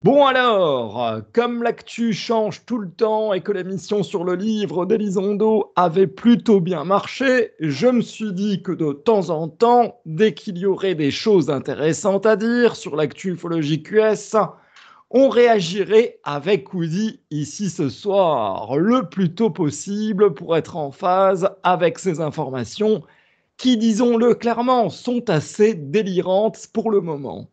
Bon alors, comme l'actu change tout le temps et que l'émission sur le livre d'Elizondo avait plutôt bien marché, je me suis dit que de temps en temps, dès qu'il y aurait des choses intéressantes à dire sur l'actu ufologique US, on réagirait avec Woody ici ce soir, le plus tôt possible pour être en phase avec ces informations qui, disons-le clairement, sont assez délirantes pour le moment.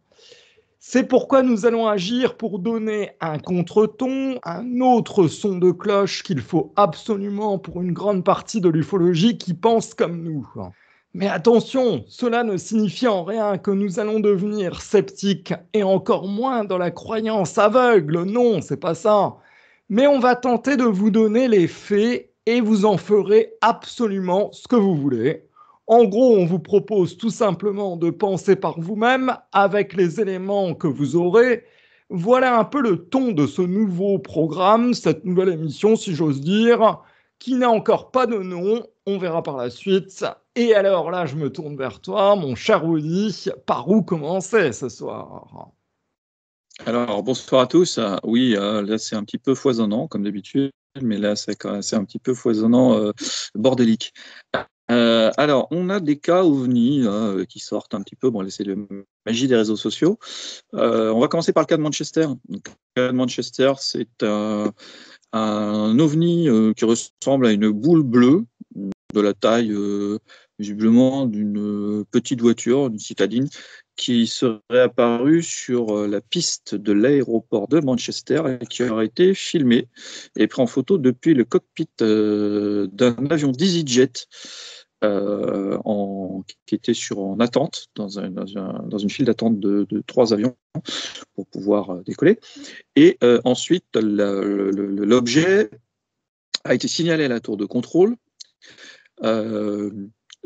C'est pourquoi nous allons agir pour donner un contre-ton, un autre son de cloche qu'il faut absolument pour une grande partie de l'ufologie qui pense comme nous. Mais attention, cela ne signifie en rien que nous allons devenir sceptiques et encore moins dans la croyance aveugle. Non, c'est pas ça. Mais on va tenter de vous donner les faits et vous en ferez absolument ce que vous voulez. En gros, on vous propose tout simplement de penser par vous-même avec les éléments que vous aurez. Voilà un peu le ton de ce nouveau programme, cette nouvelle émission, si j'ose dire, qui n'a encore pas de nom. On verra par la suite. Et alors là, je me tourne vers toi, mon cher Woody. Par où commencer ce soir? Alors, bonsoir à tous. Oui, là, c'est un petit peu foisonnant, comme d'habitude, mais là, c'est un petit peu foisonnant, bordélique. Alors, on a des cas ovnis qui sortent un petit peu. Bon, là, c'est la magie des réseaux sociaux. On va commencer par le cas de Manchester. Donc, le cas de Manchester, c'est un ovni qui ressemble à une boule bleue de la taille, visiblement, d'une petite voiture, d'une citadine, qui serait apparue sur la piste de l'aéroport de Manchester et qui aurait été filmée et pris en photo depuis le cockpit d'un avion d'EasyJet qui était en attente, dans une file d'attente de 3 avions pour pouvoir décoller. Et ensuite, l'objet a été signalé à la tour de contrôle.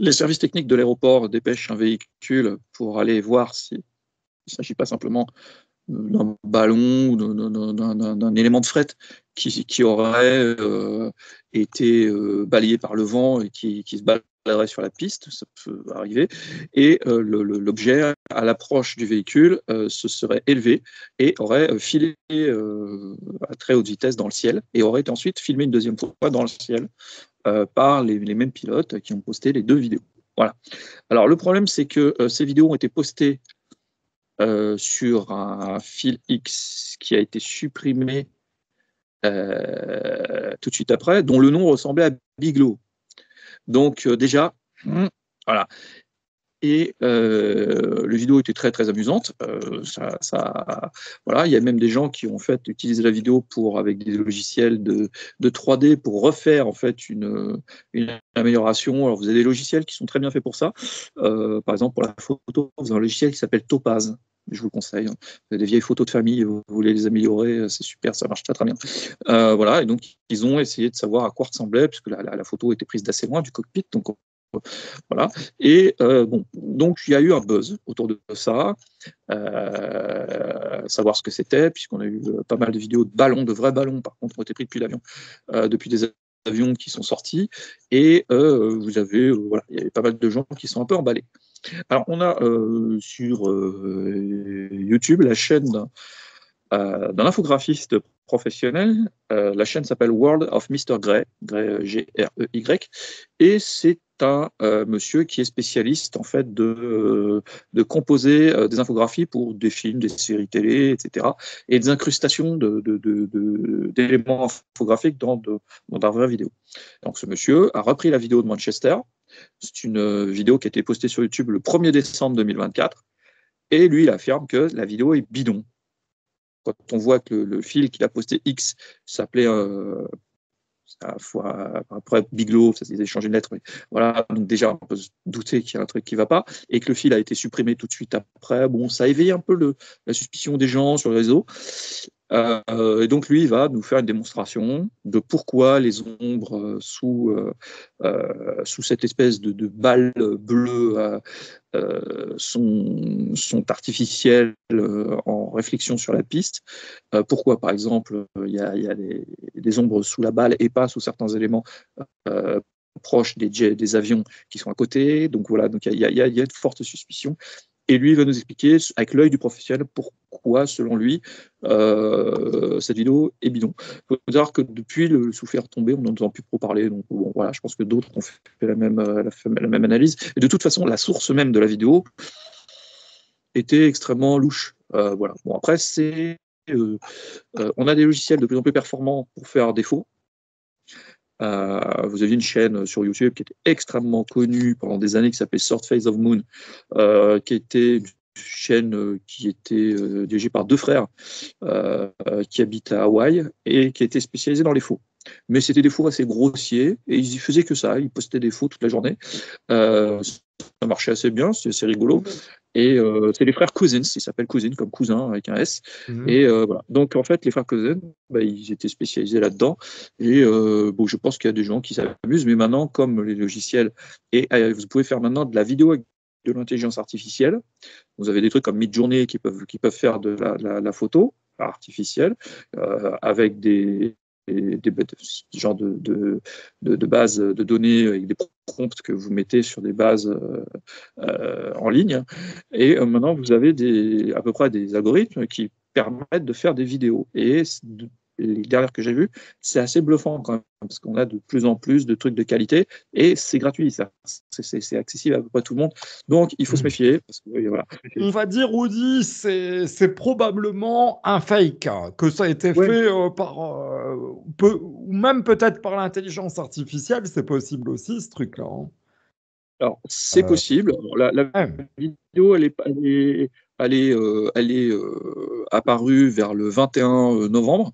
Les services techniques de l'aéroport dépêchent un véhicule pour aller voir s'il ne s'agit pas simplement d'un ballon ou d'un élément de fret qui aurait été balayé par le vent et qui se baladerait sur la piste, ça peut arriver. Et l'objet, à l'approche du véhicule, se serait élevé et aurait filé à très haute vitesse dans le ciel et aurait ensuite filmé une deuxième fois dans le ciel par les mêmes pilotes qui ont posté les 2 vidéos. Voilà. Alors, le problème, c'est que ces vidéos ont été postées sur un fil X qui a été supprimé tout de suite après, dont le nom ressemblait à Biglo. Donc, déjà, voilà. Et les vidéos étaient très très amusantes. Voilà, il y a même des gens qui ont fait utiliser la vidéo avec des logiciels de 3D pour refaire en fait une amélioration. Alors vous avez des logiciels qui sont très bien faits pour ça. Par exemple pour la photo, vous avez un logiciel qui s'appelle Topaz. Je vous le conseille. Vous avez des vieilles photos de famille, vous voulez les améliorer, c'est super, ça marche très très bien. Voilà, et donc ils ont essayé de savoir à quoi ressemblait, puisque la photo était prise d'assez loin du cockpit, donc voilà. Et bon, donc il y a eu un buzz autour de ça, savoir ce que c'était, puisqu'on a eu pas mal de vidéos de ballons, de vrais ballons, par contre, ont été pris depuis l'avion, depuis des avions qui sont sortis, et vous avez, voilà, il y avait pas mal de gens qui sont un peu emballés. Alors, on a sur YouTube la chaîne d'un infographiste professionnel. La chaîne s'appelle World of Mr. Grey, Grey G-R-E-Y, et c'est un monsieur qui est spécialiste en fait de composer des infographies pour des films, des séries télé, etc., et des incrustations d'éléments infographiques dans la vraie vidéo. Donc ce monsieur a repris la vidéo de Manchester. C'est une vidéo qui a été postée sur YouTube le 1er décembre 2024, et lui il affirme que la vidéo est bidon. Quand on voit que le fil qu'il a posté X s'appelait après Biglo, ça s'est échangé une lettre, mais voilà, donc déjà on peut se douter qu'il y a un truc qui ne va pas, et que le fil a été supprimé tout de suite après, bon, ça a éveillé un peu la suspicion des gens sur le réseau. Et donc lui, il va nous faire une démonstration de pourquoi les ombres sous cette espèce de balle bleue sont artificielles en réflexion sur la piste. Pourquoi, par exemple, il y a des ombres sous la balle et pas sous certains éléments proches des avions qui sont à côté. Donc voilà, donc il y a de fortes suspicions. Et lui, il va nous expliquer, avec l'œil du professionnel, pourquoi, selon lui, cette vidéo est bidon. Il faut savoir que depuis le soufflet tombé, on n'en entend plus trop parler. Donc, bon, voilà, je pense que d'autres ont fait la même analyse. Et de toute façon, la source même de la vidéo était extrêmement louche. Voilà. Bon, après, on a des logiciels de plus en plus performants pour faire des faux. Vous aviez une chaîne sur YouTube qui était extrêmement connue pendant des années qui s'appelait Third Phase of Moon, qui était une chaîne qui était dirigée par deux frères qui habitent à Hawaï et qui était spécialisée dans les faux. Mais c'était des faux assez grossiers et ils y faisaient que ça, ils postaient des faux toute la journée. Ça marchait assez bien, c'est assez rigolo. Et c'est les frères Cousins, ils s'appellent Cousins comme cousin avec un S. Et voilà. Donc en fait, les frères Cousins, ils étaient spécialisés là-dedans. Et bon, je pense qu'il y a des gens qui s'amusent, mais maintenant, comme les logiciels, et vous pouvez faire maintenant de la vidéo avec de l'intelligence artificielle. Vous avez des trucs comme Midjourney qui peuvent faire de la photo artificielle avec des genres de bases de données avec des prompts que vous mettez sur des bases en ligne. Et maintenant, vous avez à peu près des algorithmes qui permettent de faire des vidéos. Et les dernières que j'ai vues, c'est assez bluffant quand même, parce qu'on a de plus en plus de trucs de qualité et c'est gratuit, ça. C'est accessible à peu près tout le monde. Donc, il faut se méfier. Parce que, voilà. On va dire, Audi, c'est probablement un fake, que ça a été fait ou même peut-être par l'intelligence artificielle, c'est possible aussi, ce truc-là. Alors, c'est possible. La vidéo, elle est apparue vers le 21 novembre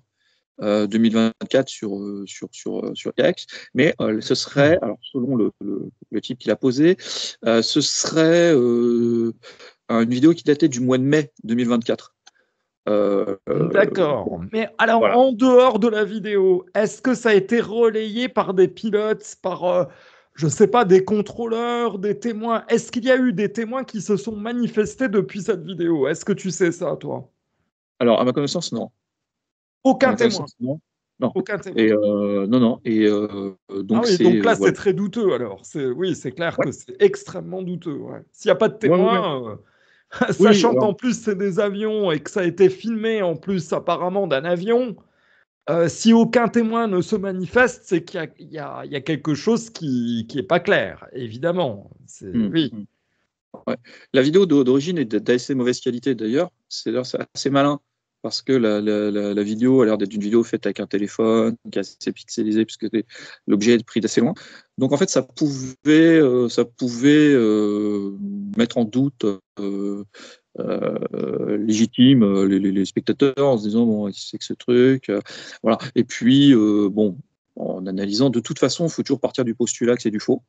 2024 sur X, mais ce serait, alors selon le type qu'il a posé, ce serait une vidéo qui datait du mois de mai 2024. D'accord. Mais alors, voilà. en dehors de la vidéo, est-ce que ça a été relayé par des pilotes, par, je ne sais pas, des contrôleurs, des témoins? Est-ce qu'il y a eu des témoins qui se sont manifestés depuis cette vidéo? Est-ce que tu sais ça, toi? Alors, à ma connaissance, non. Aucun témoin. Non. Non. Aucun témoin. Et non. Et donc oui, donc là, voilà. c'est très douteux alors. Oui, c'est clair que c'est extrêmement douteux. Ouais. S'il n'y a pas de témoin, sachant qu'en plus c'est des avions et que ça a été filmé en plus apparemment d'un avion, si aucun témoin ne se manifeste, c'est qu'il y a quelque chose qui n'est pas clair, évidemment. Oui. Ouais. La vidéo d'origine est d'assez mauvaise qualité d'ailleurs. C'est assez malin parce que la vidéo a l'air d'être une vidéo faite avec un téléphone qui est assez pixelisé puisque l'objet est pris d'assez loin. Donc en fait, ça pouvait mettre en doute légitime les spectateurs en se disant bon, qu'est-ce que c'est que ce truc, voilà. Et puis bon, en analysant, de toute façon, il faut toujours partir du postulat que c'est du faux.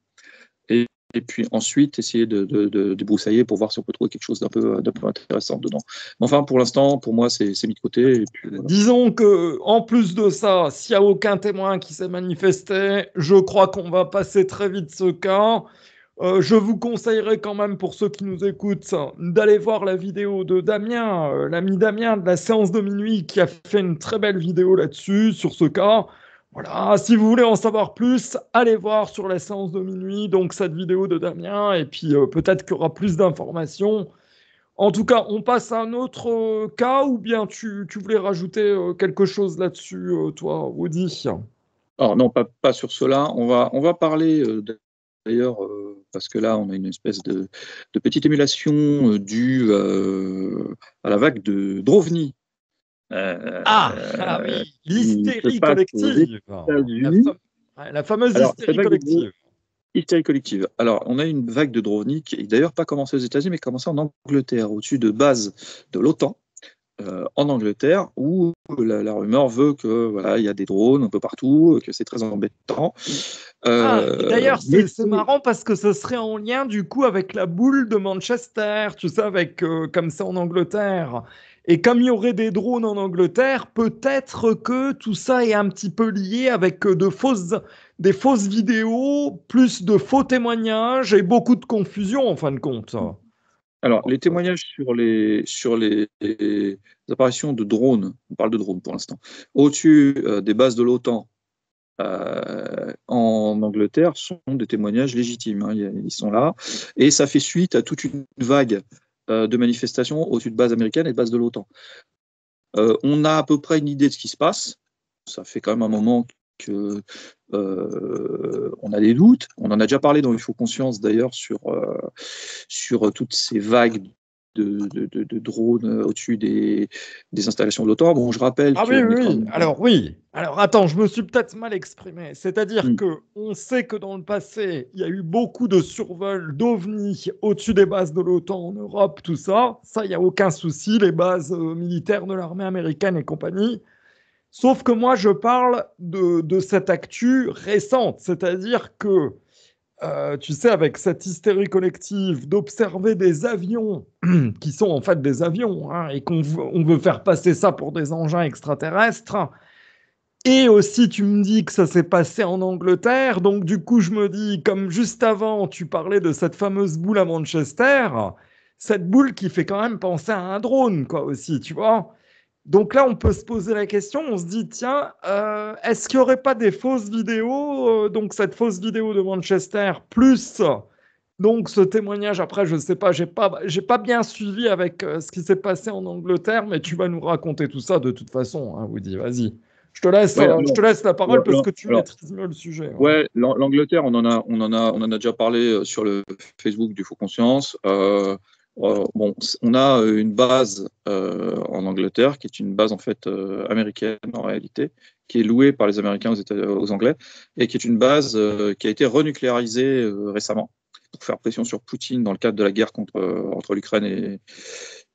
Et puis ensuite, essayer de débroussailler pour voir si on peut trouver quelque chose d'un peu intéressant dedans. Mais enfin, pour l'instant, pour moi, c'est mis de côté. Et puis, voilà. Disons que, en plus de ça, s'il n'y a aucun témoin qui s'est manifesté, je crois qu'on va passer très vite ce cas. Je vous conseillerais quand même, pour ceux qui nous écoutent, d'aller voir la vidéo de Damien, l'ami Damien de la séance de minuit, qui a fait une très belle vidéo là-dessus, sur ce cas. Voilà, si vous voulez en savoir plus, allez voir sur la séance de minuit, donc cette vidéo de Damien, et puis peut-être qu'il y aura plus d'informations. En tout cas, on passe à un autre cas, ou bien tu voulais rajouter quelque chose là-dessus, toi, Audi? Alors non, pas sur cela. On va parler d'ailleurs, parce que là, on a une espèce de petite émulation due à la vague de Drovny. Oui, l'hystérie collective. La fameuse hystérie collective. Hystérie collective. Alors, on a une vague de Drovny qui n'est d'ailleurs pas commencée aux États-Unis, mais commencée en Angleterre, au-dessus de bases de l'OTAN, en Angleterre, où la rumeur veut que voilà, il y a des drones un peu partout, que c'est très embêtant. D'ailleurs, c'est marrant parce que ce serait en lien du coup avec la boule de Manchester, tu sais, avec comme c'est en Angleterre. Et comme il y aurait des drones en Angleterre, peut-être que tout ça est un petit peu lié avec des fausses vidéos, plus de faux témoignages et beaucoup de confusion en fin de compte. Alors, les témoignages sur les apparitions de drones, on parle de drones pour l'instant, au-dessus des bases de l'OTAN en Angleterre sont des témoignages légitimes. Hein, ils sont là. Et ça fait suite à toute une vague de manifestations au-dessus de bases américaines et de bases de l'OTAN. On a à peu près une idée de ce qui se passe. Ça fait quand même un moment que on a des doutes. On en a déjà parlé dans Il faut conscience d'ailleurs sur toutes ces vagues de drones au-dessus des installations de l'OTAN. Bon, je rappelle Ah oui, qu'on est oui, quand oui. même. Alors oui. Alors attends, je me suis peut-être mal exprimé. C'est-à-dire Hmm. que on sait que dans le passé, il y a eu beaucoup de survols d'OVNI au-dessus des bases de l'OTAN en Europe, tout ça. Ça, il n'y a aucun souci, les bases militaires de l'armée américaine et compagnie. Sauf que moi, je parle de cette actu récente. C'est-à-dire que, tu sais, avec cette hystérie collective d'observer des avions qui sont en fait des avions, hein, et on veut faire passer ça pour des engins extraterrestres. Et aussi, tu me dis que ça s'est passé en Angleterre. Donc, du coup, je me dis, comme juste avant, tu parlais de cette fameuse boule à Manchester, cette boule qui fait quand même penser à un drone, quoi, aussi, tu vois. Donc là, on peut se poser la question, on se dit, tiens, est-ce qu'il n'y aurait pas des fausses vidéos, donc cette fausse vidéo de Manchester, plus donc ce témoignage, après, je ne sais pas, j'ai pas bien suivi avec ce qui s'est passé en Angleterre, mais tu vas nous raconter tout ça de toute façon, hein, Woody, vas-y. Ouais, Je te laisse la parole parce que tu alors, maîtrises mieux le sujet. Ouais. ouais, l'Angleterre, on en a déjà parlé sur le Facebook du Faux Conscience. Bon, on a une base en Angleterre qui est une base en fait américaine en réalité, qui est louée par les Américains aux Anglais et qui est une base qui a été renucléarisée récemment pour faire pression sur Poutine dans le cadre de la guerre entre l'Ukraine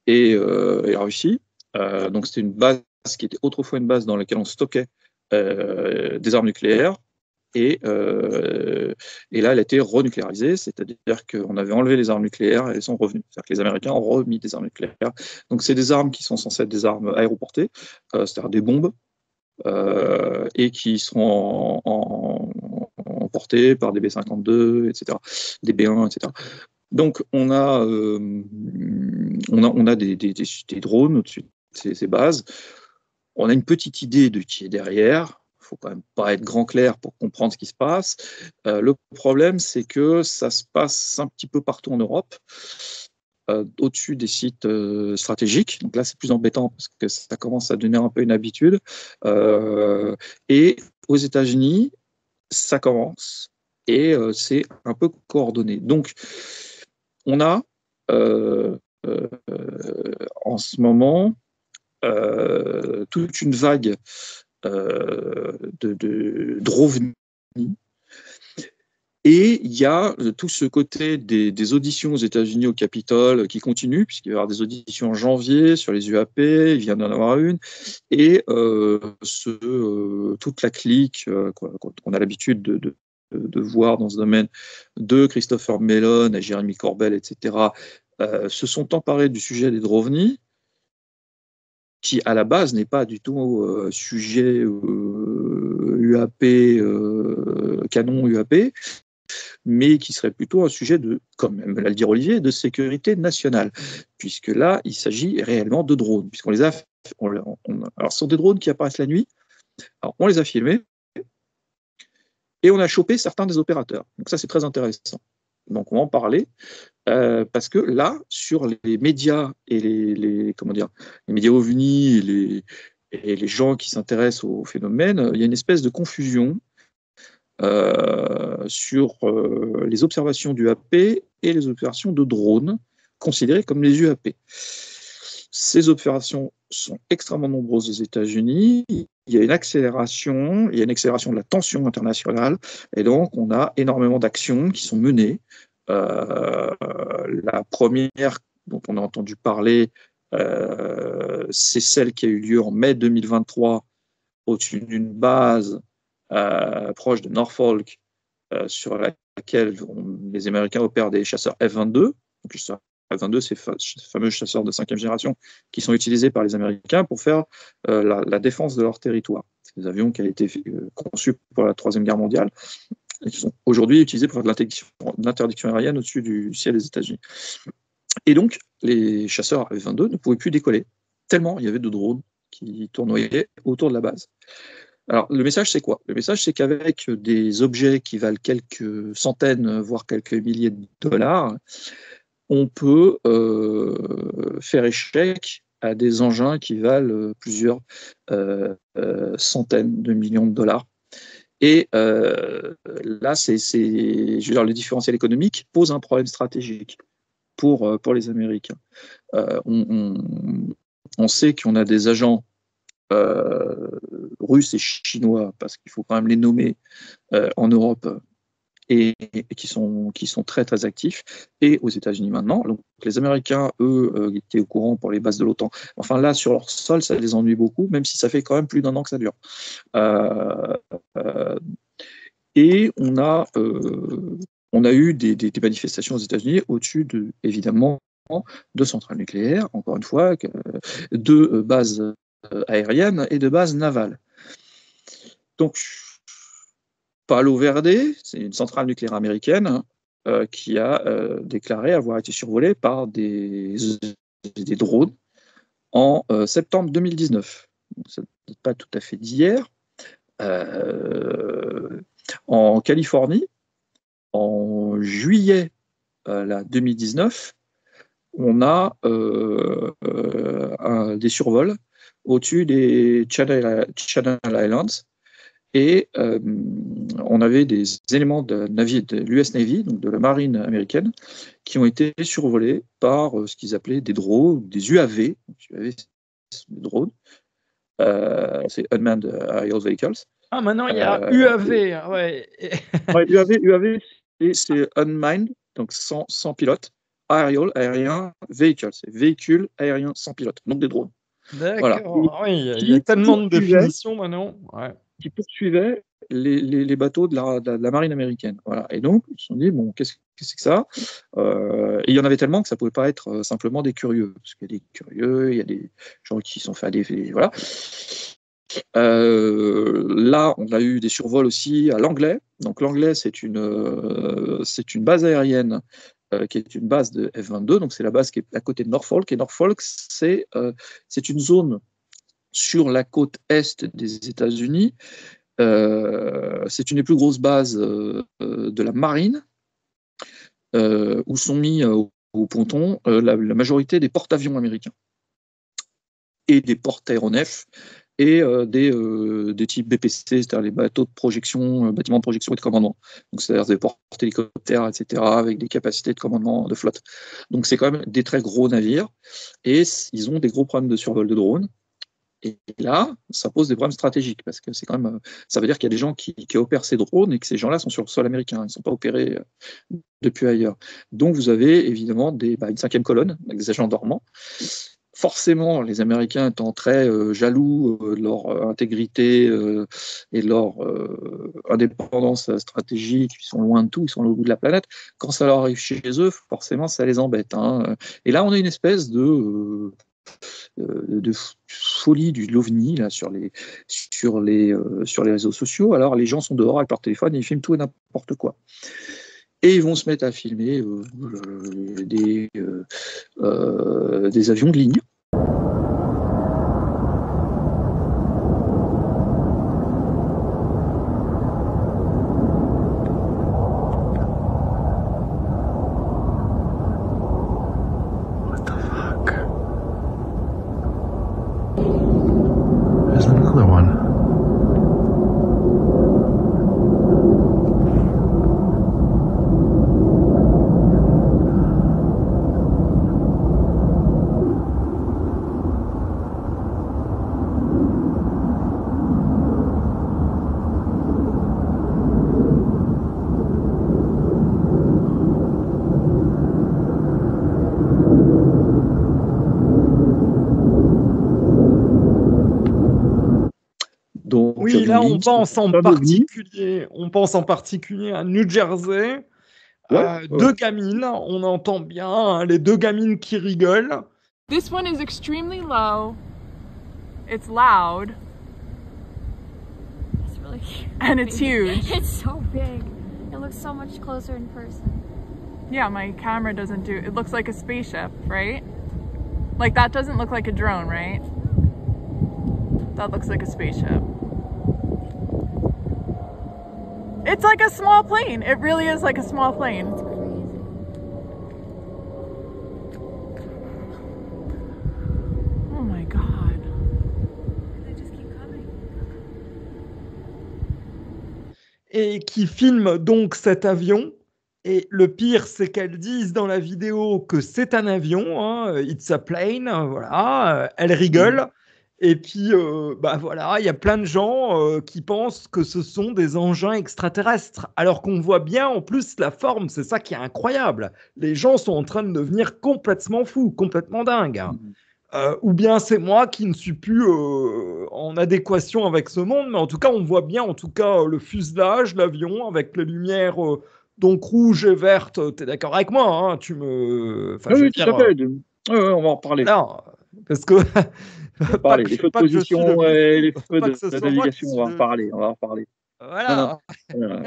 et la Russie. Donc c'était une base qui était autrefois une base dans laquelle on stockait des armes nucléaires. Et là, elle a été renucléarisée, c'est-à-dire qu'on avait enlevé les armes nucléaires et elles sont revenues. C'est-à-dire que les Américains ont remis des armes nucléaires. Donc, c'est des armes qui sont censées être des armes aéroportées, c'est-à-dire des bombes, et qui seront emportées par des B-52, etc., des B-1, etc. Donc, on a des drones au-dessus de ces bases. On a une petite idée de qui est derrière. Il ne faut quand même pas être grand clair pour comprendre ce qui se passe. Le problème, c'est que ça se passe un petit peu partout en Europe, au-dessus des sites stratégiques. Donc là, c'est plus embêtant parce que ça commence à devenir un peu une habitude. Et aux États-Unis, ça commence et c'est un peu coordonné. Donc, on a en ce moment toute une vague de d'OVNI. Et il y a tout ce côté des auditions aux États-Unis au Capitole qui continue, puisqu'il va y avoir des auditions en janvier sur les UAP, il vient d'en avoir une, et toute la clique qu'on a l'habitude de voir dans ce domaine de Christopher Mellon, Jérémy Corbell, etc., se sont emparés du sujet des OVNI, qui à la base n'est pas du tout sujet UAP, canon UAP, mais qui serait plutôt un sujet de, comme va le dire Olivier, de sécurité nationale, puisque là, il s'agit réellement de drones, puisqu'on les a, alors ce sont des drones qui apparaissent la nuit, alors on les a filmés, et on a chopé certains des opérateurs. Donc ça, c'est très intéressant. Donc on va en parler, parce que là, sur les médias et comment dire, les médias OVNI et les gens qui s'intéressent au phénomène, il y a une espèce de confusion sur les observations d'UAP et les observations de drones considérées comme les UAP. Ces opérations sont extrêmement nombreuses aux États-Unis. Il y a une accélération de la tension internationale, et donc on a énormément d'actions qui sont menées. La première dont on a entendu parler, c'est celle qui a eu lieu en mai 2023 au-dessus d'une base proche de Norfolk, sur laquelle les Américains opèrent des chasseurs F-22. Donc, les chasseurs F-22, c'est ces fameux chasseurs de 5e génération qui sont utilisés par les Américains pour faire la défense de leur territoire. C'est des avions qui ont été conçus pour la Troisième Guerre mondiale et qui sont aujourd'hui utilisés pour faire de l'interdiction aérienne au-dessus du ciel des États-Unis. Et donc, les chasseurs F-22 ne pouvaient plus décoller, tellement il y avait de drones qui tournoyaient autour de la base. Alors, le message, c'est quoi? Le message, c'est qu'avec des objets qui valent quelques centaines, voire quelques milliers de dollars, on peut faire échec à des engins qui valent plusieurs centaines de millions de dollars. Et là, je veux dire, le différentiel économique pose un problème stratégique pour les Américains. On sait qu'on a des agents russes et chinois, parce qu'il faut quand même les nommer, en Europe, et qui sont très très actifs, et aux États-Unis maintenant. Donc les Américains, eux, étaient au courant pour les bases de l'OTAN. Enfin là, sur leur sol, ça les ennuie beaucoup, même si ça fait quand même plus d'1 an que ça dure. Et on a eu des manifestations aux États-Unis au-dessus, évidemment, de centrales nucléaires, encore une fois, de bases aériennes et de bases navales. Donc, Palo Verde, c'est une centrale nucléaire américaine qui a déclaré avoir été survolée par des drones en septembre 2019. Donc, ça n'est pas tout à fait d'hier. En Californie, en juillet 2019, on a des survols au-dessus des Channel Islands, et on avait des éléments de l'US Navy, donc de la marine américaine, qui ont été survolés par ce qu'ils appelaient des drones, des UAV, des drones, c'est Unmanned Aerial Vehicles. Ah, maintenant il y a UAV, ouais. Ouais, UAV c'est Unmanned, donc sans pilote, aérien, vehicle, c'est véhicule aérien sans pilote, donc des drones. D'accord, Voilà. oui, il y a tellement de définitions maintenant. Ouais. Qui poursuivaient les bateaux de la marine américaine. Voilà. Et donc, ils se sont dit, bon, qu'est-ce que c'est que ça? Et il y en avait tellement que ça ne pouvait pas être simplement des curieux. Parce qu'il y a des curieux, il y a des gens qui sont fait à des... Voilà. Là, on a eu des survols aussi à Langley. Donc Langley, c'est une base aérienne qui est une base de F-22. Donc c'est la base qui est à côté de Norfolk. Et Norfolk, c'est une zone sur la côte est des États-Unis. C'est une des plus grosses bases de la marine, où sont mis au ponton la majorité des porte-avions américains et des porte-aéronefs et des types BPC, c'est-à-dire les bateaux de projection, bâtiments de projection et de commandement. Donc c'est-à-dire des porte-hélicoptères, etc., avec des capacités de commandement de flotte. Donc c'est quand même des très gros navires, et ils ont des gros problèmes de survol de drones. Et là, ça pose des problèmes stratégiques, parce que c'est quand même, ça veut dire qu'il y a des gens qui opèrent ces drones, et que ces gens-là sont sur le sol américain, ils ne sont pas opérés depuis ailleurs. Donc vous avez évidemment une cinquième colonne, avec des agents dormants. Forcément, les Américains étant très jaloux de leur intégrité et de leur indépendance stratégique, ils sont loin de tout, ils sont au bout de la planète, quand ça leur arrive chez eux, forcément ça les embête. Hein. Et là, on a une espèce de folie de l'OVNI là, sur les réseaux sociaux. Alors les gens sont dehors avec leur téléphone et ils filment tout et n'importe quoi. Et ils vont se mettre à filmer des avions de ligne. Donc, oui, là, on pense en particulier à New Jersey. Deux gamines, on entend bien les deux gamines qui rigolent. This one is extremely low. It's loud. It's really cute. And it's huge. It's so big. It looks so much closer in person. Yeah, my camera doesn't do... It looks like a spaceship, right? Like, that doesn't look like a drone, right? That looks like a spaceship. It's like a small plane. It really is like a small plane. It's crazy. et qui filme donc cet avion. Et le pire, c'est qu'elles disent dans la vidéo que c'est un avion, hein, it's a plane, voilà, elles rigolent. Et puis, bah voilà, il y a plein de gens qui pensent que ce sont des engins extraterrestres, alors qu'on voit bien en plus la forme, c'est ça qui est incroyable. Les gens sont en train de devenir complètement fous, complètement dingues, hein. Ou bien c'est moi qui ne suis plus en adéquation avec ce monde, mais en tout cas, on voit bien en tout cas le fuselage, l'avion avec les lumières donc rouges et vertes. Tu es d'accord avec moi, hein, tu me... Enfin, je veux Oui, tout dire, à fait. On va en parler. là, parce que On va parler. Les feux de position et les feux pas de que ce la soit moi qui navigation, suis on va en parler. On va en parler. Voilà. Non.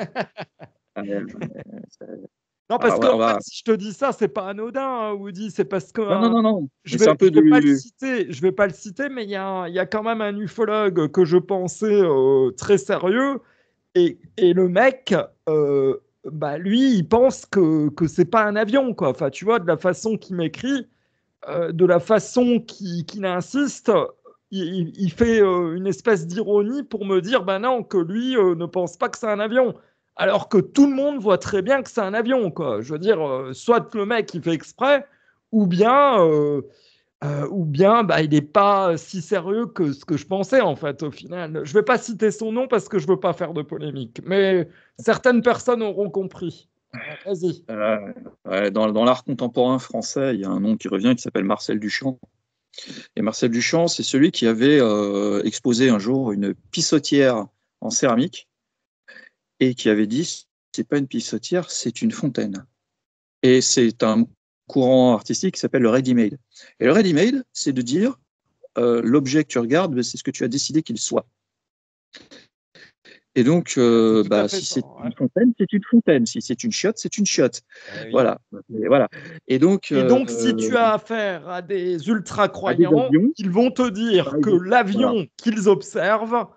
Non, parce que on en va... fait, si je te dis ça, c'est pas anodin, hein, Woody. C'est parce que Non. je C'est un peu vais pas le du... citer. Je vais pas le citer, mais il y a quand même un ufologue que je pensais très sérieux. Et le mec, bah lui, il pense que c'est pas un avion, quoi. Enfin, tu vois, de la façon qu'il m'écrit, de la façon qu'il insiste, il fait une espèce d'ironie pour me dire, bah non, que lui ne pense pas que c'est un avion. Alors que tout le monde voit très bien que c'est un avion, quoi. Je veux dire, soit le mec il fait exprès, ou bien bah, il n'est pas si sérieux que ce que je pensais, en fait, au final. Je ne vais pas citer son nom parce que je ne veux pas faire de polémique, mais certaines personnes auront compris. Vas-y. Dans l'art contemporain français, il y a un nom qui revient qui s'appelle Marcel Duchamp. Et Marcel Duchamp, c'est celui qui avait exposé un jour une pissotière en céramique et qui avait dit c'est pas une pissotière, c'est une fontaine. Et c'est un courant artistique qui s'appelle le ready-made. Et le ready-made, c'est de dire l'objet que tu regardes, c'est ce que tu as décidé qu'il soit. Et donc, si c'est une fontaine, c'est une fontaine. Si c'est une chiotte, c'est une chiotte. Oui. Voilà. Et donc, si tu as affaire à des ultra-croyants, ils vont te dire que l'avion qu'ils observent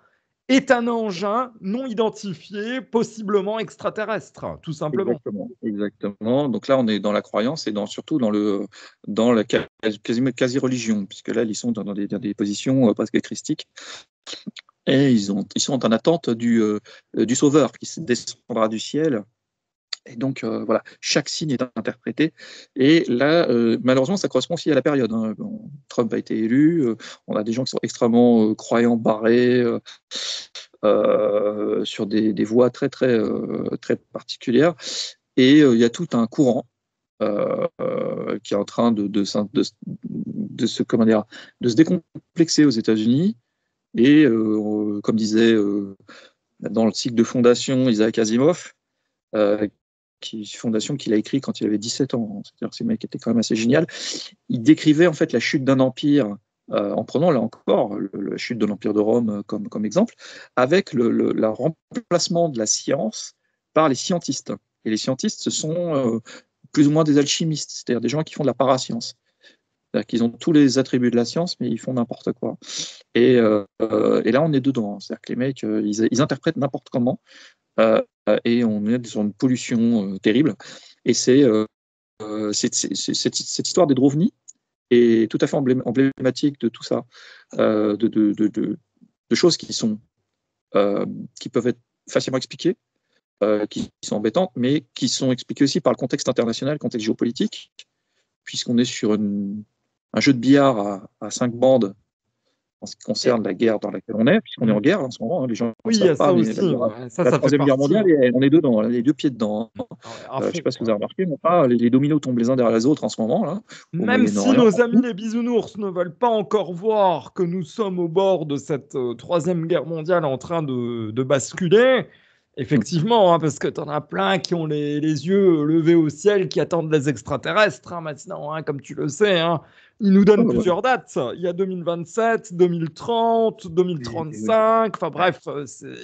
est un engin non identifié, possiblement extraterrestre, tout simplement. Exactement. Donc là, on est dans la croyance et surtout dans la quasi-religion, puisque là, ils sont dans des positions presque christiques. Et ils sont en attente du sauveur qui descendra du ciel. Et donc, voilà, chaque signe est interprété. Et là, malheureusement, ça correspond aussi à la période, hein. Bon, Trump a été élu, on a des gens qui sont extrêmement croyants, barrés, sur des voies très, très, très particulières. Et il y a tout un courant qui est en train de se décomplexer aux États-Unis. Et comme disait dans le cycle de fondation Isaac Asimov, fondation qu'il a écrit quand il avait 17 ans, c'est-à-dire que ce mec était quand même assez génial, il décrivait en fait la chute d'un empire en prenant là encore la chute de l'Empire de Rome comme exemple, avec le remplacement de la science par les scientistes. Et les scientistes, ce sont plus ou moins des alchimistes, c'est-à-dire des gens qui font de la parascience. C'est-à-dire qu'ils ont tous les attributs de la science, mais ils font n'importe quoi. Et là, on est dedans. C'est-à-dire que les mecs, ils interprètent n'importe comment, et on est sur une pollution terrible. Et c'est cette histoire des Drovni est tout à fait emblématique de tout ça, de choses qui peuvent être facilement expliquées, qui sont embêtantes, mais qui sont expliquées aussi par le contexte international, le contexte géopolitique, puisqu'on est sur un jeu de billard à 5 bandes en ce qui concerne la guerre dans laquelle on est, puisqu'on est en guerre en ce moment, hein, les gens ne savent pas, mais la Troisième Guerre mondiale, on est dedans, les deux pieds dedans. Je ne sais pas si vous avez remarqué, mais les dominos tombent les uns derrière les autres en ce moment. Là, même si nos amis les bisounours ne veulent pas encore voir que nous sommes au bord de cette Troisième Guerre mondiale en train de basculer, effectivement, hein, parce que tu en as plein qui ont les yeux levés au ciel, qui attendent les extraterrestres, hein, maintenant, hein, comme tu le sais. Hein. Ils nous donnent plusieurs dates. Il y a 2027, 2030, 2035. Enfin bref,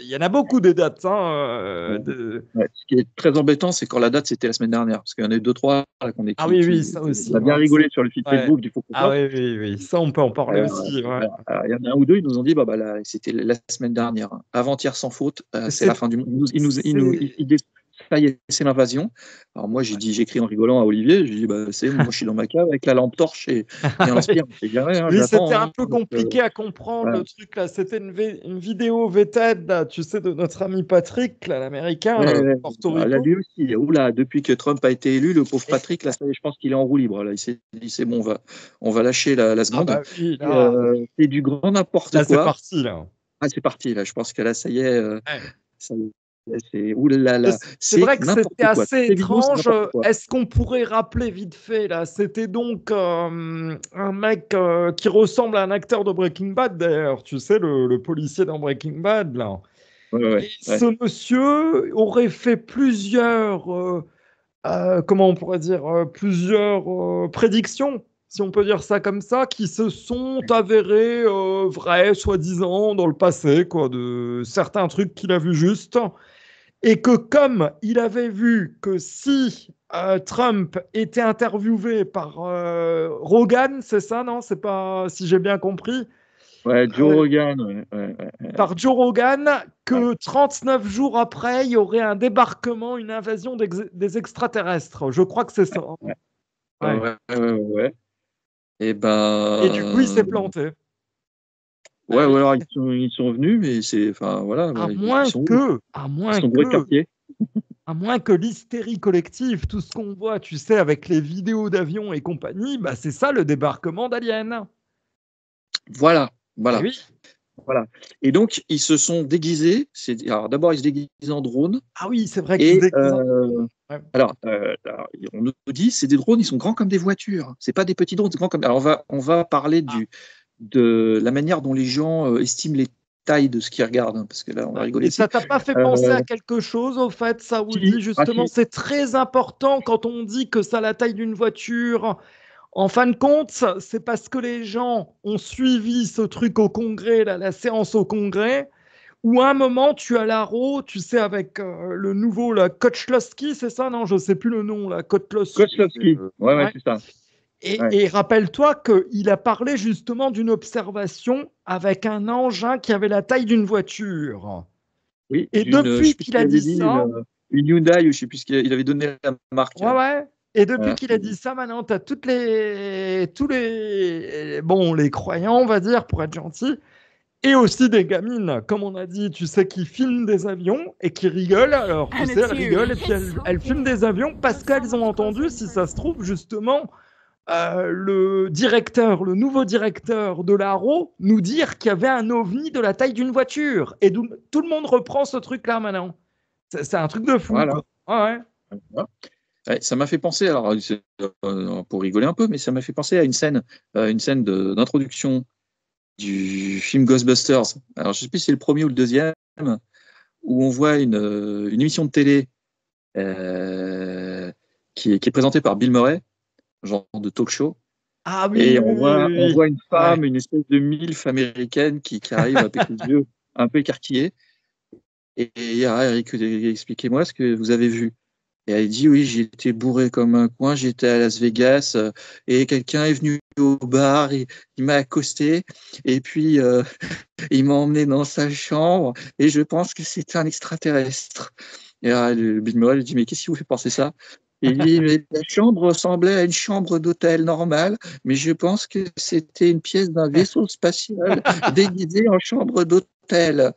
il y en a beaucoup des dates. Hein, Ce qui est très embêtant, c'est quand la date, c'était la semaine dernière. Parce qu'il y en a eu 2-3 qu'on est. Ah oui, ça aussi. On a bien rigolé sur le feed Facebook du Faux. Ah oui, ça, on peut en parler aussi. Il y en a un ou deux, ils nous ont dit c'était la semaine dernière. Avant-hier sans faute, c'est la fin du monde. ça y est, c'est l'invasion. Alors moi, j'écris en rigolant à Olivier, j'ai dit, bah, moi, je suis dans ma cave avec la lampe torche et un lance-pierre. C'est garé, hein, Oui, j'attends. c'était un Hein, peu compliqué à comprendre ouais. le truc là. C'était une vidéo VTED, là, tu sais, de notre ami Patrick, là, l'américain, Ouais. Porto Là, Rico. lui aussi, oula, depuis que Trump a été élu, le pauvre Et- Patrick, là, je pense qu'il est en roue libre. Là, il s'est dit, c'est bon, on va lâcher la Ah seconde. bah oui, Et, là, c'est du grand n'importe c'est quoi. parti là. Ah, c'est parti, là. Je pense que là, ça y est. Ouais. Ça y est, oulala, Et là, c'est c'est vrai que n'importe c'était quoi. assez Toutes les vidéos, c'est étrange. n'importe quoi. Est-ce qu'on pourrait rappeler vite fait là? C'était donc un mec qui ressemble à un acteur de Breaking Bad d'ailleurs. Tu sais, le policier dans Breaking Bad là. Ouais, Et ouais, ouais. ce monsieur aurait fait plusieurs, comment on pourrait dire, plusieurs prédictions, si on peut dire ça comme ça, qui se sont avérées vraies, soi-disant, dans le passé, quoi, de certains trucs qu'il a vus juste. Et que comme il avait vu que si Trump était interviewé par Rogan, c'est ça, non? C'est pas, si j'ai bien compris, Ouais, Joe euh, Rogan, ouais. par Joe Rogan, Ouais. que 39 jours après, il y aurait un débarquement, une invasion des extraterrestres. Je crois que c'est ça. Ouais, Ouais. ouais. Et Et du coup, il ben, s'est planté. ouais, Ah ou oui. alors ils sont venus, mais c'est, enfin, voilà, À ils moins sont où? que, à Ils moins sont bourrés de que, quartier. à moins que l'hystérie collective, tout ce qu'on voit, tu sais, avec les vidéos d'avions et compagnie, bah c'est ça le débarquement d'aliens. Voilà, Eh voilà, oui. voilà. Et donc, ils se sont déguisés. Alors, d'abord, ils se déguisent en drone. Ah oui, c'est vrai qu'ils se Et déguisent en... Ouais. alors, on nous dit, c'est des drones, ils sont grands comme des voitures. C'est pas des petits drones, c'est grand comme. Alors, on va parler Ah, de la manière dont les gens estiment les tailles de ce qu'ils regardent, hein, parce que là, on va ouais. rigoler Et aussi. ça t'a pas fait penser Euh, à quelque chose, au fait, ça vous si, dit ah, justement, si, c'est très important quand on dit que ça a la taille d'une voiture. En fin de compte, c'est parce que les gens ont suivi ce truc au congrès, là, la séance au congrès, où à un moment, tu as Laro, tu sais, avec le nouveau, la Kotlowski, c'est ça? Non, je sais plus le nom, la Kotlowski. Kozlowski. Ouais, Ouais. c'est ça. Ouais. Et rappelle-toi qu'il a parlé justement d'une observation avec un engin qui avait la taille d'une voiture. Oui, Et je sais depuis plus ce qu'il qu'il a avait dit dit, ça, une Hyundai, ou je sais plus il avait donné la marque. ouais, ouais. Et depuis Voilà. qu'il a dit ça, maintenant, tu as tous les, bon, les croyants, on va dire, pour être gentil, et aussi des gamines, comme on a dit, tu sais, qui filment des avions et qui rigolent. Alors, tu And sais, it's elles rigolent et huge. puis elles filment des avions parce qu'elles ont entendu, si ça se trouve, justement, le directeur, le nouveau directeur de l'ARO, nous dire qu'il y avait un ovni de la taille d'une voiture. Et tout le monde reprend ce truc-là maintenant. C'est un truc de fou, Voilà. quoi. Ouais. Voilà. Ouais, ça m'a fait penser, alors pour rigoler un peu, mais ça m'a fait penser à une scène d'introduction du film Ghostbusters. Alors je sais plus si c'est le premier ou le deuxième, où on voit une émission de télé euh, qui est présentée par Bill Murray, genre de talk show, Ah oui, et oui, oui, on oui. voit une Ouais. femme, une espèce de MILF américaine qui arrive avec les yeux un peu écarquillés, et ah, Eric, expliquez-moi ce que vous avez vu. Et elle dit, oui, j'étais bourré comme un coin, j'étais à Las Vegas, et quelqu'un est venu au bar, il m'a accosté, et puis il m'a emmené dans sa chambre, et je pense que c'était un extraterrestre. Et là, le Bill Murray lui dit, mais qu'est-ce qui vous fait penser ça? Et il dit, mais la chambre ressemblait à une chambre d'hôtel normale, mais je pense que c'était une pièce d'un vaisseau spatial déguisé en chambre d'hôtel.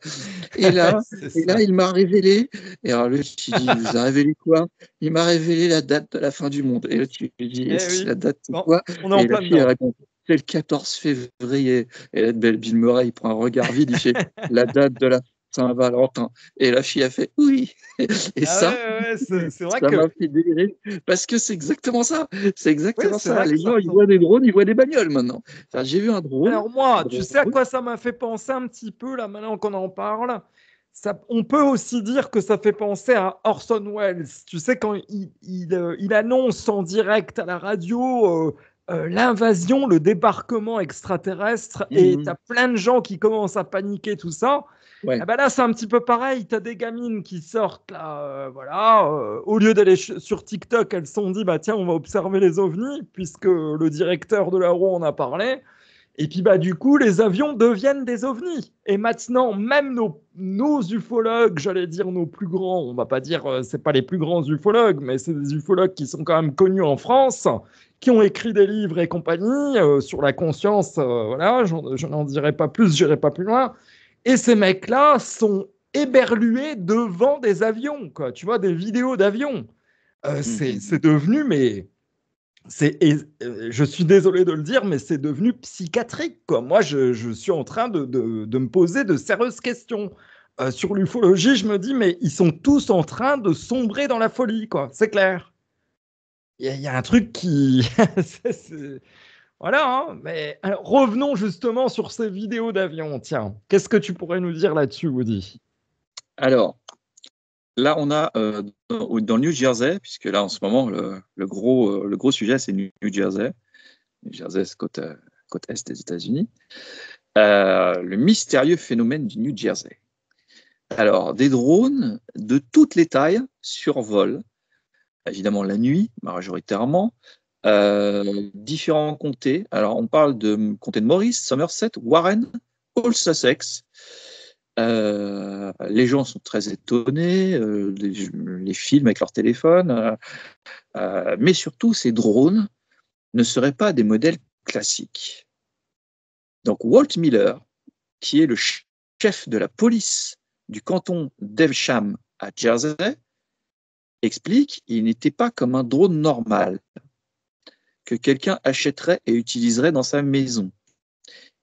Et là, C'est et là, ça. il m'a révélé. Et alors, l'autre, il dit, il vous a révélé quoi? Il m'a révélé la date de la fin du monde. Et l'autre, il dit, Eh oui. la date, c'est Bon, quoi? on est en Et la plein fille, elle dedans. répond, c'est le 14 février. Et là, Bill Murray, il prend un regard vide, il fait, la date de la Saint-Valentin. Et la fille a fait, oui. Et Ah ça, ouais, ouais, c'est vrai ça que m'a fait délirer. Parce que c'est exactement ça. C'est oui, exactement c'est ça. vrai que Les ça gens, ils ressemble. voient des drones, ils voient des bagnoles maintenant. Enfin, j'ai vu un Alors moi, tu sais à drone. quoi ça m'a fait penser un petit peu là maintenant qu'on en parle? Ça, on peut aussi dire que ça fait penser à Orson Welles. Tu sais quand il annonce en direct à la radio l'invasion, le débarquement extraterrestre, et tu as Mhm. plein de gens qui commencent à paniquer tout ça. Ouais. Eh ben là, c'est un petit peu pareil. Tu as des gamines qui sortent là, voilà. Au lieu d'aller sur TikTok, elles se sont dit, bah tiens, on va observer les ovnis, puisque le directeur de la roue en a parlé. Et puis bah du coup, les avions deviennent des ovnis. Et maintenant, même nos ufologues, j'allais dire nos plus grands, on va pas dire c'est pas les plus grands ufologues, mais c'est des ufologues qui sont quand même connus en France, qui ont écrit des livres et compagnie sur la conscience. Voilà, je n'en dirai pas plus, j'irai pas plus loin. Et ces mecs-là sont éberlués devant des avions, quoi. Tu vois, des vidéos d'avions. C'est devenu, mais je suis désolé de le dire, mais c'est devenu psychiatrique, quoi. Moi, je suis en train de me poser de sérieuses questions. Sur l'ufologie, je me dis, mais ils sont tous en train de sombrer dans la folie, quoi. C'est clair. Il y a un truc qui... Voilà, hein. Mais alors, revenons justement sur ces vidéos d'avion. Tiens, qu'est-ce que tu pourrais nous dire là-dessus, Woody? Alors, là, on a dans le New Jersey, puisque là, en ce moment, le gros sujet, c'est New Jersey. New Jersey, c'est côte est des États-Unis. Le mystérieux phénomène du New Jersey. Alors, des drones de toutes les tailles survolent, évidemment la nuit, majoritairement, différents comtés. Alors, on parle de comté de Morris, Somerset, Warren, Old Sussex. Les gens sont très étonnés, les filment avec leur téléphone, mais surtout, ces drones ne seraient pas des modèles classiques. Donc, Walt Miller, qui est le chef de la police du canton d'Evesham à Jersey, explique qu'il n'était pas comme un drone normal que quelqu'un achèterait et utiliserait dans sa maison.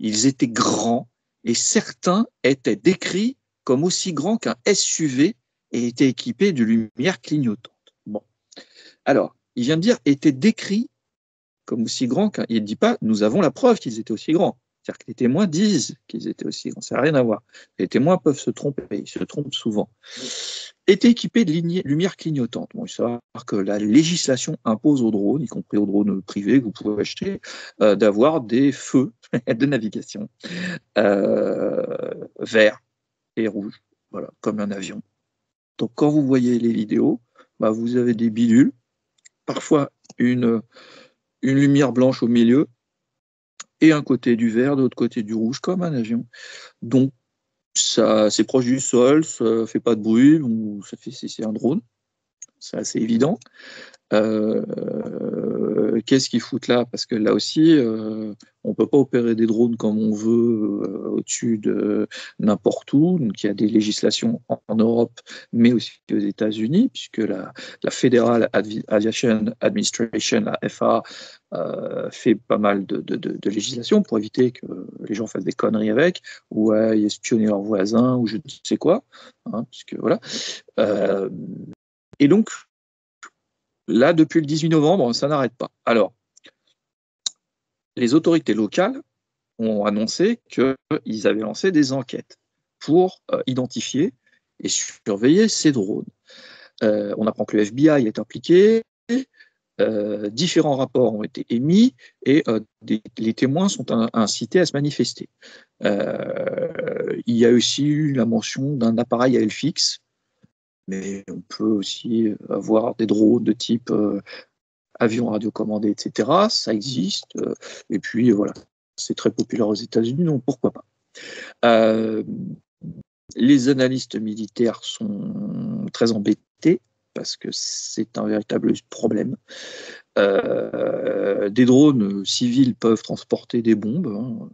Ils étaient grands et certains étaient décrits comme aussi grands qu'un SUV et étaient équipés de lumières clignotantes. Bon. Alors, il vient de dire étaient décrits comme aussi grands qu'un... Il ne dit pas nous avons la preuve qu'ils étaient aussi grands. C'est-à-dire que les témoins disent qu'ils étaient aussi grands. Ça n'a rien à voir. Les témoins peuvent se tromper, ils se trompent souvent. Étaient équipés de lumières clignotantes. Bon, il faut savoir que la législation impose aux drones, y compris aux drones privés que vous pouvez acheter, d'avoir des feux de navigation verts et rouges, voilà, comme un avion. Donc quand vous voyez les vidéos, bah, vous avez des bidules, parfois une lumière blanche au milieu, et un côté du vert, de l'autre côté du rouge, comme un avion. Donc, ça, c'est proche du sol, ça ne fait pas de bruit, c'est un drone, c'est assez évident. Qu'est-ce qu'ils foutent là? Parce que là aussi, on ne peut pas opérer des drones comme on veut au-dessus de n'importe où. Donc, il y a des législations en Europe, mais aussi aux États-Unis, puisque la Federal Aviation Administration, la FAA, fait pas mal de législation pour éviter que les gens fassent des conneries avec, ou espionner leurs voisins, ou je ne sais quoi. Hein, puisque, voilà. Et donc, là, depuis le 18 novembre, ça n'arrête pas. Alors, les autorités locales ont annoncé qu'ils avaient lancé des enquêtes pour identifier et surveiller ces drones. On apprend que le FBI est impliqué, différents rapports ont été émis et les témoins sont incités à se manifester. Il y a aussi eu la mention d'un appareil à aile fixe, mais on peut aussi avoir des drones de type avion radiocommandé, etc. Ça existe. Et puis, voilà, c'est très populaire aux États-Unis, donc pourquoi pas. Les analystes militaires sont très embêtés parce que c'est un véritable problème. Des drones civils peuvent transporter des bombes, hein.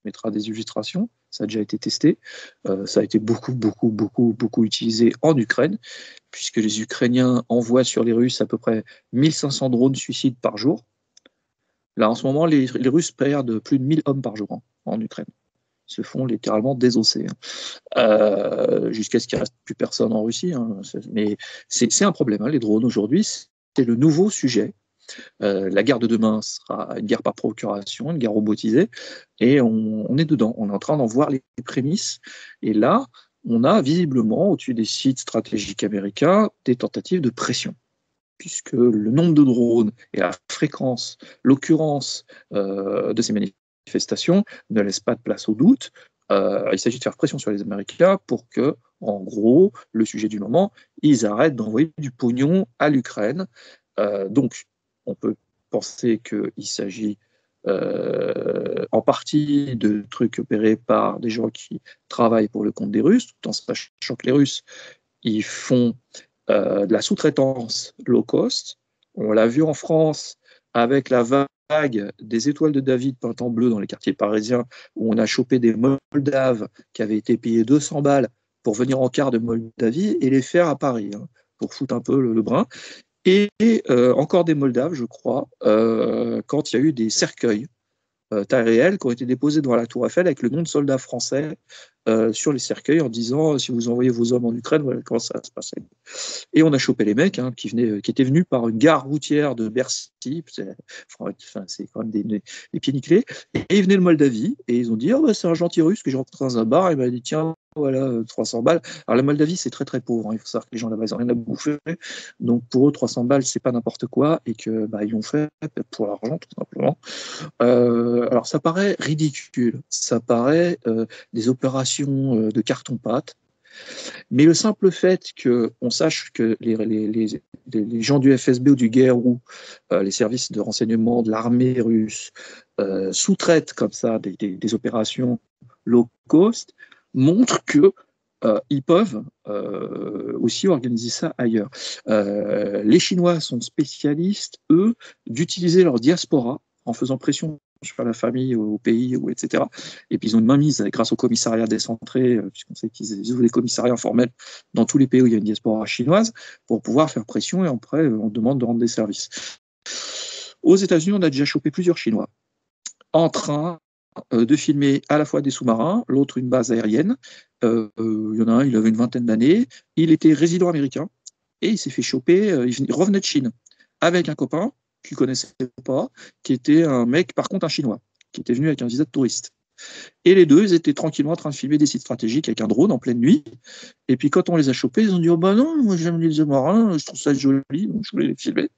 On mettra des illustrations, ça a déjà été testé. Ça a été beaucoup utilisé en Ukraine, puisque les Ukrainiens envoient sur les Russes à peu près 1500 drones suicides par jour. Là, en ce moment, les Russes perdent plus de 1000 hommes par jour, hein, en Ukraine. Ils se font littéralement désosser, hein. Jusqu'à ce qu'il ne reste plus personne en Russie. Hein. Mais c'est un problème, hein, les drones aujourd'hui. C'est le nouveau sujet. La guerre de demain sera une guerre par procuration, une guerre robotisée, et on est dedans, on est en train d'en voir les prémices, et là, on a visiblement, au-dessus des sites stratégiques américains, des tentatives de pression, puisque le nombre de drones et la fréquence, l'occurrence de ces manifestations ne laisse pas de place au doute. Il s'agit de faire pression sur les Américains pour que, en gros, le sujet du moment, ils arrêtent d'envoyer du pognon à l'Ukraine. Donc, on peut penser qu'il s'agit en partie de trucs opérés par des gens qui travaillent pour le compte des Russes, tout en sachant que les Russes, ils font de la sous-traitance low cost. On l'a vu en France avec la vague des étoiles de David peintes en bleu dans les quartiers parisiens, où on a chopé des Moldaves qui avaient été payés 200 balles pour venir en quart de Moldavie et les faire à Paris, hein, pour foutre un peu le brin. Et encore des Moldaves, je crois, quand il y a eu des cercueils taille réelle qui ont été déposés devant la Tour Eiffel avec le nom de soldats français sur les cercueils en disant si vous envoyez vos hommes en Ukraine, voilà comment ça va se passer. Et on a chopé les mecs qui étaient venus par une gare routière de Bercy, c'est quand même des pieds nickelés, et ils venaient de Moldavie et ils ont dit c'est un gentil russe que j'ai rencontré dans un bar, et il m'a dit tiens, voilà, 300 balles. Alors la Moldavie, c'est très très pauvre, hein. Il faut savoir que les gens là-bas, ils n'ont rien à bouffer. Donc pour eux, 300 balles, c'est pas n'importe quoi, et que ils l'ont fait pour l'argent, tout simplement. Alors ça paraît ridicule, ça paraît des opérations de carton-pâte, mais le simple fait qu'on sache que les gens du FSB ou du GRU, les services de renseignement de l'armée russe, sous-traitent comme ça des opérations low cost, montre que ils peuvent aussi organiser ça ailleurs. Les Chinois sont spécialistes, eux, d'utiliser leur diaspora en faisant pression sur la famille, au pays, etc. Et puis ils ont une mainmise grâce au commissariat décentré, puisqu'on sait qu'ils ouvrent des commissariats informels dans tous les pays où il y a une diaspora chinoise, pour pouvoir faire pression, et après on demande de rendre des services. Aux États-Unis, on a déjà chopé plusieurs Chinois en train de filmer à la fois des sous-marins, l'autre une base aérienne. Il y en a un, il avait une vingtaine d'années, il était résident américain, et il s'est fait choper, il revenait de Chine, avec un copain qu'il ne connaissait pas, qui était un mec, par contre un Chinois, qui était venu avec un visa de touriste. Et les deux, ils étaient tranquillement en train de filmer des sites stratégiques avec un drone en pleine nuit. Et puis quand on les a chopés, ils ont dit bah non, moi j'aime les sous-marins, je trouve ça joli, donc je voulais les filmer.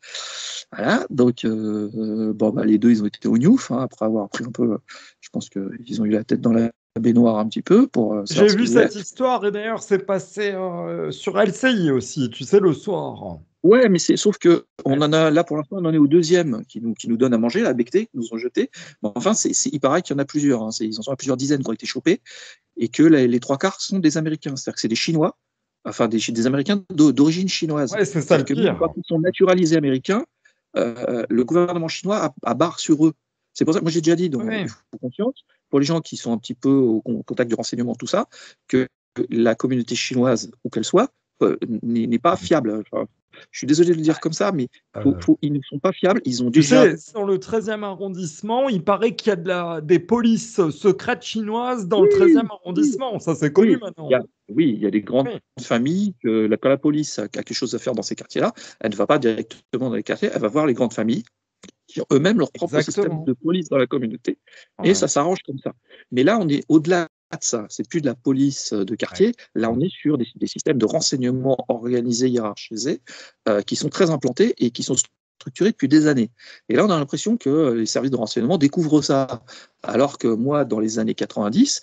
Voilà, donc les deux, ils ont été au Newf, hein, après avoir pris un peu, je pense qu'ils ont eu la tête dans la baignoire un petit peu. J'ai vu cette histoire, et d'ailleurs c'est passé sur LCI aussi, tu sais, le soir. Ouais, mais sauf que on en a là pour l'instant, on en est au deuxième qui nous donne à manger, la becqueté, qui nous ont jeté. Bon, enfin, il paraît qu'il y en a plusieurs, hein, ils en sont à plusieurs dizaines qui ont été chopés, et que les trois quarts sont des Américains, c'est-à-dire que c'est des Chinois, enfin des Américains d'origine chinoise. Ouais, c'est ça le pire. Quand ils sont naturalisés américains, le gouvernement chinois a barre sur eux. C'est pour ça que moi j'ai déjà dit, donc il faut confiance, pour les gens qui sont un petit peu au contact du renseignement, tout ça, que la communauté chinoise, où qu'elle soit, n'est pas fiable. Enfin, je suis désolé de le dire comme ça, mais ils ne sont pas fiables. Ils ont déjà. Tu sais, dans le 13e arrondissement, il paraît qu'il y a des polices secrètes chinoises dans le 13e arrondissement. Ça, c'est connu maintenant. Il y a des grandes familles que quand la police a quelque chose à faire dans ces quartiers-là, elle ne va pas directement dans les quartiers, elle va voir les grandes familles qui ont eux-mêmes leur propre système de police dans la communauté. Et ça s'arrange comme ça. Mais là, on est au-delà de ça. C'est plus de la police de quartier. Là, on est sur des systèmes de renseignement organisés, hiérarchisés, qui sont très implantés et qui sont structurés depuis des années. Et là, on a l'impression que les services de renseignement découvrent ça. Alors que moi, dans les années 90,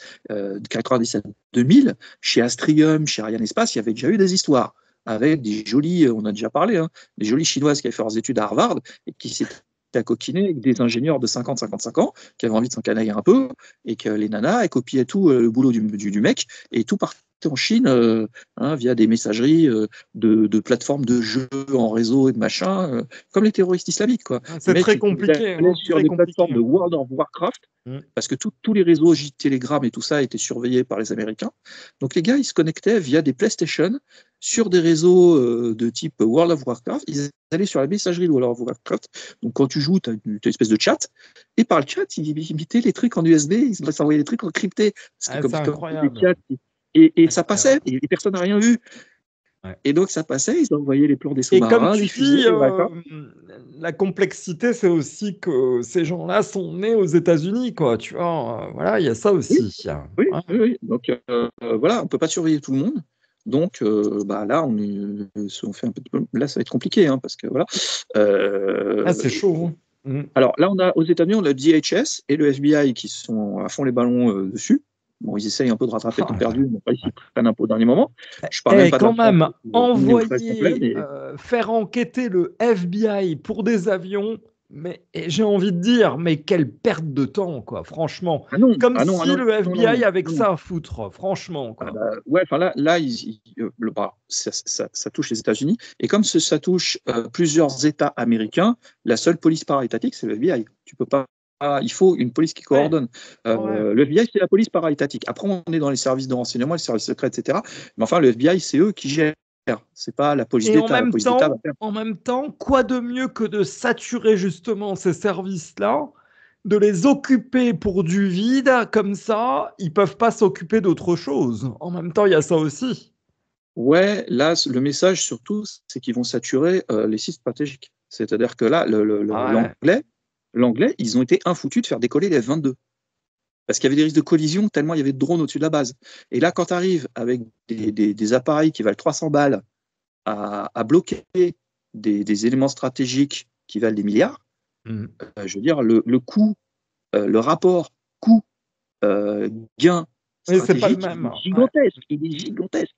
97 2000, chez Astrium, chez Arianespace, il y avait déjà eu des histoires avec des jolies, on a déjà parlé, hein, des jolies Chinoises qui avaient fait leurs études à Harvard et qui s'étaient à coquiner avec des ingénieurs de 50-55 ans qui avaient envie de s'encanailler un peu, et que les nanas, elles copiaient tout le boulot du mec, et tout partait en Chine via des messageries de plateformes de jeux en réseau et de machin, comme les terroristes islamiques, quoi. C'est très compliqué. Sur des plateformes de World of Warcraft, parce que tous les réseaux Telegram et tout ça étaient surveillés par les Américains. Donc les gars, ils se connectaient via des PlayStation sur des réseaux de type World of Warcraft. Ils allaient sur la messagerie de World of Warcraft. Donc quand tu joues, tu as une espèce de chat, et par le chat, ils mettaient les trucs en USB, ils s'envoyaient les trucs encryptés. C'est incroyable. Et ça passait, et personne n'a rien vu. Ouais. Et donc ça passait, ils envoyaient les plans des sous-marins. Et comme tu dis, la complexité, c'est aussi que ces gens-là sont nés aux États-Unis, quoi. Tu vois, voilà, il y a ça aussi. Oui. Donc voilà, on ne peut pas surveiller tout le monde. Donc là, on fait un peu là, ça va être compliqué, hein, parce que voilà. C'est chaud. Alors là, aux États-Unis, on a le DHS et le FBI qui sont à fond les ballons dessus. Bon, ils essayent un peu de rattraper le temps perdu, mais pas ici, ils prennent un peu au dernier moment. Je parle même pas envoyer, faire enquêter le FBI pour des avions, Mais j'ai envie de dire, mais quelle perte de temps, quoi, franchement. Ah non, Comme ah non, si ah non, le non, FBI non, avait que non, ça à foutre, franchement, Ah quoi. bah, ouais, enfin là ça touche les États-Unis. Et comme ça touche plusieurs États américains, la seule police para-étatique, c'est le FBI. Tu peux pas. Il faut une police qui Ouais, coordonne. ouais. Le FBI, c'est la police para-étatique. Après, on est dans les services de renseignement, les services secrets, etc. Mais enfin, le FBI, c'est eux qui gèrent. C'est pas la police Et d'État. La police d'État va faire. en même temps, quoi de mieux que de saturer justement ces services-là, de les occuper pour du vide, comme ça, ils peuvent pas s'occuper d'autre chose. En même temps, il y a ça aussi. Ouais, là, le message surtout, c'est qu'ils vont saturer les sites stratégiques. C'est-à-dire que là, Ouais. l'anglais, ils ont été infoutus de faire décoller les F-22. Parce qu'il y avait des risques de collision tellement il y avait de drones au-dessus de la base. Et là, quand tu arrives avec des appareils qui valent 300 balles à bloquer des éléments stratégiques qui valent des milliards, Mm. je veux dire, le coût, le rapport coût gain Mais c'est pas le stratégique, il même. est Ouais. gigantesque, il est gigantesque.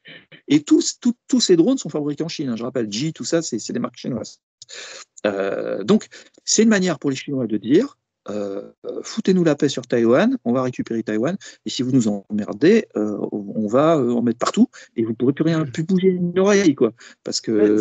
Et tous ces drones sont fabriqués en Chine, hein. Je rappelle, G, tout ça, c'est des marques chinoises. Donc, c'est une manière pour les Chinois de dire foutez-nous la paix sur Taïwan, on va récupérer Taïwan, et si vous nous emmerdez, on va en mettre partout, et vous ne pourrez plus bouger une oreille, quoi. Parce que.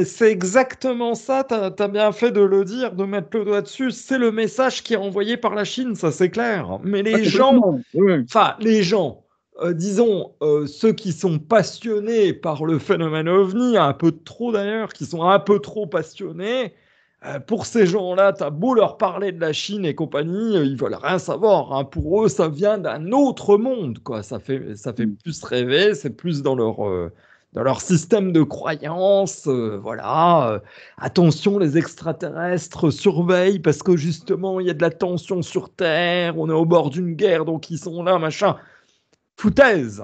C'est exactement ça, tu as bien fait de le dire, de mettre le doigt dessus. C'est le message qui est envoyé par la Chine, ça c'est clair. Mais Ah, les gens, complètement. Oui. enfin les gens, disons ceux qui sont passionnés par le phénomène OVNI, un peu trop d'ailleurs, qui sont un peu trop passionnés, pour ces gens-là, tu as beau leur parler de la Chine et compagnie, ils veulent rien savoir, hein. Pour eux, ça vient d'un autre monde, quoi. Ça fait plus rêver, c'est plus dans leur système de croyance. Voilà. Attention, les extraterrestres surveillent parce que justement, il y a de la tension sur Terre, on est au bord d'une guerre, donc ils sont là, machin. Foutaise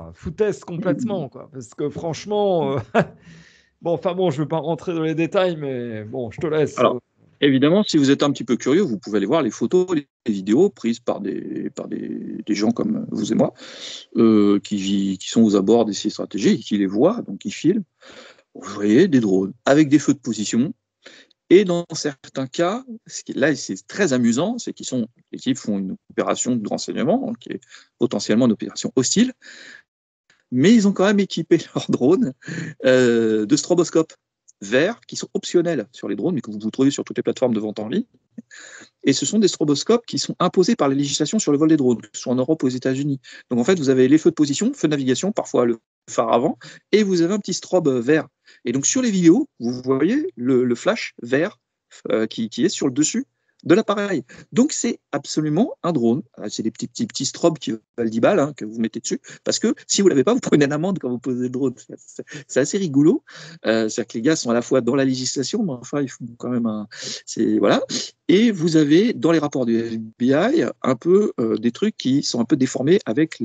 complètement, quoi. Parce que franchement, bon, enfin bon, je ne veux pas rentrer dans les détails, mais bon, je te laisse. Alors, évidemment, si vous êtes un petit peu curieux, vous pouvez aller voir les photos, les vidéos prises par des gens comme vous et moi, qui sont aux abords des sites stratégiques, et qui les voient, donc ils filment. Vous voyez des drones avec des feux de position. Et dans certains cas, là c'est très amusant, c'est les types font une opération de renseignement, qui est potentiellement une opération hostile, mais ils ont quand même équipé leurs drones de stroboscopes verts qui sont optionnels sur les drones, mais que vous trouvez sur toutes les plateformes de vente en ligne. Et ce sont des stroboscopes qui sont imposés par les législations sur le vol des drones, que ce soit en Europe ou aux États-Unis. Donc en fait, vous avez les feux de position, feux de navigation, parfois le phare avant, et vous avez un petit strobe vert. Et donc sur les vidéos, vous voyez le flash vert qui est sur le dessus de l'appareil. Donc c'est absolument un drone. C'est des petits strobes qui valent 10 balles, hein, que vous mettez dessus, parce que si vous ne l'avez pas, vous prenez une amende quand vous posez le drone. C'est assez rigolo. C'est-à-dire que les gars sont à la fois dans la législation, mais enfin, ils font quand même un. Voilà. Et vous avez dans les rapports du FBI un peu des trucs qui sont un peu déformés avec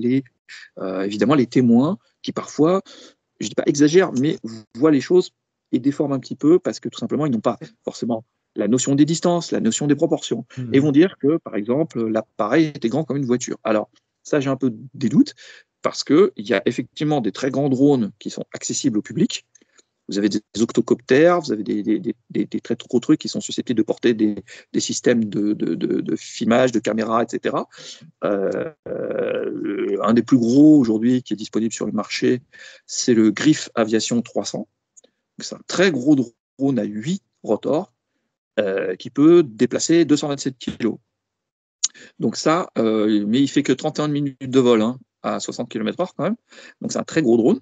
évidemment les témoins qui parfois, je ne dis pas exagèrent, mais voient les choses et déforment un petit peu parce que tout simplement ils n'ont pas forcément la notion des distances, la notion des proportions, et vont dire que par exemple l'appareil était grand comme une voiture. Alors ça j'ai un peu des doutes parce qu'il y a effectivement des très grands drones qui sont accessibles au public. Vous avez des octocoptères, vous avez des très gros trucs qui sont susceptibles de porter des systèmes de filmage, de caméras, etc. Un des plus gros aujourd'hui qui est disponible sur le marché, c'est le Griff Aviation 300. C'est un très gros drone à 8 rotors qui peut déplacer 227 kg. Donc ça, mais il fait que 31 minutes de vol, hein, à 60 km/h quand même. Donc c'est un très gros drone.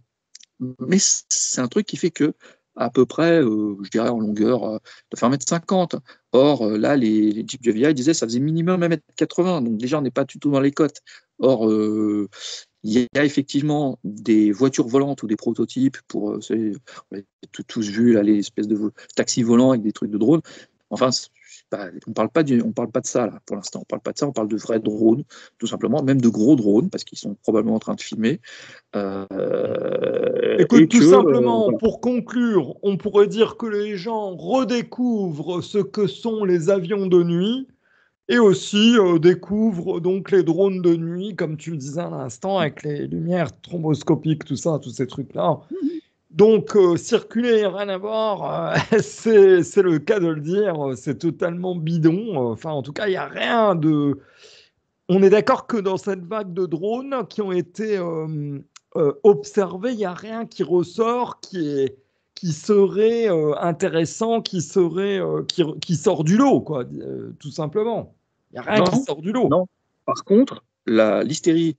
Mais c'est un truc qui fait que à peu près, je dirais en longueur, de faire 1,50 m. Or, là, les Jeep GVI disaient que ça faisait minimum 1,80 m. Donc déjà, on n'est pas du tout dans les cotes. Or, il y a effectivement des voitures volantes ou des prototypes pour, on a tous vu là, les espèces de taxis volants avec des trucs de drones. Enfin, on parle pas de ça là, pour l'instant. On parle pas de ça, on parle de vrais drones, tout simplement, même de gros drones, parce qu'ils sont probablement en train de filmer. Écoute, tout simplement, voilà. Pour conclure, on pourrait dire que les gens redécouvrent ce que sont les avions de nuit et aussi découvrent donc les drones de nuit, comme tu le disais à l'instant, avec les lumières thromboscopiques, tout ça, tous ces trucs-là. Donc, circuler, rien à voir, c'est le cas de le dire, c'est totalement bidon. Enfin, en tout cas, il n'y a rien de... On est d'accord que dans cette vague de drones qui ont été observés, il n'y a rien qui ressort qui serait intéressant, qui sort du lot, quoi, tout simplement. Il n'y a rien qui Non, sort du lot. non. Par contre, l'hystérie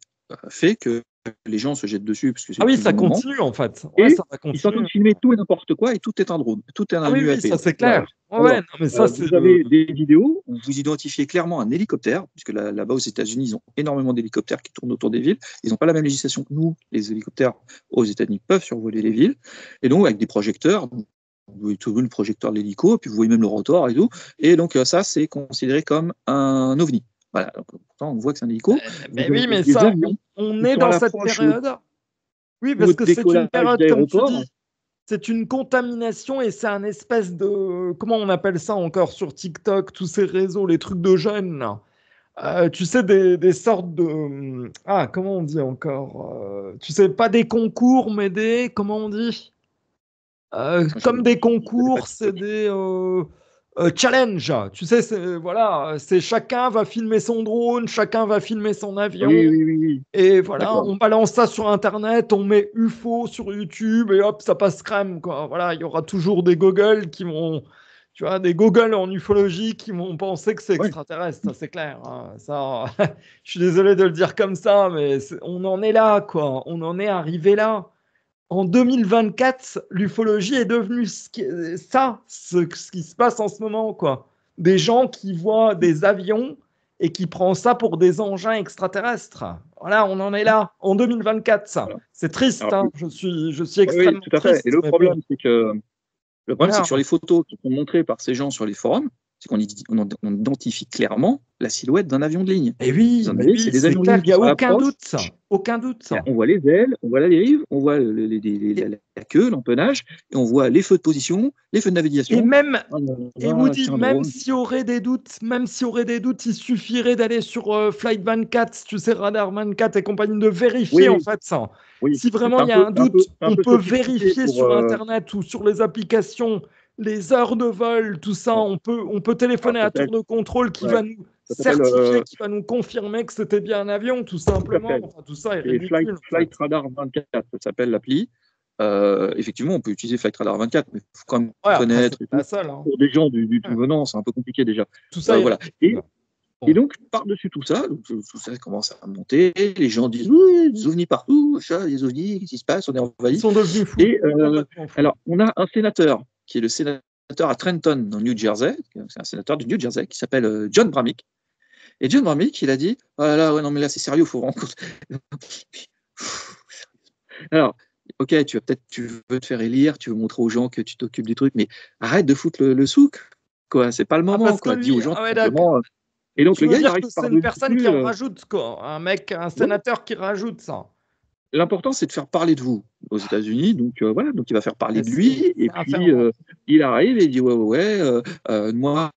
fait que les gens se jettent dessus parce que c'est Ah oui, le ça moment. continue en fait. Et Ouais, ça va ils sont en train continuer. de filmer tout et n'importe quoi et tout est un drone, tout est un Ah oui, oui, UAP. ça c'est clair. Ouais, Alors, ouais, non, mais ça c'est vous avez des vidéos où vous identifiez clairement un hélicoptère, puisque là-bas aux États-Unis, ils ont énormément d'hélicoptères qui tournent autour des villes. Ils n'ont pas la même législation que nous. Les hélicoptères aux États-Unis peuvent survoler les villes. Et donc, avec des projecteurs, vous voyez tout le projecteur de l'hélico, puis vous voyez même le rotor et tout. Et donc, ça, c'est considéré comme un ovni. Voilà. Donc, pourtant, on voit que c'est un hélico. Mais Vous oui, avez mais des ça, avions on qui est sont à dans cette l'approche période. Oui, ou parce au que c'est une décollage période, comme tu d'aéroport. dis, c'est une contamination et c'est un espèce de... Comment on appelle ça encore sur TikTok, tous ces réseaux, les trucs de jeunes, là. Tu sais, des sortes de... Ah, comment on dit encore tu sais, pas des concours, mais des... Comment on dit Comme des concours, c'est des challenges. Tu sais, voilà, c'est chacun va filmer son drone, chacun va filmer son avion. Oui, oui, oui, oui. Et voilà, D'accord. on balance ça sur Internet, on met UFO sur YouTube et hop, ça passe crème, quoi. Voilà, il y aura toujours des gogoles qui vont, tu vois, des gogoles en ufologie qui vont penser que c'est Ouais. extraterrestre, ça c'est clair. Hein. Ça, je suis désolé de le dire comme ça, mais on en est là, quoi. On en est arrivé là. En 2024, l'ufologie est devenue ce qui se passe en ce moment, quoi. Des gens qui voient des avions et qui prennent ça pour des engins extraterrestres. Voilà, on en est là, en 2024, ça. Voilà. C'est triste, Alors, hein. Je suis oui, extrêmement tout à fait. triste. Et le Mais problème, bon, c'est que voilà. sur les photos qui sont montrées par ces gens sur les forums, c'est qu'on on identifie clairement la silhouette d'un avion de ligne. Et oui, Vous en mais avez, oui, c'est des c'est avions de clair, ligne il qui n'y a sont à aucun l'approche. doute. Aucun doute. On voit les ailes, on voit la dérive, on voit la queue, l'empennage, et on voit les feux de position, les feux de Et navigation. même, et Woody, c'est un même drone. s'il y aurait des doutes, il suffirait d'aller sur Flight 24, tu sais, Radar 24 et compagnie, de vérifier Oui, en fait ça. oui. Si vraiment C'est il y a un doute, c'est un on peu peut sophistiqué vérifier pour. sur Internet ou sur les applications les heures de vol, tout ça. On peut téléphoner Alors, à tour de contrôle qui ouais, va nous ça s'appelle certifier, qui va nous confirmer que c'était bien un avion, tout tout à simplement. fait. Enfin, tout ça est Et ridicule. En Flight fait. Radar 24, ça s'appelle l'appli. Effectivement, on peut utiliser Flight Radar 24, mais il faut quand même Ouais, après, c'est connaître et pas la tout. seule. Hein. Pour des gens du tout Ouais. venant, c'est un peu compliqué déjà. Tout ça est Voilà. ridicule. Et donc, par-dessus tout ça commence à monter. Les gens disent oui, des ovnis partout, des ovnis, qu'est-ce qui se passe? On est Ils envahi. sont devenus fous. Et Complètement fous. alors, on a un sénateur qui est le sénateur à Trenton, dans New Jersey. C'est un sénateur du New Jersey qui s'appelle John Bramnick. Et John Bramnick, il a dit oh là là, ouais, non, mais là, c'est sérieux, il faut rendre compte. Alors, ok, tu veux te faire élire, tu veux montrer aux gens que tu t'occupes du truc, mais arrête de foutre le souk, quoi. C'est pas le moment, Parce que quoi. Dis aux lui, gens ah ouais, tout simplement. Et donc tu le veux gars, il dire arrive que c'est une personne qui en par-dessus. rajoute, quoi. Un Ouais. sénateur qui rajoute ça. L'important, c'est de faire parler de vous aux États-Unis. Donc voilà, donc il va faire parler de lui. C'est Et puis infernal. il arrive et il dit moi,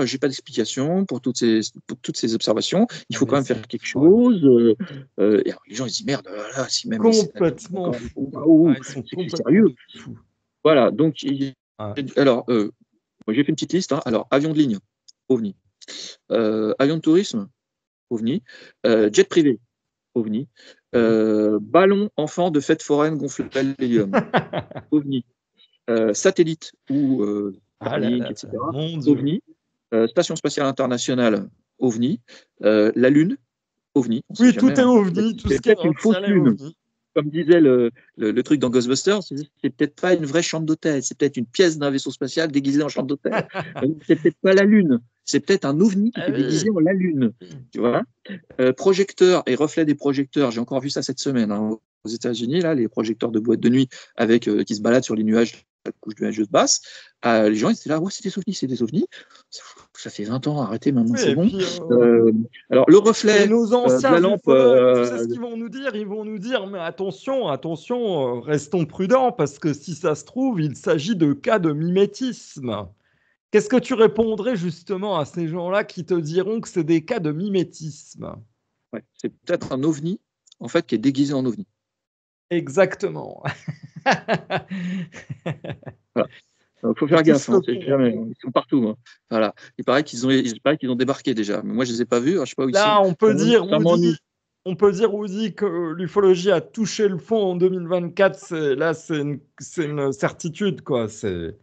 j'ai pas d'explication pour toutes ces observations. Il faut Mais quand même c'est faire quelque incroyable. chose. Et alors, les gens ils se disent merde, là, si même les sénateurs sont Complètement encore fou, quoi. waouh, Ah, ils sont c'est que c'est complètement sérieux. fous. Voilà. Donc Ouais. alors, moi, j'ai fait une petite liste. Hein. Alors, avion de ligne, OVNI. Avion de tourisme, OVNI. Jet privé, OVNI. Ballon enfant de fête foraine gonflé à l'hélium, OVNI. Satellite ou Ah là Starlink, là, etc. mon Dieu. OVNI. Station spatiale internationale, OVNI. La Lune, OVNI. On sait Oui, jamais, tout est hein. ovni, tout ce C'est qui est peut-être dans une le fausse ciel est lune. ovni. Comme disait le truc dans Ghostbusters, c'est peut-être pas une vraie chambre d'hôtel, c'est peut-être une pièce d'un vaisseau spatial déguisée en chambre d'hôtel. C'est peut-être pas la Lune, c'est peut-être un ovni qui Ah était déguisé oui. en la Lune. Tu vois, projecteurs et reflets des projecteurs, j'ai encore vu ça cette semaine hein, aux États-Unis, là, les projecteurs de boîte de nuit avec qui se baladent sur les nuages, la couche nuageuse basse. Les gens ils étaient là, ouais, c'est des ovnis, c'est des ovnis. Ça fait 20 ans, arrêtez maintenant, Oui, c'est et bon. puis, Alors, le et reflet nos de anciens la lampe. ufologues, tu sais ce qu'ils vont nous dire? Ils vont nous dire, mais attention, restons prudents, parce que si ça se trouve, il s'agit de cas de mimétisme. Qu'est-ce que tu répondrais justement à ces gens-là qui te diront que c'est des cas de mimétisme? Ouais, c'est peut-être un ovni, en fait, qui est déguisé en ovni. Exactement. Voilà. Il faut faire gaffe, hein, jamais, ils sont partout. Hein. Voilà. Il paraît qu'ils ont débarqué déjà, mais moi je les ai pas vus, alors, je sais pas où ils sont. Là, on peut dire, Woody, que l'ufologie a touché le fond en 2024. C'est une certitude, quoi. C'est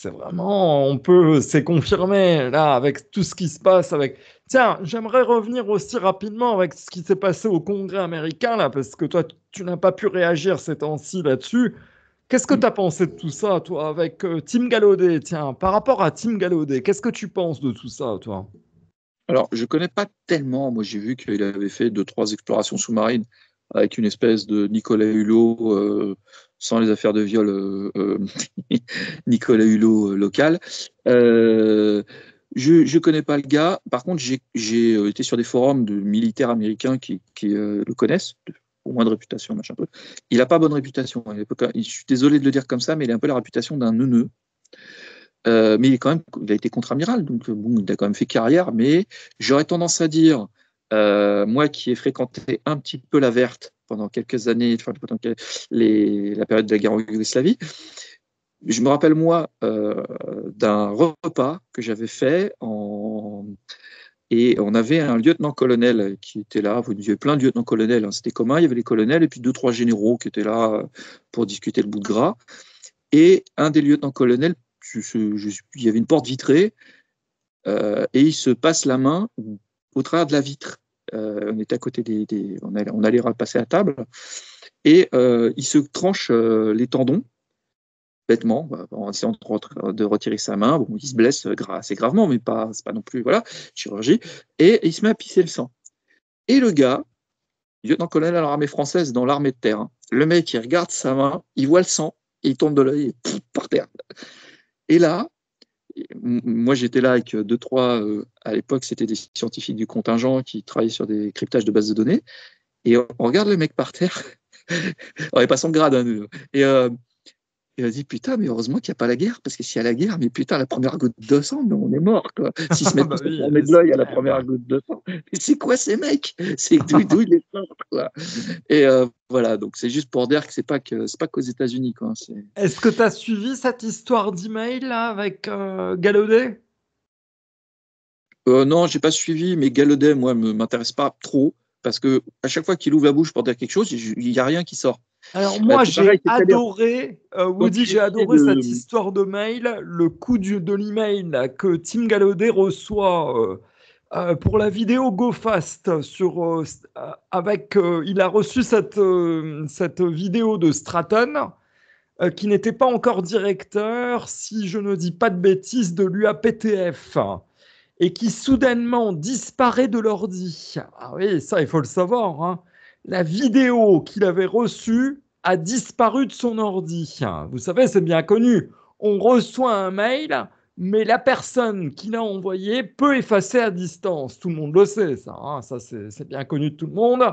vraiment, c'est confirmé là avec tout ce qui se passe avec. Tiens, j'aimerais revenir aussi rapidement avec ce qui s'est passé au Congrès américain là, parce que toi, tu n'as pas pu réagir ces temps-ci là-dessus. Qu'est-ce que tu as pensé de tout ça, toi, avec Tim Gallaudet? Tiens, par rapport à Tim Gallaudet, qu'est-ce que tu penses de tout ça, toi? Alors, je connais pas tellement. Moi, j'ai vu qu'il avait fait 2-3 explorations sous-marines avec une espèce de Nicolas Hulot, sans les affaires de viol, Nicolas Hulot local. Je connais pas le gars. Par contre, j'ai été sur des forums de militaires américains qui le connaissent, au moins de réputation, machin truc. Il a pas bonne réputation. Je suis désolé de le dire comme ça, mais il a un peu la réputation d'un neuneu. Mais il a été contre-amiral, donc bon, il a quand même fait carrière. Mais j'aurais tendance à dire, moi qui ai fréquenté un petit peu la Verte pendant quelques années, pendant la période de la guerre en Yougoslavie, je me rappelle moi d'un repas que j'avais fait et on avait un lieutenant-colonel qui était là. Il y avait plein de lieutenants-colonels, hein, c'était commun. Il y avait les colonels et puis 2-3 généraux qui étaient là pour discuter le bout de gras. Et un des lieutenants-colonels, il y avait une porte vitrée et il se passe la main au travers de la vitre. On était à côté on allait repasser à table et il se tranche les tendons bêtement en essayant de retirer sa main. Bon, il se blesse assez gravement, mais c'est pas non plus chirurgie. Et il se met à pisser le sang. Et le gars, lieutenant-colonel à l'armée française dans l'armée de terre, hein, le mec il regarde sa main, il voit le sang, et il tombe de l'œil par terre. Et là, moi j'étais là avec 2-3, à l'époque c'était des scientifiques du contingent qui travaillaient sur des cryptages de bases de données, et on regarde le mec par terre, on n'est pas son grade, hein, et il a dit putain, mais heureusement qu'il n'y a pas la guerre, parce que s'il y a la guerre, mais putain, la première goutte de sang, mais on est mort, quoi. S'ils se mettent tous à former de l'œil à la première goutte de sang, mais c'est quoi ces mecs? C'est d'où ils les sortent, quoi. Et voilà, donc c'est juste pour dire que c'est pas qu'aux États-Unis, quoi. Est-ce que tu as suivi cette histoire d'email là avec Gallaudet? Non, j'ai pas suivi, mais Gallaudet, moi, m'intéresse pas trop, parce que à chaque fois qu'il ouvre la bouche pour dire quelque chose, il n'y a rien qui sort. Alors moi, j'ai adoré, Woody, j'ai adoré cette histoire de mail, le coup de l'email que Tim Gallaudet reçoit pour la vidéo GoFast il a reçu cette vidéo de Stratton qui n'était pas encore directeur, si je ne dis pas de bêtises, de l'UAPTF et qui soudainement disparaît de l'ordi. Ah oui, ça, il faut le savoir, hein. La vidéo qu'il avait reçue a disparu de son ordi. Vous savez, c'est bien connu. On reçoit un mail, mais la personne qui l'a envoyé peut effacer à distance. Tout le monde le sait, ça. Hein. Ça, c'est bien connu de tout le monde.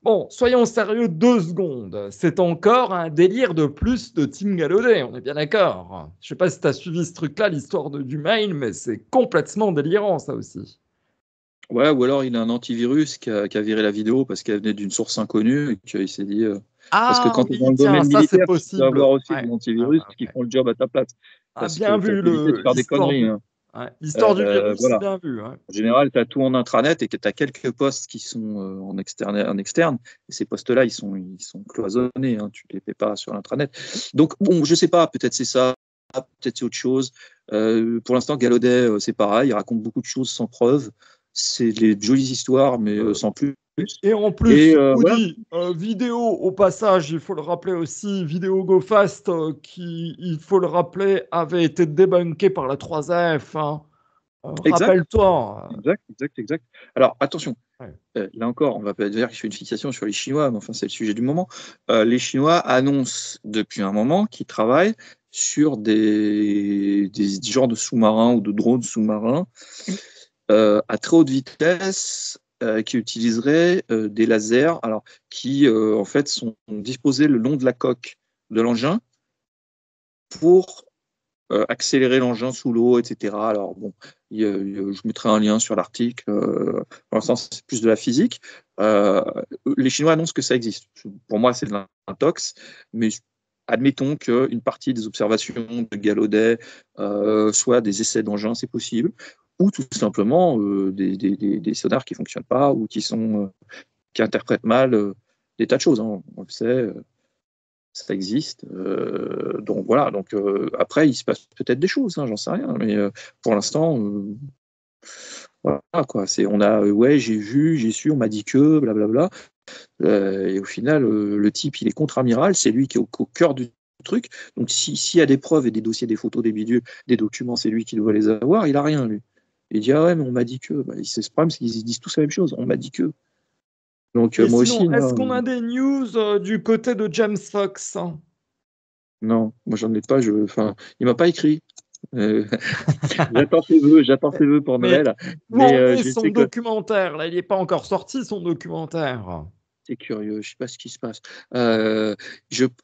Bon, soyons sérieux 2 secondes. C'est encore un délire de plus de Tim Gallaudet, on est bien d'accord. Je ne sais pas si tu as suivi ce truc-là, l'histoire du mail, mais c'est complètement délirant, ça aussi. Ouais, ou alors il a un antivirus qui a viré la vidéo parce qu'elle venait d'une source inconnue et qu'il s'est dit. Parce que quand tu es dans le domaine militaire, tu peux avoir aussi des antivirus qui font le job à ta place. Parce bien vu faire des conneries. Hein. L'histoire du virus, voilà. c'est bien vu. En général, tu as tout en intranet et tu as quelques postes qui sont en externe. Et ces postes-là, ils sont cloisonnés. Hein, tu ne les fais pas sur l'intranet. Donc, bon, je ne sais pas, peut-être c'est ça, peut-être c'est autre chose. Pour l'instant, Gallaudet, c'est pareil. Il raconte beaucoup de choses sans preuve. C'est des jolies histoires, mais sans plus. Et en plus, Woody, vidéo au passage, il faut le rappeler aussi, vidéo GoFast, qui, il faut le rappeler, avait été débunkée par la 3F. Hein. Rappelle-toi. Exact. Alors, attention, là encore, on va pas dire que je fais une fixation sur les Chinois, mais enfin, c'est le sujet du moment. Les Chinois annoncent depuis un moment qu'ils travaillent sur des genres de sous-marins ou de drones sous-marins à très haute vitesse qui utiliseraient des lasers qui en fait sont disposés le long de la coque de l'engin pour accélérer l'engin sous l'eau, etc. Alors bon, je mettrai un lien sur l'article. Pour l'instant, c'est plus de la physique. Les Chinois annoncent que ça existe. Pour moi, c'est de l'intox, mais admettons qu'une partie des observations de Gallaudet soit des essais d'engins, c'est possible, ou tout simplement des sonars qui ne fonctionnent pas ou qui interprètent mal des tas de choses. Hein. On le sait, ça existe. Donc voilà. Donc après, il se passe peut-être des choses, hein, j'en sais rien. Mais pour l'instant, voilà quoi. On a ouais, j'ai vu, j'ai su, on m'a dit que, blablabla. Et au final, le type, il est contre-amiral, c'est lui qui est au cœur du truc. Donc s'il y a des preuves et des dossiers, des photos, des bidules, des documents, c'est lui qui doit les avoir. Il a rien lui. Il dit ah ouais, mais on m'a dit que. Bah, c'est ce problème, c'est qu'ils disent tous la même chose. On m'a dit que. Donc Et moi sinon, aussi. est-ce qu'on a des news du côté de James Fox? Non, moi j'en ai pas. Enfin, il m'a pas écrit. J'attends ses vœux pour Mais Noël. où en est je son sais que documentaire? Là, il n'est pas encore sorti, son documentaire. c'est curieux. Je sais pas ce qui se passe.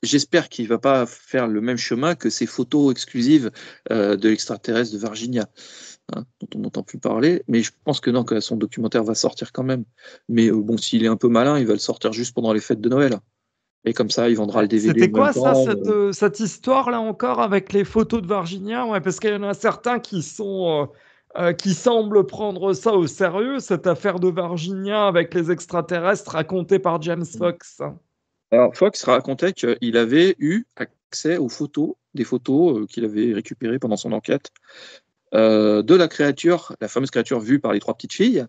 J'espère qu'il va pas faire le même chemin que ces photos exclusives de l'extraterrestre de Virginia, hein, dont on n'entend plus parler. Mais je pense que non, que son documentaire va sortir quand même. Mais bon, s'il est un peu malin, il va le sortir juste pendant les fêtes de Noël. Et comme ça, il vendra le DVD C'était en même quoi ça, temps. cette histoire-là encore avec les photos de Virginia? Ouais, parce qu'il y en a certains qui semblent prendre ça au sérieux, cette affaire de Virginia avec les extraterrestres racontée par James Fox. Alors, Fox racontait qu'il avait eu accès aux photos, des photos qu'il avait récupérées pendant son enquête, de la créature, la fameuse créature vue par les 3 petites filles,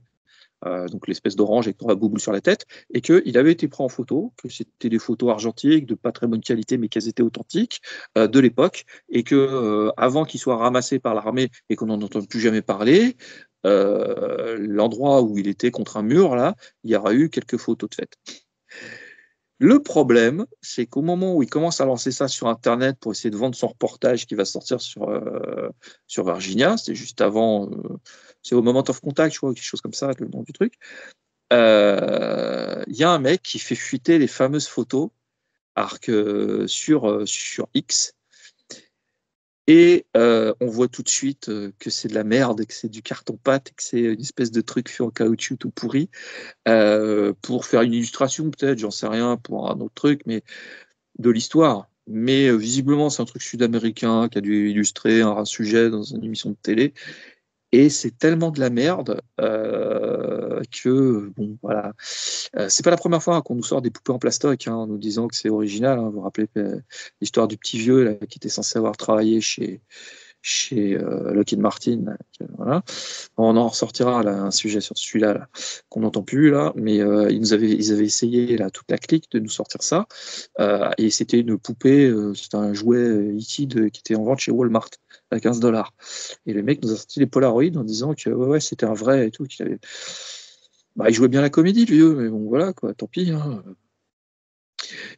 donc l'espèce d'orange avec 3 boules sur la tête, et qu'il avait été pris en photo, que c'était des photos argentiques de pas très bonne qualité, mais qu'elles étaient authentiques de l'époque, et que avant qu'ils soient ramassés par l'armée et qu'on n'en entende plus jamais parler, l'endroit où il était contre un mur, là, il y aura eu quelques photos de fête. Le problème, c'est qu'au moment où il commence à lancer ça sur Internet pour essayer de vendre son reportage qui va sortir sur Virginia, c'est juste avant, c'est au Moment of Contact, je crois, quelque chose comme ça, le nom du truc, il y a un mec qui fait fuiter les fameuses photos sur X, et on voit tout de suite que c'est de la merde, que c'est du carton-pâte, que c'est une espèce de truc fait en caoutchouc tout pourri. Pour faire une illustration, peut-être, j'en sais rien, pour un autre truc, mais de l'histoire. Mais visiblement, c'est un truc sud-américain qui a dû illustrer un sujet dans une émission de télé. Et c'est tellement de la merde que, bon, voilà. C'est pas la première fois qu'on nous sort des poupées en plastoc, hein, en nous disant que c'est original. Hein. Vous vous rappelez l'histoire du petit vieux là, qui était censé avoir travaillé chez Lockheed Martin. Là, voilà. On en ressortira là, un sujet sur celui-là là, qu'on n'entend plus là, mais ils avaient essayé là, toute la clique de nous sortir ça, et c'était une poupée, c'était un jouet E.T. qui était en vente chez Walmart à $15. Et le mec nous a sorti les Polaroids en disant que ouais, c'était un vrai et tout. Il jouait bien la comédie, le vieux, mais bon voilà quoi, tant pis. Hein.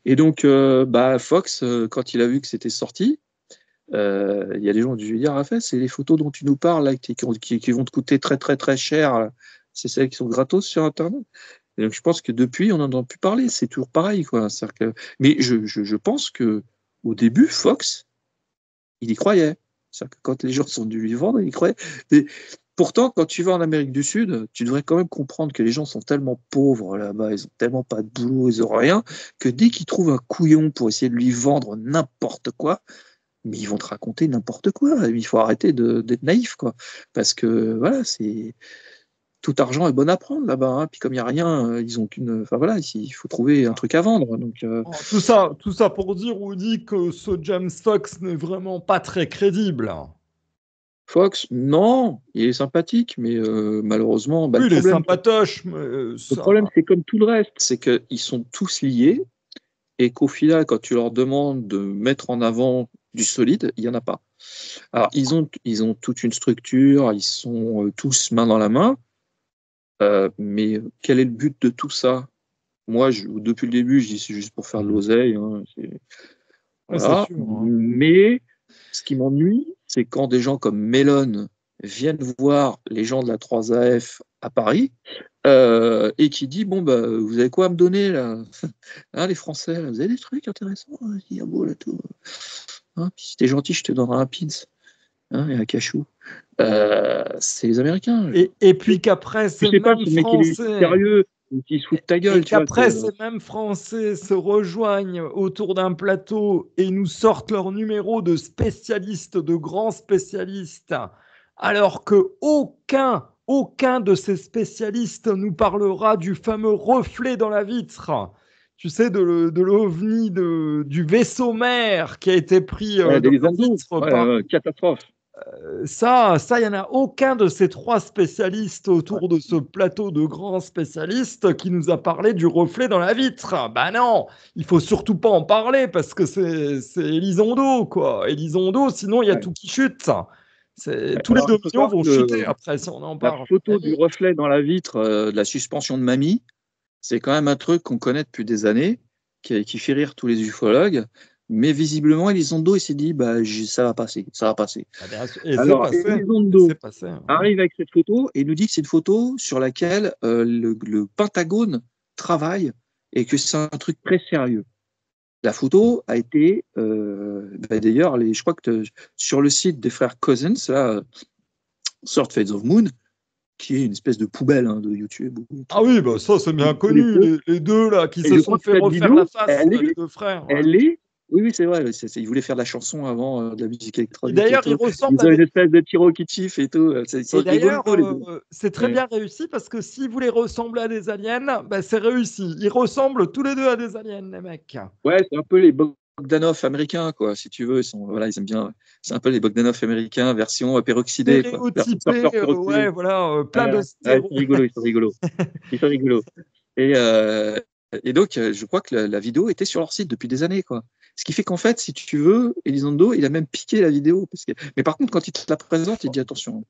Et donc Fox, quand il a vu que c'était sorti, il y a des gens qui ont dû lui dire c'est les photos dont tu nous parles là, qui vont te coûter très très très cher, là. C'est celles qui sont gratos sur Internet. Et donc je pense que depuis on n'en entend plus parler, c'est toujours pareil quoi. Mais je pense que au début Fox il y croyait. C'est-à-dire que quand les gens sont dû lui vendre, il y croyait. Mais pourtant, quand tu vas en Amérique du Sud, tu devrais quand même comprendre que les gens sont tellement pauvres là-bas, ils ont tellement pas de boulot, ils n'ont rien, que dès qu'ils trouvent un couillon pour essayer de lui vendre n'importe quoi, mais ils vont te raconter n'importe quoi. Il faut arrêter d'être naïf, quoi. Parce que voilà, c'est tout argent est bon à prendre là-bas. Hein. Puis comme il n'y a rien, ils ont qu'une. Enfin voilà, il faut trouver un truc à vendre. Donc Tout ça pour dire, on dit que ce James Fox n'est vraiment pas très crédible. Fox, non, il est sympathique, mais malheureusement, Oui, il est le sympatoche, mais problème, c'est comme tout le reste, c'est qu'ils sont tous liés et qu'au final, quand tu leur demandes de mettre en avant du solide, il n'y en a pas. Alors, ils ont toute une structure, ils sont tous main dans la main, mais quel est le but de tout ça? Moi, depuis le début, je dis c'est juste pour faire de l'oseille. Hein, voilà. sûr, hein. Mais ce qui m'ennuie, c'est quand des gens comme Mellon viennent voir les gens de la 3AF à Paris et qui dit vous avez quoi à me donner là, hein, les Français là, vous avez des trucs intéressants, il y a beau là tout, hein, si t'es gentil je te donnerai un pins, hein, et un cachou. C'est les Américains. Et puis qu'après je c'est sais pas même si le mec il est français. sérieux Ils se foutent de ta gueule. Et qu'après, ces mêmes Français se rejoignent autour d'un plateau et nous sortent leur numéro de spécialistes, de grands spécialistes, alors que aucun de ces spécialistes nous parlera du fameux reflet dans la vitre. Tu sais, de l'OVNI, du vaisseau mère qui a été pris dans la vitre. Catastrophe. Ça, il n'y en a aucun de ces 3 spécialistes autour de ce plateau de grands spécialistes qui nous a parlé du reflet dans la vitre. Ben non, il faut surtout pas en parler parce que c'est Elizondo, quoi. Elizondo, sinon il y a tout qui chute. Tous les dominions vont chuter après si on en parle. La photo du reflet dans la vitre de la suspension de mamie, c'est quand même un truc qu'on connaît depuis des années, qui fait rire tous les ufologues. Mais visiblement, Elizondo, il s'est dit, ça va passer. Et alors, Elizondo hein. arrive avec cette photo et nous dit que c'est une photo sur laquelle le Pentagone travaille et que c'est un truc très sérieux. La photo a été, d'ailleurs, je crois que sur le site des frères Cousins, là, Third Phase of Moon, qui est une espèce de poubelle de YouTube. Ah oui, ça c'est bien connu, les deux là qui se sont fait refaire la face, les 2 frères. Oui, c'est vrai. Ils voulaient faire de la chanson avant de la musique électronique. D'ailleurs, ils ressemblent à une espèce de Cherokee Chief et tout. Et d'ailleurs, c'est très bien réussi parce que s'ils voulaient ressembler à des aliens, c'est réussi. Ils ressemblent tous les deux à des aliens, les mecs. Ouais, c'est un peu les Bogdanov américains, quoi, si tu veux. Ils aiment bien. C'est un peu les Bogdanov américains, version peroxydée. Stéréotypés, ouais, voilà, plein de stéréos. Ils sont rigolos. Ils sont rigolos. Et donc, je crois que la vidéo était sur leur site depuis des années, quoi. Ce qui fait qu'en fait, si tu veux, Elizondo, il a même piqué la vidéo. Mais par contre, quand il te la présente, il dit attention,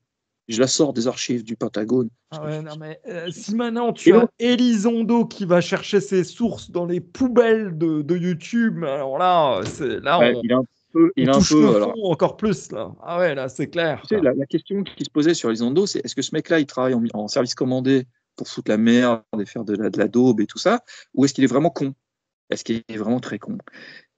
je la sors des archives du Pentagone. Ah ouais, non, mais si maintenant tu as Elizondo qui va chercher ses sources dans les poubelles de YouTube, alors là, il a un peu alors... encore plus là. Ah ouais, là, c'est clair. Tu sais, la question qui se posait sur Elizondo, c'est est-ce que ce mec-là, il travaille en service commandé pour foutre la merde et faire de la daube et tout ça, ou est-ce qu'il est vraiment con? Est-ce qu'il est vraiment très con?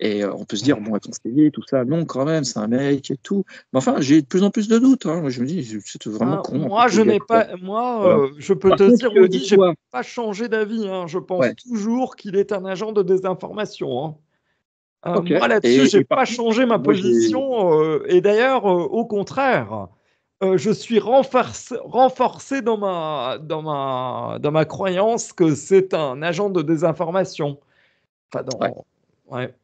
Et on peut se dire, bon, conseiller, tout ça, non, quand même, c'est un mec et tout. Mais enfin, j'ai de plus en plus de doutes. Moi, je me dis, c'est vraiment con. Moi, je n'ai pas. Moi, je peux te dire, Audi, je n'ai pas changé d'avis. Je pense toujours qu'il est un agent de désinformation. Moi, là-dessus, je n'ai pas changé ma position. Et d'ailleurs, au contraire, je suis renforcé dans ma croyance que c'est un agent de désinformation. Ouais.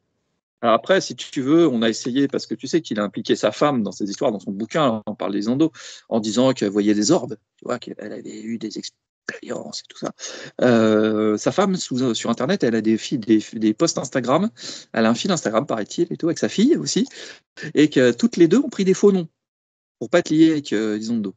Alors après, si tu veux, on a essayé, parce que tu sais qu'il a impliqué sa femme dans ces histoires, dans son bouquin, on parle des endos, en disant qu'elle voyait des orbes, tu vois, qu'elle avait eu des expériences et tout ça. Sa femme, sur Internet, elle a des posts Instagram, elle a un fil Instagram, paraît-il, et tout, avec sa fille aussi, et que toutes les deux ont pris des faux noms, pour pas être liées avec les ondos.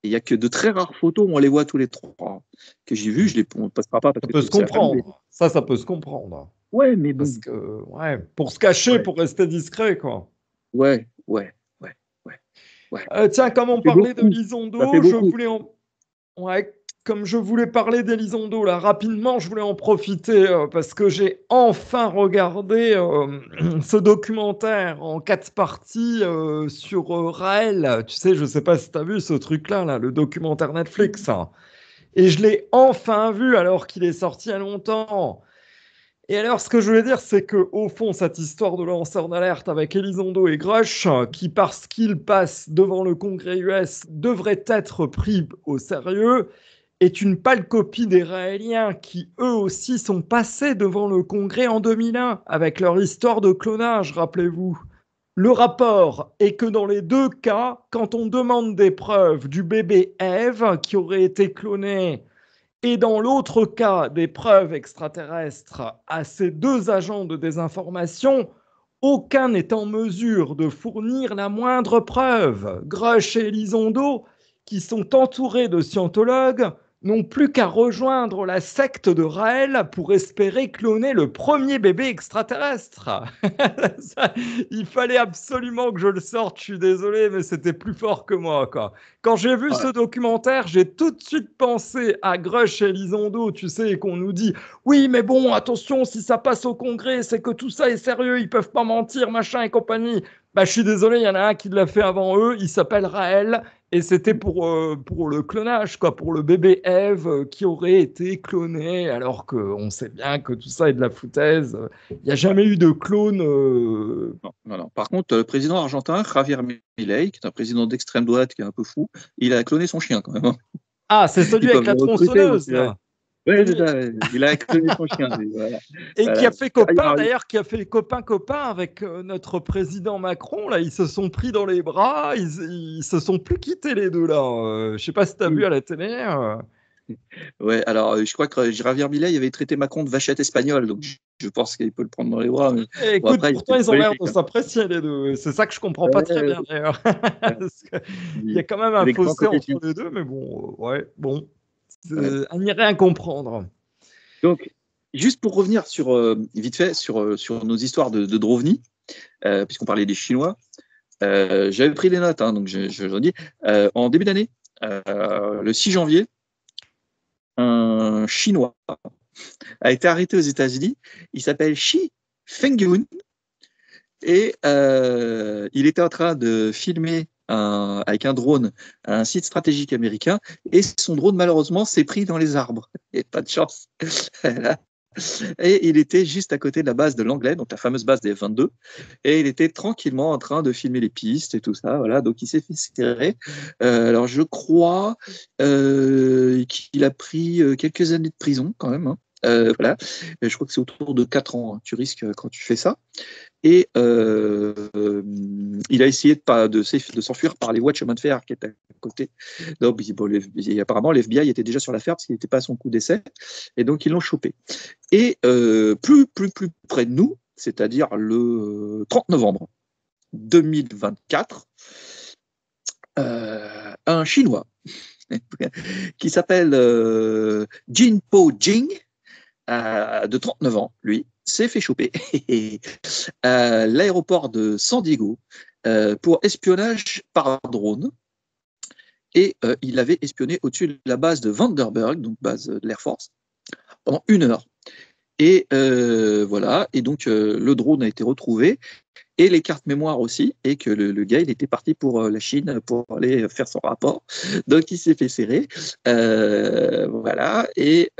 Il n'y a que de très rares photos où on les voit tous les 3 que j'ai vues, on ne passera pas. Parce ça peut se comprendre. Ça peut se comprendre. Ouais, mais bon. Parce que, pour se cacher, pour rester discret, quoi. Ouais. Tiens, comme on parlait d'Elizondo, comme je voulais parler d'Elizondo, là, rapidement, je voulais en profiter parce que j'ai enfin regardé ce documentaire en 4 parties sur Raël. Tu sais, je ne sais pas si tu as vu ce truc-là, le documentaire Netflix. Et je l'ai enfin vu alors qu'il est sorti il y a longtemps. Et alors, ce que je voulais dire, c'est qu'au fond, cette histoire de lanceur d'alerte avec Elizondo et Grush, qui, parce qu'ils passent devant le Congrès US, devrait être pris au sérieux, est une pâle copie des Raéliens qui, eux aussi, sont passés devant le Congrès en 2001, avec leur histoire de clonage, rappelez-vous. Le rapport est que dans les 2 cas, quand on demande des preuves du bébé Ève qui aurait été cloné, et dans l'autre cas, des preuves extraterrestres à ces 2 agents de désinformation, aucun n'est en mesure de fournir la moindre preuve. Grush et Elizondo, qui sont entourés de scientologues, n'ont plus qu'à rejoindre la secte de Raël pour espérer cloner le premier bébé extraterrestre. Il fallait absolument que je le sorte, je suis désolé, mais c'était plus fort que moi, quoi. Quand j'ai vu ce documentaire, j'ai tout de suite pensé à Grush et Elizondo, tu sais, qu'on nous dit « Oui, mais bon, attention, si ça passe au Congrès, c'est que tout ça est sérieux, ils peuvent pas mentir, machin et compagnie. » Je suis désolé, il y en a un qui l'a fait avant eux, il s'appelle Raël, Et c'était pour le clonage, quoi, pour le bébé Eve qui aurait été cloné, alors qu'on sait bien que tout ça est de la foutaise. Il n'y a jamais eu de clone. Non, non, non. Par contre, le président argentin, Javier Milei, qui est un président d'extrême droite qui est un peu fou, il a cloné son chien quand même, hein. Ah, c'est celui Ils avec peuvent la le recruter tronçonneuse, aussi, ouais. là. Oui, c'est ça, il a cloné son chien. Voilà. Et qui a fait copain, Alors, d'ailleurs, qui a fait copain avec notre président Macron. Là, ils se sont pris dans les bras, ils se sont plus quittés les deux, là. Je sais pas si tu as vu à la télé. ouais, alors je crois que Javier Milei avait traité Macron de vachette espagnole, donc je pense qu'il peut le prendre dans les bras. Mais... Et Bon, écoute, après, pourtant, ils ont l'air de politique, hein. s'apprécier les deux. C'est ça que je comprends pas très bien, d'ailleurs. Parce que il y a quand même un Des grands fossé entre politiques. les deux, mais bon, ouais, bon. Ouais. À n'y rien comprendre. Donc, juste pour revenir vite fait sur nos histoires de Drovni, puisqu'on parlait des Chinois, j'avais pris des notes, hein, donc je le dis. En début d'année, le 6 janvier, un Chinois a été arrêté aux États-Unis. Il s'appelle Shi Fengyun et il était en train de filmer avec un drone un site stratégique américain et son drone malheureusement s'est pris dans les arbres. Et pas de chance. Et il était juste à côté de la base de l'Anglais, donc la fameuse base des F-22, et il était tranquillement en train de filmer les pistes et tout ça, voilà, donc il s'est fait serrer. Alors je crois qu'il a pris quelques années de prison quand même, hein. Voilà. Et je crois que c'est autour de 4 ans, hein, tu risques quand tu fais ça. Et il a essayé de s'enfuir par les voies de chemin de fer qui étaient à côté. Donc, bon, apparemment, l'FBI était déjà sur l'affaire parce qu'il n'était pas à son coup d'essai. Et donc, ils l'ont chopé. Et plus près de nous, c'est-à-dire le 30 novembre 2024, un Chinois qui s'appelle Jinpo Jing, de 39 ans, lui, s'est fait choper à l'aéroport de San Diego pour espionnage par drone. Et il avait espionné au-dessus de la base de Vandenberg, donc base de l'Air Force, pendant 1 heure. Et voilà, et donc le drone a été retrouvé, et les cartes mémoire aussi, et que le gars, il était parti pour la Chine pour aller faire son rapport. Donc, il s'est fait serrer. Voilà, et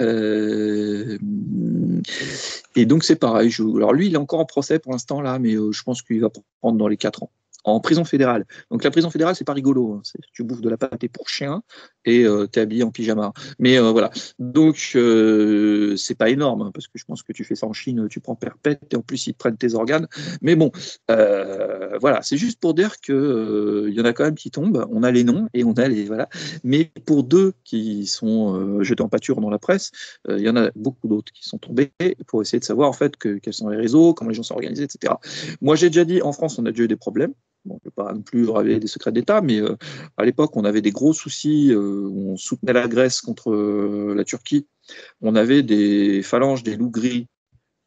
donc, c'est pareil. Alors, lui, il est encore en procès pour l'instant, là, mais je pense qu'il va prendre dans les 4 ans. En prison fédérale. Donc la prison fédérale, c'est pas rigolo, hein. Tu bouffes de la pâté pour chien et t'es habillé en pyjama. Mais voilà. Donc c'est pas énorme, hein, parce que je pense que tu fais ça en Chine, tu prends perpète et en plus ils te prennent tes organes. Mais bon, voilà, c'est juste pour dire que y en a quand même qui tombent. On a les noms et on a les voilà. Mais pour 2 qui sont jetés en pâture dans la presse, il y en a beaucoup d'autres qui sont tombés pour essayer de savoir en fait quels sont les réseaux, comment les gens sont organisés, etc. Moi, j'ai déjà dit, en France, on a déjà eu des problèmes. Bon, je ne vais pas non plus révéler des secrets d'État, mais à l'époque, on avait des gros soucis où on soutenait la Grèce contre la Turquie. On avait des phalanges, des loups gris,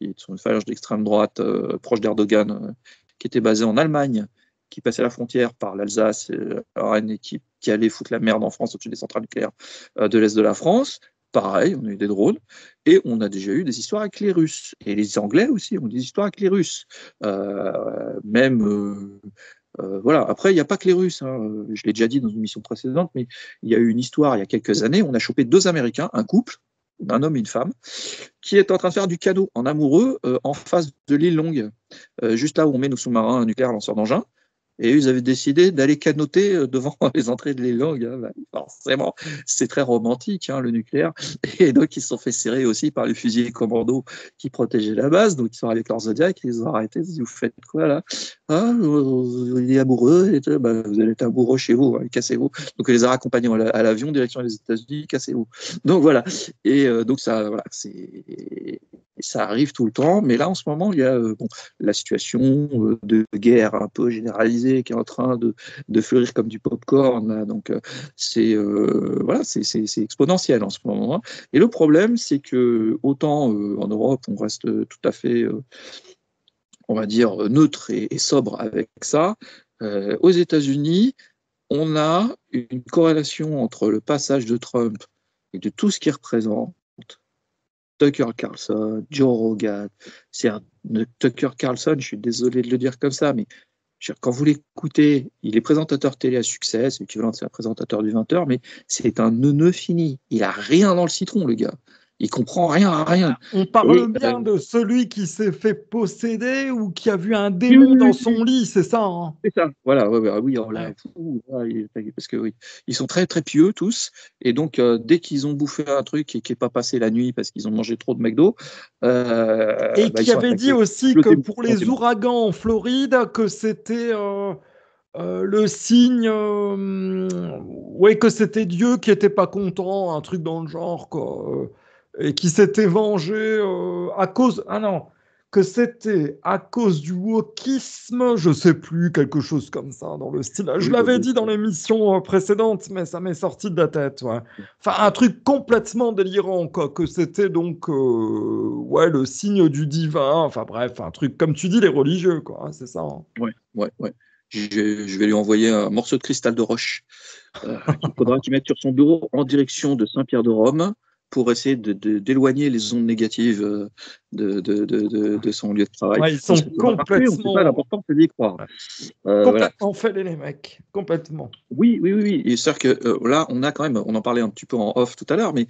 qui sont une phalange d'extrême droite proche d'Erdogan, qui était basée en Allemagne, qui passait la frontière par l'Alsace et la Lorraine et qui allait foutre la merde en France au-dessus des centrales nucléaires de l'Est de la France. Pareil, on a eu des drones, et on a déjà eu des histoires avec les Russes. Et les Anglais aussi ont des histoires avec les Russes. Voilà. Après, il n'y a pas que les Russes, hein. Je l'ai déjà dit dans une émission précédente, mais il y a eu une histoire il y a quelques années. On a chopé 2 Américains, un couple, un homme et une femme, qui est en train de faire du canot en amoureux en face de l'île Longue, juste là où on met nos sous-marins nucléaires lanceurs d'engins. Et ils avaient décidé d'aller canoter devant les entrées de l'île Longue. Bah, forcément, c'est très romantique, hein, le nucléaire. Et donc, ils se sont fait serrer aussi par les fusiliers commando qui protégeaient la base. Donc, ils sont avec leur Zodiac, ils les ont arrêtés. Ils ont dit, vous faites quoi là? Ah, il est amoureux. Et bah, vous allez être amoureux chez vous, hein, cassez-vous. Donc, ils les a raccompagnés à l'avion, direction des États-Unis, cassez-vous. Donc, voilà. Et donc, ça, voilà, ça arrive tout le temps. Mais là, en ce moment, il y a la situation de guerre un peu généralisée qui est en train de fleurir comme du pop-corn. Là. Donc, c'est voilà, c'est exponentiel en ce moment. Hein. Et le problème, c'est que autant en Europe, on reste tout à fait, on va dire, neutre et sobre avec ça, aux États-Unis, on a une corrélation entre le passage de Trump et de tout ce qu'il représente. Tucker Carlson, Joe Rogan, Tucker Carlson, je suis désolé de le dire comme ça, mais Quand vous l'écoutez, il est présentateur télé à succès, c'est l'équivalent de un présentateur du 20h, mais c'est un neuneu fini. Il a rien dans le citron, le gars. Il comprend rien à rien. On parle bien de celui qui s'est fait posséder ou qui a vu un Oui, démon oui, dans oui, son lit, c'est ça, hein? c'est ça. Voilà, oui, oh là, parce que oui, ils sont très très pieux tous, et donc dès qu'ils ont bouffé un truc et qui n'est pas passé la nuit parce qu'ils ont mangé trop de McDo, Et ils qui sont avait dit attaqués. aussi que pour les ouragans en Floride, que c'était le signe, ouais, que c'était Dieu qui était pas content, un truc dans le genre, quoi, et qui s'était vengé à cause, ah non, que c'était à cause du wokisme, je sais plus, quelque chose comme ça dans le style. Je Oui, l'avais dit dans l'émission précédente, mais ça m'est sorti de la tête, ouais. Enfin, un truc complètement délirant, quoi, que c'était donc, ouais, le signe du divin, enfin bref, un truc, comme tu dis, les religieux, quoi, hein, c'est ça, hein. Ouais. Je vais lui envoyer un morceau de cristal de roche qu'il faudra qu'il mette sur son bureau en direction de Saint-Pierre-de-Rome pour essayer d'éloigner les ondes négatives de son lieu de travail. Ouais, ils sont Ça va marcher, on ne sait pas, l'important c'est d'y croire. Voilà. complètement fêlés, les mecs, complètement. Oui. Et c'est-à-dire que là, on a quand même, on en parlait un petit peu en off tout à l'heure, mais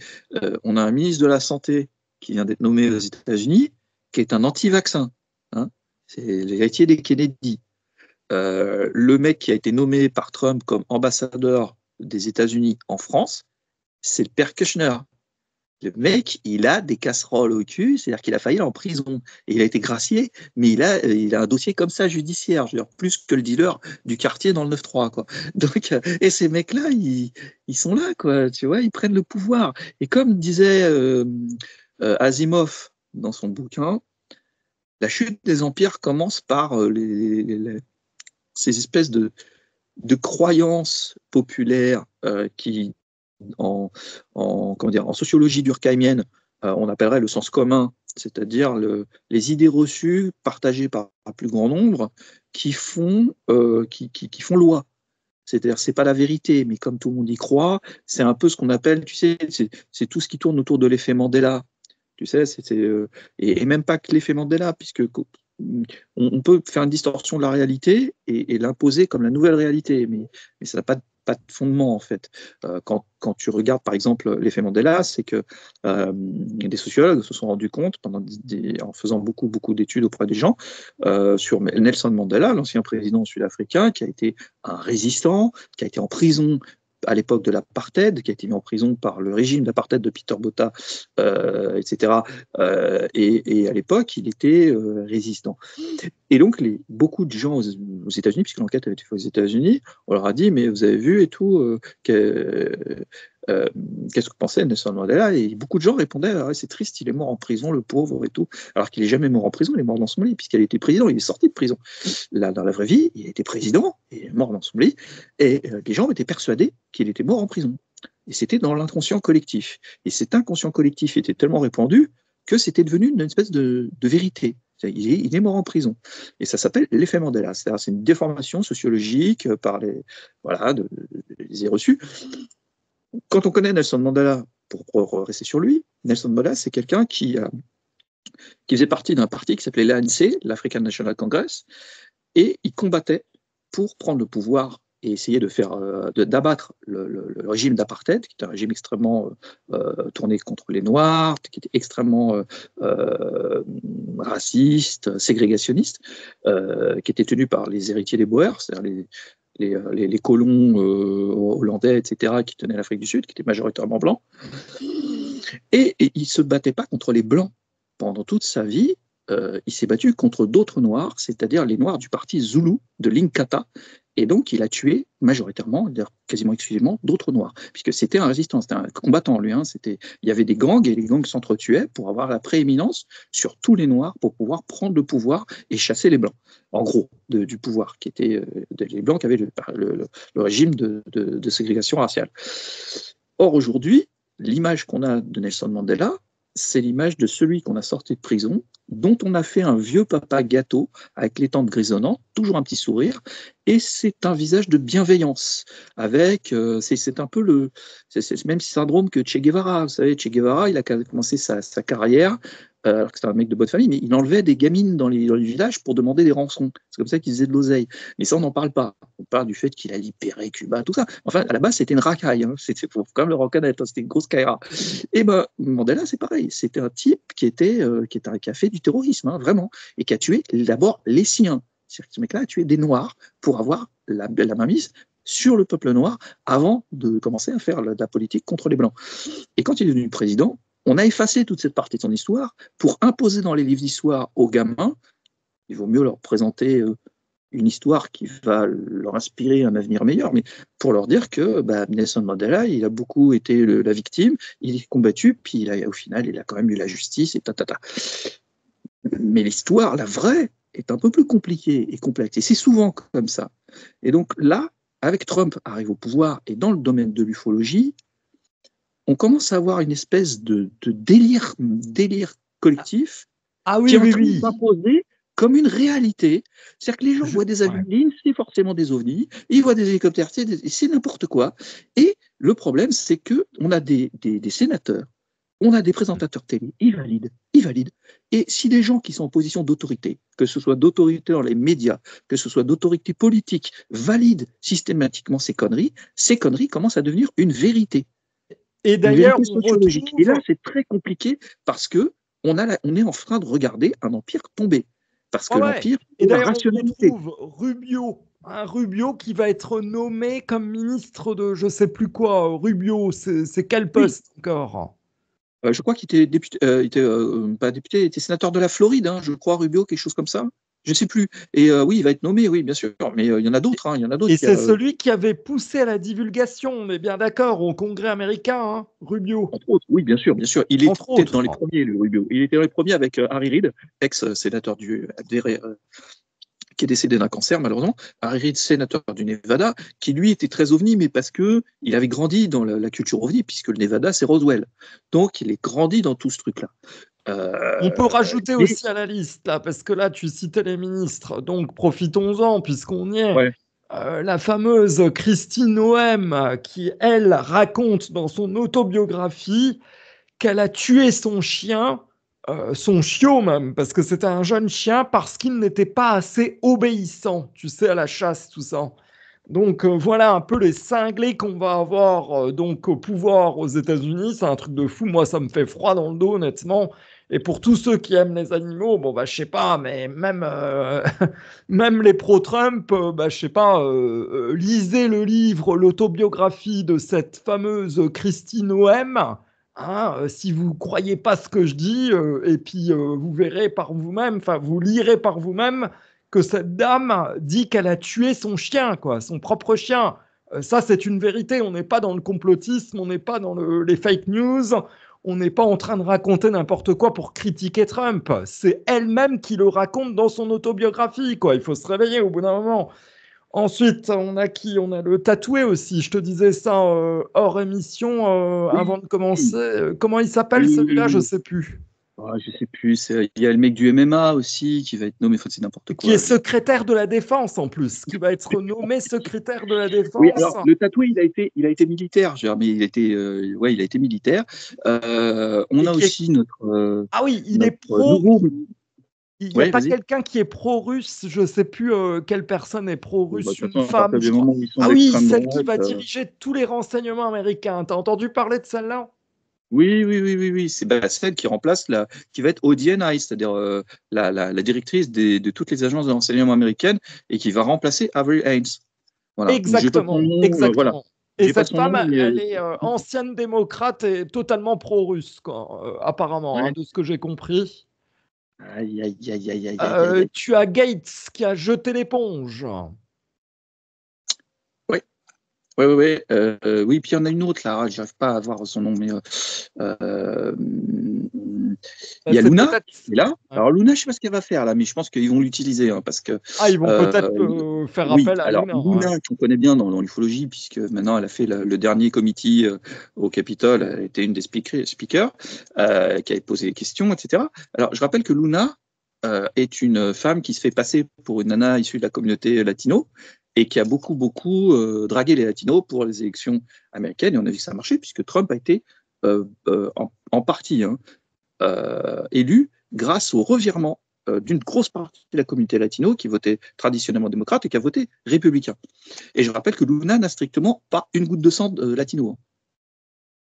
on a un ministre de la Santé qui vient d'être nommé aux États-Unis, qui est un anti-vaccin. Hein. C'est l'héritier des Kennedy. Le mec qui a été nommé par Trump comme ambassadeur des États-Unis en France, c'est le père Kushner. Le mec, il a des casseroles au cul, c'est-à-dire qu'il a failli aller en prison. Et il a été gracié, mais il a un dossier comme ça judiciaire, je veux dire, plus que le dealer du quartier dans le 9-3, quoi. Donc, et ces mecs-là, ils sont là, quoi, tu vois, ils prennent le pouvoir. Et comme disait Asimov dans son bouquin, la chute des empires commence par ces espèces de croyances populaires qui, en sociologie durkheimienne, on appellerait le sens commun, c'est-à-dire les idées reçues partagées par un plus grand nombre qui font loi. C'est-à-dire, c'est pas la vérité, mais comme tout le monde y croit, c'est un peu ce qu'on appelle, tu sais, c'est tout ce qui tourne autour de l'effet Mandela. Tu sais, et même pas que l'effet Mandela, puisque on peut faire une distorsion de la réalité et l'imposer comme la nouvelle réalité, mais ça n'a pas de fondement, en fait. Quand tu regardes, par exemple, l'effet Mandela, c'est que des sociologues se sont rendus compte, en faisant beaucoup d'études auprès des gens, sur Nelson Mandela, l'ancien président sud-africain, qui a été un résistant, qui a été en prison à l'époque de l'apartheid, qui a été mis en prison par le régime d'apartheid de Peter Botha, etc. Et à l'époque, il était résistant. Et donc, beaucoup de gens aux États-Unis, puisque l'enquête avait été faite aux États-Unis, on leur a dit, mais vous avez vu et tout, qu'est-ce que pensait Nelson Mandela? Et beaucoup de gens répondaient, ah, c'est triste, il est mort en prison, le pauvre et tout. Alors qu'il n'est jamais mort en prison, il est mort dans son lit, puisqu'il a été président, il est sorti de prison. Là, dans la vraie vie, il était président, il est mort dans son lit, et les gens étaient persuadés qu'il était mort en prison. Et c'était dans l'inconscient collectif. Et cet inconscient collectif était tellement répandu que c'était devenu une espèce de vérité. Il est mort en prison. Et ça s'appelle l'effet Mandela. C'est une déformation sociologique par les idées reçues. Quand on connaît Nelson Mandela, pour rester sur lui, Nelson Mandela, c'est quelqu'un qui faisait partie d'un parti qui s'appelait l'ANC, l'African National Congress, et il combattait pour prendre le pouvoir et essayer d'abattre le régime d'apartheid, qui était un régime extrêmement tourné contre les Noirs, qui était extrêmement raciste, ségrégationniste, qui était tenu par les héritiers des Boers, c'est-à-dire les colons hollandais, etc., qui tenaient l'Afrique du Sud, qui étaient majoritairement blancs. Et il ne se battait pas contre les blancs. Pendant toute sa vie, il s'est battu contre d'autres noirs, c'est-à-dire les noirs du parti Zulu de l'Inkatha. Et donc, il a tué majoritairement, quasiment exclusivement, d'autres noirs, puisque c'était un résistant, c'était un combattant, lui. Hein, il y avait des gangs, et les gangs s'entretuaient pour avoir la prééminence sur tous les noirs, pour pouvoir prendre le pouvoir et chasser les blancs, en gros, du pouvoir, qui étaient les blancs qui avaient le régime de ségrégation raciale. Or, aujourd'hui, l'image qu'on a de Nelson Mandela, c'est l'image de celui qu'on a sorti de prison dont on a fait un vieux papa gâteau avec les tempes grisonnantes, toujours un petit sourire, et c'est un visage de bienveillance, avec, c'est un peu c'est le même syndrome que Che Guevara. Vous savez, Che Guevara, il a commencé sa carrière, alors que c'était un mec de bonne famille, mais il enlevait des gamines dans les villages pour demander des rançons. C'est comme ça qu'il faisait de l'oseille. Mais ça, on n'en parle pas. On parle du fait qu'il a libéré Cuba, tout ça. Enfin, à la base, c'était une racaille. Hein. Faut quand même le reconnaître. Hein. C'était une grosse caïra. Et ben, Mandela, c'est pareil. C'était un type qui a fait du terrorisme, hein, vraiment, et qui a tué d'abord les siens. C'est-à-dire que ce mec-là a tué des Noirs pour avoir la mainmise sur le peuple noir avant de commencer à faire de la politique contre les Blancs. Et quand il est devenu président, on a effacé toute cette partie de son histoire pour imposer dans les livres d'histoire aux gamins. Il vaut mieux leur présenter une histoire qui va leur inspirer un avenir meilleur, mais pour leur dire que Nelson Mandela, il a beaucoup été la victime, il est combattu, puis au final, il a quand même eu la justice, et tatata. Mais l'histoire, la vraie, est un peu plus compliquée et complexe, et c'est souvent comme ça. Et donc là, avec Trump arrive au pouvoir, et dans le domaine de l'ufologie, on commence à avoir une espèce de délire collectif qui est en train de s'imposer comme une réalité. C'est-à-dire que les gens voient des avions de ligne, c'est forcément des ovnis, ils voient des hélicoptères, c'est n'importe quoi. Et le problème, c'est qu'on a des sénateurs, on a des présentateurs télé, ils valident. Et si des gens qui sont en position d'autorité, que ce soit d'autorité dans les médias, que ce soit d'autorité politique, valident systématiquement ces conneries commencent à devenir une vérité. Et d'ailleurs, sociologique. Et là, c'est très compliqué parce que on est en train de regarder un empire tomber. Parce que l'empire est la rationalité. On trouve Rubio qui va être nommé comme ministre de je sais plus quoi. Rubio, c'est quel poste encore? Je crois qu'il était député, pas député, il était sénateur de la Floride, hein, je crois, Rubio, quelque chose comme ça. Je ne sais plus. Et oui, il va être nommé, oui, bien sûr. Mais il y en a d'autres. Hein, et c'est celui qui avait poussé à la divulgation, on est bien d'accord, au Congrès américain, hein, Rubio. Entre autres, oui, bien sûr. Il était dans les premiers, le Rubio. Il était dans les premiers avec Harry Reid, ex-sénateur qui est décédé d'un cancer, malheureusement. Harry Reid, sénateur du Nevada, qui lui était très ovni, mais parce qu'il avait grandi dans la culture ovni, puisque le Nevada, c'est Roswell. Donc, il est grandi dans tout ce truc-là. On peut rajouter aussi à la liste, là, parce que là, tu citais les ministres, donc profitons-en, puisqu'on y est. Ouais. La fameuse Christine Noem, qui, elle, raconte dans son autobiographie qu'elle a tué son chien, son chiot même, parce que c'était un jeune chien, parce qu'il n'était pas assez obéissant, tu sais, à la chasse, tout ça. Donc voilà un peu les cinglés qu'on va avoir donc au pouvoir aux États-Unis. C'est un truc de fou. Moi, ça me fait froid dans le dos, honnêtement. Et pour tous ceux qui aiment les animaux, bon bah je sais pas, mais même même les pro-Trump, bah je sais pas, lisez le livre, l'autobiographie de cette fameuse Christine Noem. Hein, si vous croyez pas ce que je dis, et puis vous verrez par vous-même, enfin vous lirez par vous-même que cette dame dit qu'elle a tué son chien, quoi, son propre chien. Ça, c'est une vérité. On n'est pas dans le complotisme, on n'est pas dans les fake news, on n'est pas en train de raconter n'importe quoi pour critiquer Trump. C'est elle-même qui le raconte dans son autobiographie, quoi. Il faut se réveiller au bout d'un moment. Ensuite, on a qui? On a le tatoué aussi. Je te disais ça hors émission avant de commencer. Comment il s'appelle celui-là? Je sais plus. Oh, je sais plus. Il y a le mec du MMA aussi qui va être nommé. C'est n'importe quoi. Qui est secrétaire de la défense en plus, qui va être nommé secrétaire de la défense. Oui, alors le tatoué, il a été militaire. Mais il a été militaire. On a aussi notre. Ah oui, il est pro. Il n'y a pas quelqu'un qui est pro-russe, je ne sais plus quelle personne est pro-russe, une femme. Ah oui, celle qui va diriger tous les renseignements américains. T'as entendu parler de celle-là? Oui. C'est celle qui remplace qui va être ODNI, c'est-à-dire la directrice de toutes les agences de renseignement américaines et qui va remplacer Avery Haynes. Voilà. Exactement. Voilà. Et cette femme, elle est ancienne démocrate et totalement pro-russe, apparemment, hein, de ce que j'ai compris. Aïe. Tu as Gates qui a jeté l'éponge. Oui, puis il y en a une autre là, j'arrive pas à voir son nom, mais il y a c'est Luna peut-être- qui est là. Ouais. Alors Luna, je ne sais pas ce qu'elle va faire là, mais je pense qu'ils vont l'utiliser hein, parce que Ah, ils vont peut-être faire oui, appel à alors Luna. Luna, Ouais. qu'on connaît bien dans l'ufologie, puisque maintenant elle a fait le dernier committee au Capitole, elle était une des speakers qui avait posé des questions, etc. Alors je rappelle que Luna est une femme qui se fait passer pour une nana issue de la communauté latino et qui a beaucoup dragué les latinos pour les élections américaines. Et on a vu que ça a marché, puisque Trump a été en partie élu grâce au revirement d'une grosse partie de la communauté latino qui votait traditionnellement démocrate et qui a voté républicain. Et je rappelle que Luna n'a strictement pas une goutte de sang latino.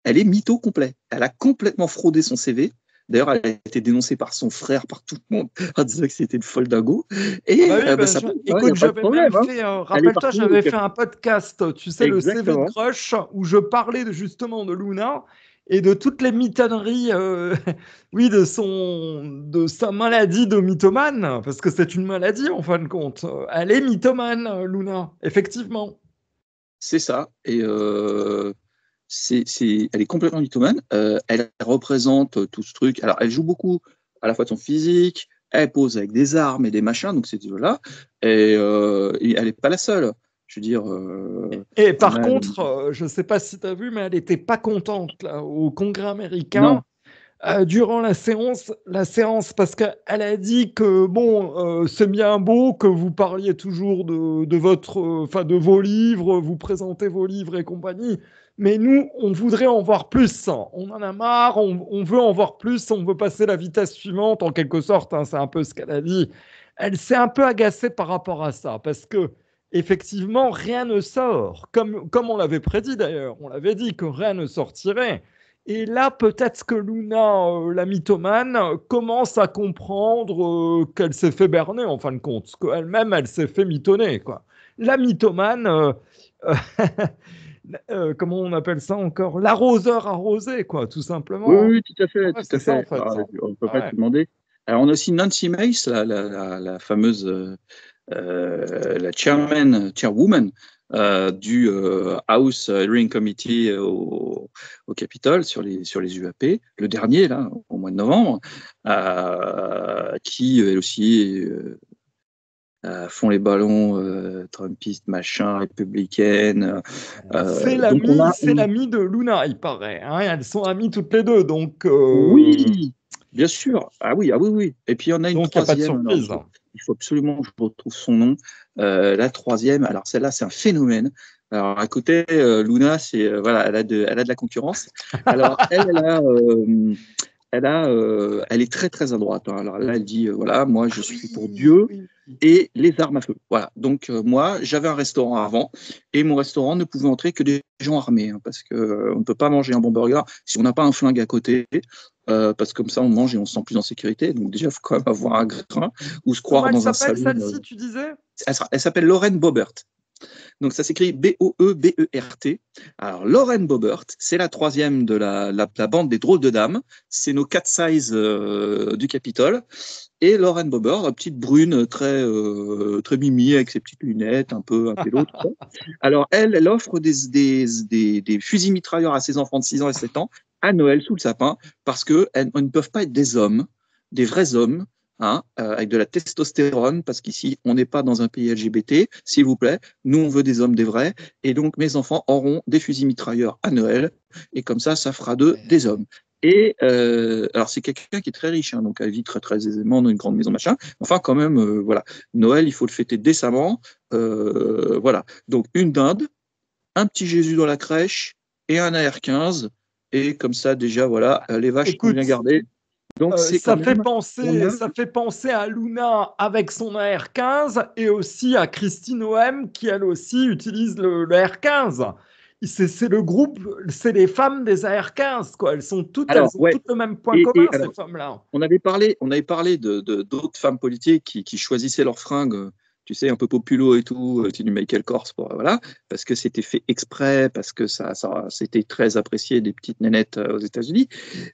Elle est mytho complet. Elle a complètement fraudé son CV. D'ailleurs, elle a été dénoncée par son frère, par tout le monde, en disant que c'était une folle dingo. Et Ah bah oui, ça prouve, il n'y a écoute, pas de j'avais même problème. Hein. fait, Elle est rappelle-toi, partout. j'avais fait un podcast, tu sais, le CV de Exactement. Crush, où je parlais justement de Luna et de toutes les mitonneries, oui, de sa maladie de mythomane, parce que c'est une maladie en fin de compte. Elle est mythomane, Luna, effectivement. C'est ça. Et elle est complètement mythomane. Elle représente tout ce truc. Alors, elle joue beaucoup à la fois de son physique, elle pose avec des armes et des machins, donc c'est voilà. Et elle n'est pas la seule. Je veux dire. Et par contre, je ne sais pas si tu as vu, mais elle n'était pas contente là, au Congrès américain. Non. Durant la séance, parce qu'elle a dit que bon, c'est bien beau que vous parliez toujours de vos livres, vous présentez vos livres et compagnie, mais nous, on voudrait en voir plus. On en a marre, on veut en voir plus, on veut passer la vitesse suivante, en quelque sorte. Hein, c'est un peu ce qu'elle a dit. Elle s'est un peu agacée par rapport à ça, parce que effectivement, rien ne sort, comme on l'avait prédit d'ailleurs. On l'avait dit que rien ne sortirait. Et là, peut-être que Luna, la mythomane, commence à comprendre qu'elle s'est fait berner, en fin de compte. Qu'elle-même, elle s'est fait mitonner, quoi. La mythomane, comment on appelle ça encore? L'arroseur arrosé, quoi, tout Oui, simplement. oui, tout à fait, Ouais, tout à c'est ça, en fait. fait. Alors, Hein. on ne peut pas Ouais. te demander. Alors, on a aussi Nancy Mace, la fameuse la chairwoman du House Hearing Committee au Capitole sur les UAP, le dernier, là, au mois de novembre, qui, elle aussi, font les ballons trumpistes, machin, républicaines. C'est Donc, on a. l'ami de Luna, il paraît. Hein. Elles sont amies toutes les deux, donc Oui, bien sûr. Ah oui, ah oui, oui. Et puis, il y en a une donc il n'y a pas de troisième. Alors, surprise. il faut absolument que je retrouve son nom. La troisième, alors celle-là, c'est un phénomène. Alors, à côté, Luna, voilà, elle a de la concurrence. Alors, elle est très très à droite. Hein. Alors là, elle dit voilà, moi, je suis pour Dieu Oui. et les armes à feu. Voilà. Donc moi, j'avais un restaurant avant et mon restaurant ne pouvait entrer que des gens armés hein, parce que on ne peut pas manger un bon burger si on n'a pas un flingue à côté. Parce que comme ça, on mange et on se sent plus en sécurité. Donc déjà, il faut quand même avoir un grain ou se Comment croire elle dans un s'appelle, salon. celle-ci, tu disais? Elle s'appelle Lorraine Bobert. Donc ça s'écrit Boebert. Alors Lorraine Bobert, c'est la troisième de la bande des drôles de dames. C'est nos 4 size du Capitole. Et Lorraine Bobert, la petite brune très mimi avec ses petites lunettes, un peu un pélo. Tout ça. Alors elle offre des fusils mitrailleurs à ses enfants de 6 ans et 7 ans à Noël sous le sapin parce qu'ils ne peuvent pas être des hommes, des vrais hommes. Hein, avec de la testostérone, parce qu'ici, on n'est pas dans un pays LGBT, s'il vous plaît. Nous, on veut des hommes, des vrais. Et donc, mes enfants auront des fusils mitrailleurs à Noël. Et comme ça fera d'eux des hommes. Et alors, c'est quelqu'un qui est très riche, hein, donc elle vit très, très aisément dans une grande maison, machin. Enfin, quand même, voilà. Noël, il faut le fêter décemment. Voilà. Donc, une dinde, un petit Jésus dans la crèche et un AR-15. Et comme ça, déjà, voilà, les vaches sont bien gardées. Donc, ça fait penser à Luna avec son AR-15 et aussi à Christine OM qui elle aussi utilise le AR-15. C'est le groupe, c'est les femmes des AR-15 quoi. Elles ont toutes le même point commun ces femmes-là. On avait parlé d'autres femmes politiques qui choisissaient leurs fringues. Tu sais, un peu populo et tout, du Michael Kors, voilà, parce que c'était fait exprès, parce que ça c'était très apprécié des petites nénettes aux États-Unis.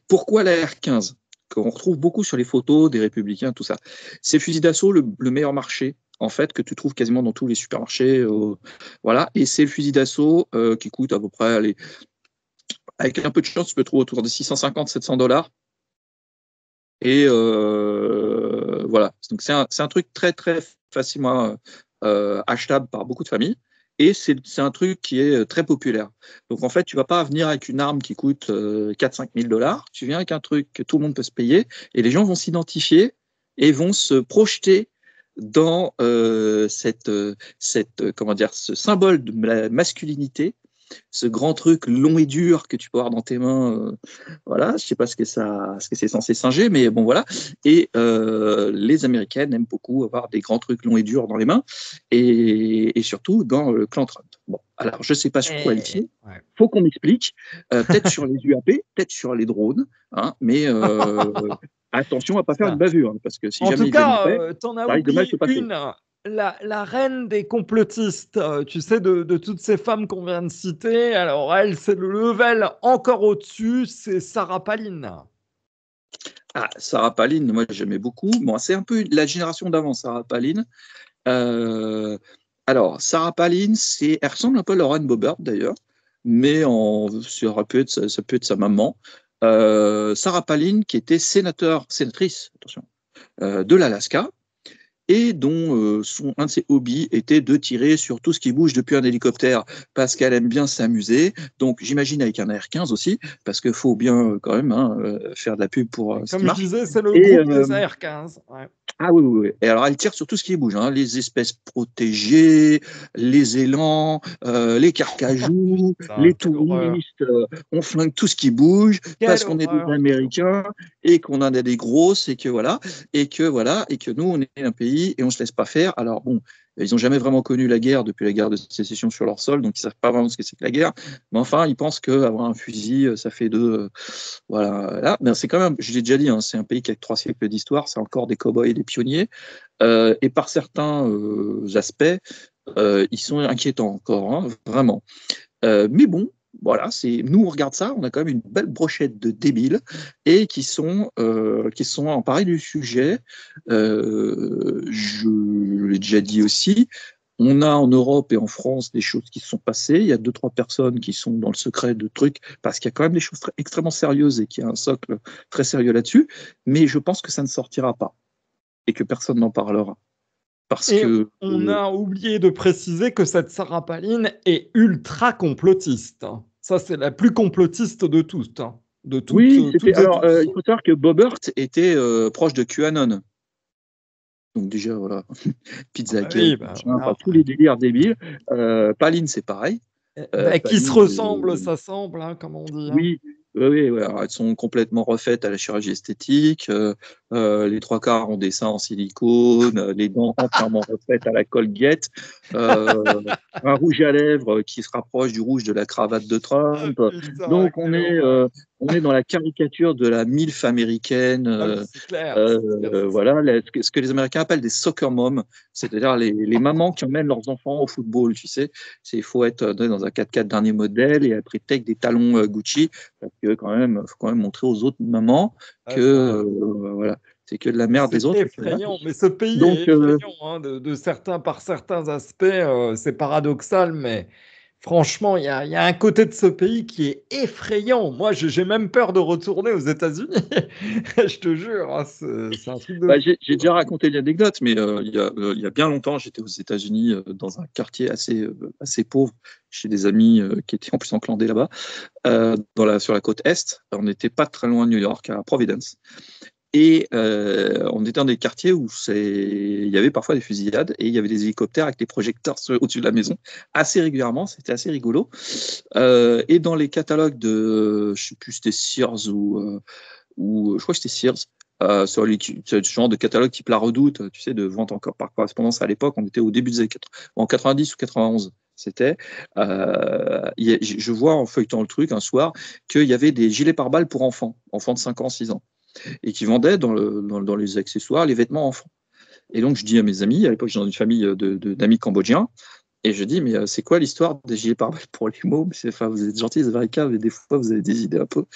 Pourquoi la R15 qu'on retrouve beaucoup sur les photos des républicains, tout ça. C'est fusil d'assaut le meilleur marché, en fait, que tu trouves quasiment dans tous les supermarchés. Voilà, et c'est le fusil d'assaut qui coûte à peu près, allez, avec un peu de chance, tu peux trouver autour de $650-700. Et voilà. Donc c'est un truc très très facilement achetable par beaucoup de familles. Et c'est un truc qui est très populaire. Donc en fait, tu vas pas venir avec une arme qui coûte 4-5 000 $. Tu viens avec un truc que tout le monde peut se payer et les gens vont s'identifier et vont se projeter dans comment dire, ce symbole de la masculinité, ce grand truc long et dur que tu peux avoir dans tes mains. Voilà, je sais pas ce que c'est censé singer, mais bon voilà. Et les Américaines aiment beaucoup avoir des grands trucs longs et durs dans les mains, et surtout dans le clan Trump. Bon, alors je sais pas sur quoi elle tient. Ouais. Faut qu'on m'explique. Peut-être sur les UAP, peut-être sur les drones, hein, mais attention à pas faire une bavure, hein, parce que si En jamais tout ils en cas, fait, t'en as ça risque de mal se oublié passer. une, la reine des complotistes, tu sais, de toutes ces femmes qu'on vient de citer. Alors elle, c'est le level encore au-dessus, c'est Sarah Palin. Ah, Sarah Palin, moi j'aimais beaucoup. Bon, c'est un peu la génération d'avant, Sarah Palin. Alors, Sarah Palin, elle ressemble un peu à Lauren Boebert d'ailleurs, mais ça peut être sa maman. Sarah Palin, qui était sénatrice, attention, de l'Alaska, et dont un de ses hobbies était de tirer sur tout ce qui bouge depuis un hélicoptère, parce qu'elle aime bien s'amuser. Donc, j'imagine avec un AR-15 aussi, parce qu'il faut bien quand même faire de la pub pour ce qui Comme je marche. disais, c'est le Et, groupe des AR-15. Ouais. ah oui, oui, oui. Et alors, elle tire sur tout ce qui bouge, hein, les espèces protégées, les élans, les carcajous, Putain, les quelle horreur. touristes. On flingue tout ce qui bouge parce Quelle qu'on est des horreur. Américains et qu'on en a des grosses et que voilà, et que nous, on est un pays et on se laisse pas faire. Alors bon, ils n'ont jamais vraiment connu la guerre depuis la guerre de sécession sur leur sol, donc ils savent pas vraiment ce que c'est que la guerre. Mais enfin, ils pensent qu'avoir un fusil, ça fait d'eux. Voilà, là, ben c'est quand même, je l'ai déjà dit, hein, c'est un pays qui a 3 siècles d'histoire, c'est encore des cow-boys et des pionniers, et par certains aspects, ils sont inquiétants encore, hein, vraiment. Mais bon, voilà, nous on regarde ça, on a quand même une belle brochette de débiles et qui sont emparés du sujet. Je l'ai déjà dit aussi. On a en Europe et en France des choses qui se sont passées. Il y a 2-3 personnes qui sont dans le secret de trucs parce qu'il y a quand même des choses extrêmement sérieuses et qu'il y a un socle très sérieux là-dessus. Mais je pense que ça ne sortira pas et que personne n'en parlera. Parce Et que. on a oublié de préciser que cette Sarah Palin est ultra complotiste. Ça, c'est la plus complotiste de toutes. De Oui, toutes et alors, tous. il faut savoir que Boebert était proche de QAnon. Donc déjà, voilà, Ah oui, Pizzagate, bah, machin, enfin, voilà. tous les délires débiles. Palin, c'est pareil. Qui se Palin, ressemble, ça semble, hein, comme on dit. Hein. oui, oui, oui, ouais. Alors, elles sont complètement refaites à la chirurgie esthétique. Les 3 quarts ont des seins en silicone, les dents entièrement refaites à la Colgate, un rouge à lèvres qui se rapproche du rouge de la cravate de Ah, Trump. putain, Donc quelle horreur. on est dans la caricature de la MILF américaine. Ah, mais c'est clair. C'est clair, c'est Voilà, ce que les Américains appellent des soccer moms, c'est-à-dire les mamans qui emmènent leurs enfants au football, tu sais. Il faut être dans un 4x4 dernier modèle et après avec des talons Gucci, parce que faut quand même montrer aux autres mamans ah, que voilà, c'est que de la merde c'est des autres. effrayant. Mais ce pays Donc, est effrayant, hein, par certains aspects. C'est paradoxal, mais franchement, il y a un côté de ce pays qui est effrayant. Moi, j'ai même peur de retourner aux États-Unis. Je te jure, hein, c'est un truc de bah, fou. j'ai déjà raconté l'anecdote, mais il y a bien longtemps, j'étais aux États-Unis dans un quartier assez pauvre, chez des amis qui étaient en plus enclandés là-bas, sur la côte Est. On n'était pas très loin de New York, à Providence. Et on était dans des quartiers où il y avait parfois des fusillades et il y avait des hélicoptères avec des projecteurs au-dessus de la maison assez régulièrement. C'était assez rigolo. Et dans les catalogues je ne sais plus, c'était Sears ou je crois que c'était Sears. Sur ce genre de catalogue type La Redoute, tu sais, de vente encore par correspondance à l'époque, on était au début des années 80, en 90 ou 91. C'était, je vois en feuilletant le truc un soir qu'il y avait des gilets pare-balles pour enfants de 5 ans, 6 ans, et qui vendaient dans les accessoires les vêtements enfants. Et donc je dis à mes amis, à l'époque j'étais dans une famille d'amis cambodgiens, et je dis, mais c'est quoi l'histoire des gilets pare-balles pour les mômes? Enfin, vous êtes gentils, les Américains, mais des fois, vous avez des idées un peu.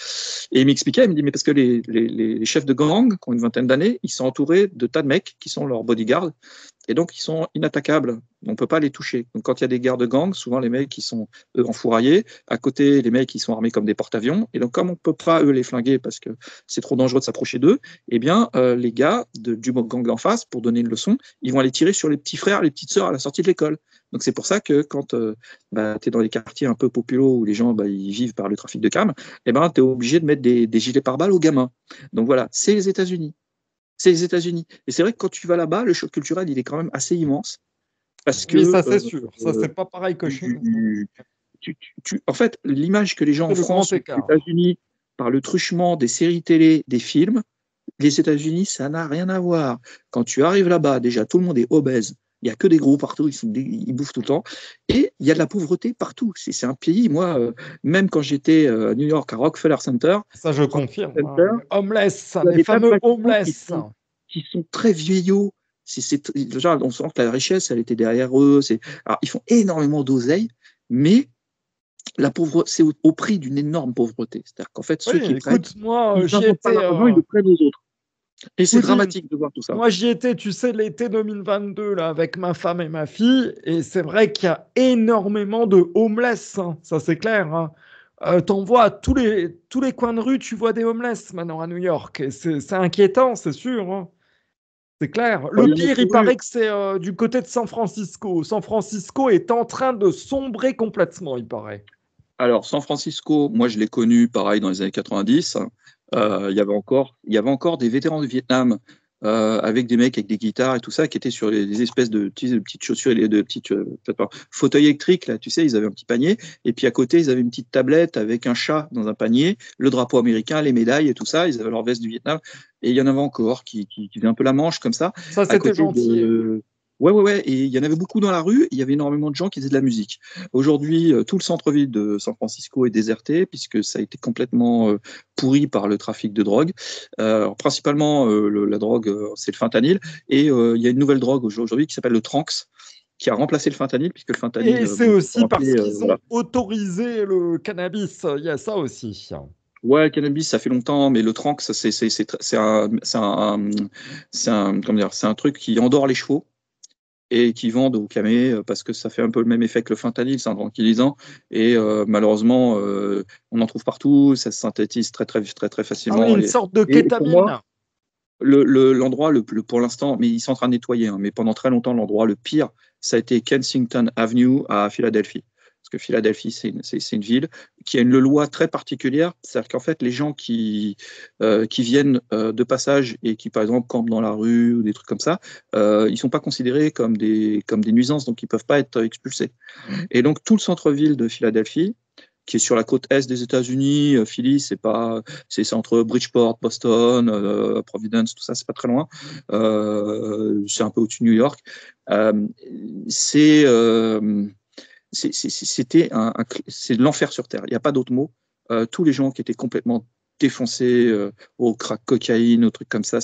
Et il m'expliquait, il me dit, mais parce que les chefs de gang, qui ont une vingtaine d'années, ils sont entourés de tas de mecs qui sont leurs bodyguards et donc ils sont inattaquables. On ne peut pas les toucher. Donc quand il y a des guerres de gangs, souvent les mecs qui sont eux enfouraillés, à côté les mecs qui sont armés comme des porte-avions, et donc comme on ne peut pas eux les flinguer parce que c'est trop dangereux de s'approcher d'eux, eh bien les gars du gang d'en face, pour donner une leçon, ils vont aller tirer sur les petits frères, les petites sœurs à la sortie de l'école. Donc c'est pour ça que quand tu es dans les quartiers un peu populos où les gens ils vivent par le trafic de cam, eh ben, tu es obligé de mettre des gilets pare-balles aux gamins. Donc voilà, c'est les États-Unis. C'est les États-Unis. Et c'est vrai que quand tu vas là-bas, le choc culturel, il est quand même assez immense. Parce que, oui, ça c'est sûr. Ça, c'est pas pareil que chez nous. En fait, l'image que les gens en C'est le France, grand aux écart. États-Unis, par le truchement des séries télé, des films, les États-Unis, ça n'a rien à voir. Quand tu arrives là-bas, déjà, tout le monde est obèse. Il n'y a que des gros partout, ils bouffent tout le temps. Et il y a de la pauvreté partout. C'est un pays, moi, même quand j'étais à New York, à Rockefeller Center, Ça, je confirme. Center, Homeless, il y a les des tas de fameux bâtiments homeless. qui sont très vieillots. Déjà, on sent que la richesse, elle était derrière eux. Alors, ils font énormément d'oseille, mais la pauvreté, c'est au prix d'une énorme pauvreté. C'est-à-dire qu'en fait, ceux Oui, qui prennent, écoute, moi, ils j'y n'inventent pas étais. l'argent, ils le prennent aux autres. Et c'est Oui, dramatique de voir tout ça. moi, j'y étais, tu sais, l'été 2022, là, avec ma femme et ma fille, et c'est vrai qu'il y a énormément de homeless, hein, ça c'est clair. Hein. T'en vois à tous les coins de rue, tu vois des homeless maintenant à New York, et c'est inquiétant, c'est sûr. Hein. C'est clair. Alors, Le il y en a pire, il toujours eu. paraît que c'est du côté de San Francisco. San Francisco est en train de sombrer complètement, il paraît. Alors, San Francisco, moi, je l'ai connu, pareil, dans les années 90. Il y avait encore des vétérans du Vietnam avec des mecs avec des guitares et tout ça qui étaient sur des espèces de petites chaussures, de petites peut-être pas, fauteuils électriques, là, tu sais, ils avaient un petit panier. Et puis à côté, ils avaient une petite tablette avec un chat dans un panier, le drapeau américain, les médailles et tout ça. Ils avaient leur veste du Vietnam. Et il y en avait encore qui faisaient un peu la manche comme ça. Ça, À c'était côté gentil. de. Ouais. Et il y en avait beaucoup dans la rue. Il y avait énormément de gens qui faisaient de la musique. Aujourd'hui, tout le centre-ville de San Francisco est déserté puisque ça a été complètement pourri par le trafic de drogue. Principalement, la drogue, c'est le fentanyl. Et il y a une nouvelle drogue aujourd'hui qui s'appelle le Tranx, qui a remplacé le fentanyl, puisque le fentanyl. Et c'est aussi parce qu'ils voilà. ont autorisé le cannabis. Il y a ça aussi. Ouais, le cannabis, ça fait longtemps, mais le Tranx, c'est un truc qui endort les chevaux et qui vendent au camé parce que ça fait un peu le même effet que le fentanyl, c'est un tranquillisant. Et malheureusement, on en trouve partout, ça se synthétise très facilement. Ah oui, une sorte de et pour kétamine. moi, l'endroit pour l'instant, mais ils sont en train de nettoyer, hein, mais pendant très longtemps, l'endroit le pire, ça a été Kensington Avenue à Philadelphie. Parce que Philadelphie, c'est une ville qui a une loi très particulière. C'est-à-dire qu'en fait, les gens qui viennent de passage et qui, par exemple, campent dans la rue ou des trucs comme ça, ils ne sont pas considérés comme des nuisances, donc ils ne peuvent pas être expulsés. Et donc, tout le centre-ville de Philadelphie, qui est sur la côte est des États-Unis, Philly, c'est entre Bridgeport, Boston, Providence, tout ça, c'est pas très loin. C'est un peu au-dessus de New York. C'est l'enfer sur terre. Il n'y a pas d'autre mot. Tous les gens qui étaient complètement défoncés au crack cocaïne, aux trucs comme ça,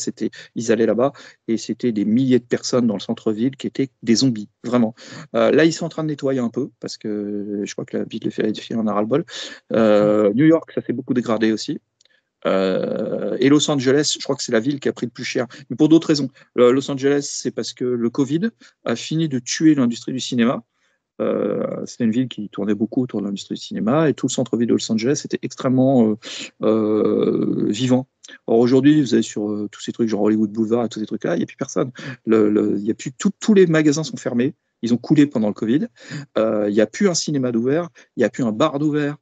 ils allaient là-bas et c'était des milliers de personnes dans le centre-ville qui étaient des zombies, vraiment. Là, ils sont en train de nettoyer un peu parce que je crois que la ville de Philadelphie en a ras-le-bol. New York, ça s'est beaucoup dégradé aussi. Et Los Angeles, je crois que c'est la ville qui a pris le plus cher, mais pour d'autres raisons. Los Angeles, c'est parce que le Covid a fini de tuer l'industrie du cinéma. C'était une ville qui tournait beaucoup autour de l'industrie du cinéma et tout le centre-ville de Los Angeles était extrêmement vivant. Or aujourd'hui, vous avez sur tous ces trucs genre Hollywood Boulevard et tous ces trucs-là, il n'y a plus personne. Y a plus tous les magasins sont fermés. Ils ont coulé pendant le Covid. Il n'y a plus un cinéma d'ouvert. Il n'y a plus un bar d'ouvert.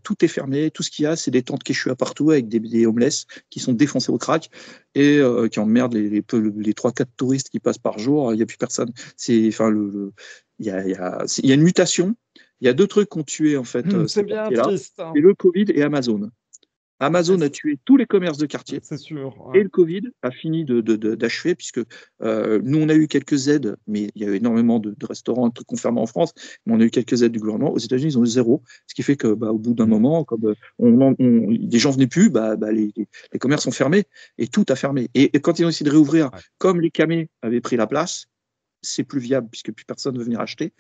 Tout est fermé. Tout ce qu'il y a, c'est des tentes Quechua partout avec des homeless qui sont défoncés au crack et qui emmerdent les 3-4 touristes qui passent par jour. Il n'y a plus personne. Il y a une mutation. Il y a deux trucs qui ont tué en fait C'est bien triste. Hein. c'est le Covid et Amazon. Amazon a tué tous les commerces de quartier. C'est sûr. Ouais. Et le Covid a fini d'achever, puisque nous, on a eu quelques aides, mais il y a eu énormément de restaurants, de trucs confirmés en France, mais on a eu quelques aides du gouvernement. Aux États-Unis, ils ont eu zéro. Ce qui fait que, au bout d'un moment, comme des gens venaient plus, les commerces sont fermés et tout a fermé. Et quand ils ont essayé de réouvrir, comme les camés avaient pris la place, c'est plus viable, puisque plus personne ne veut venir acheter.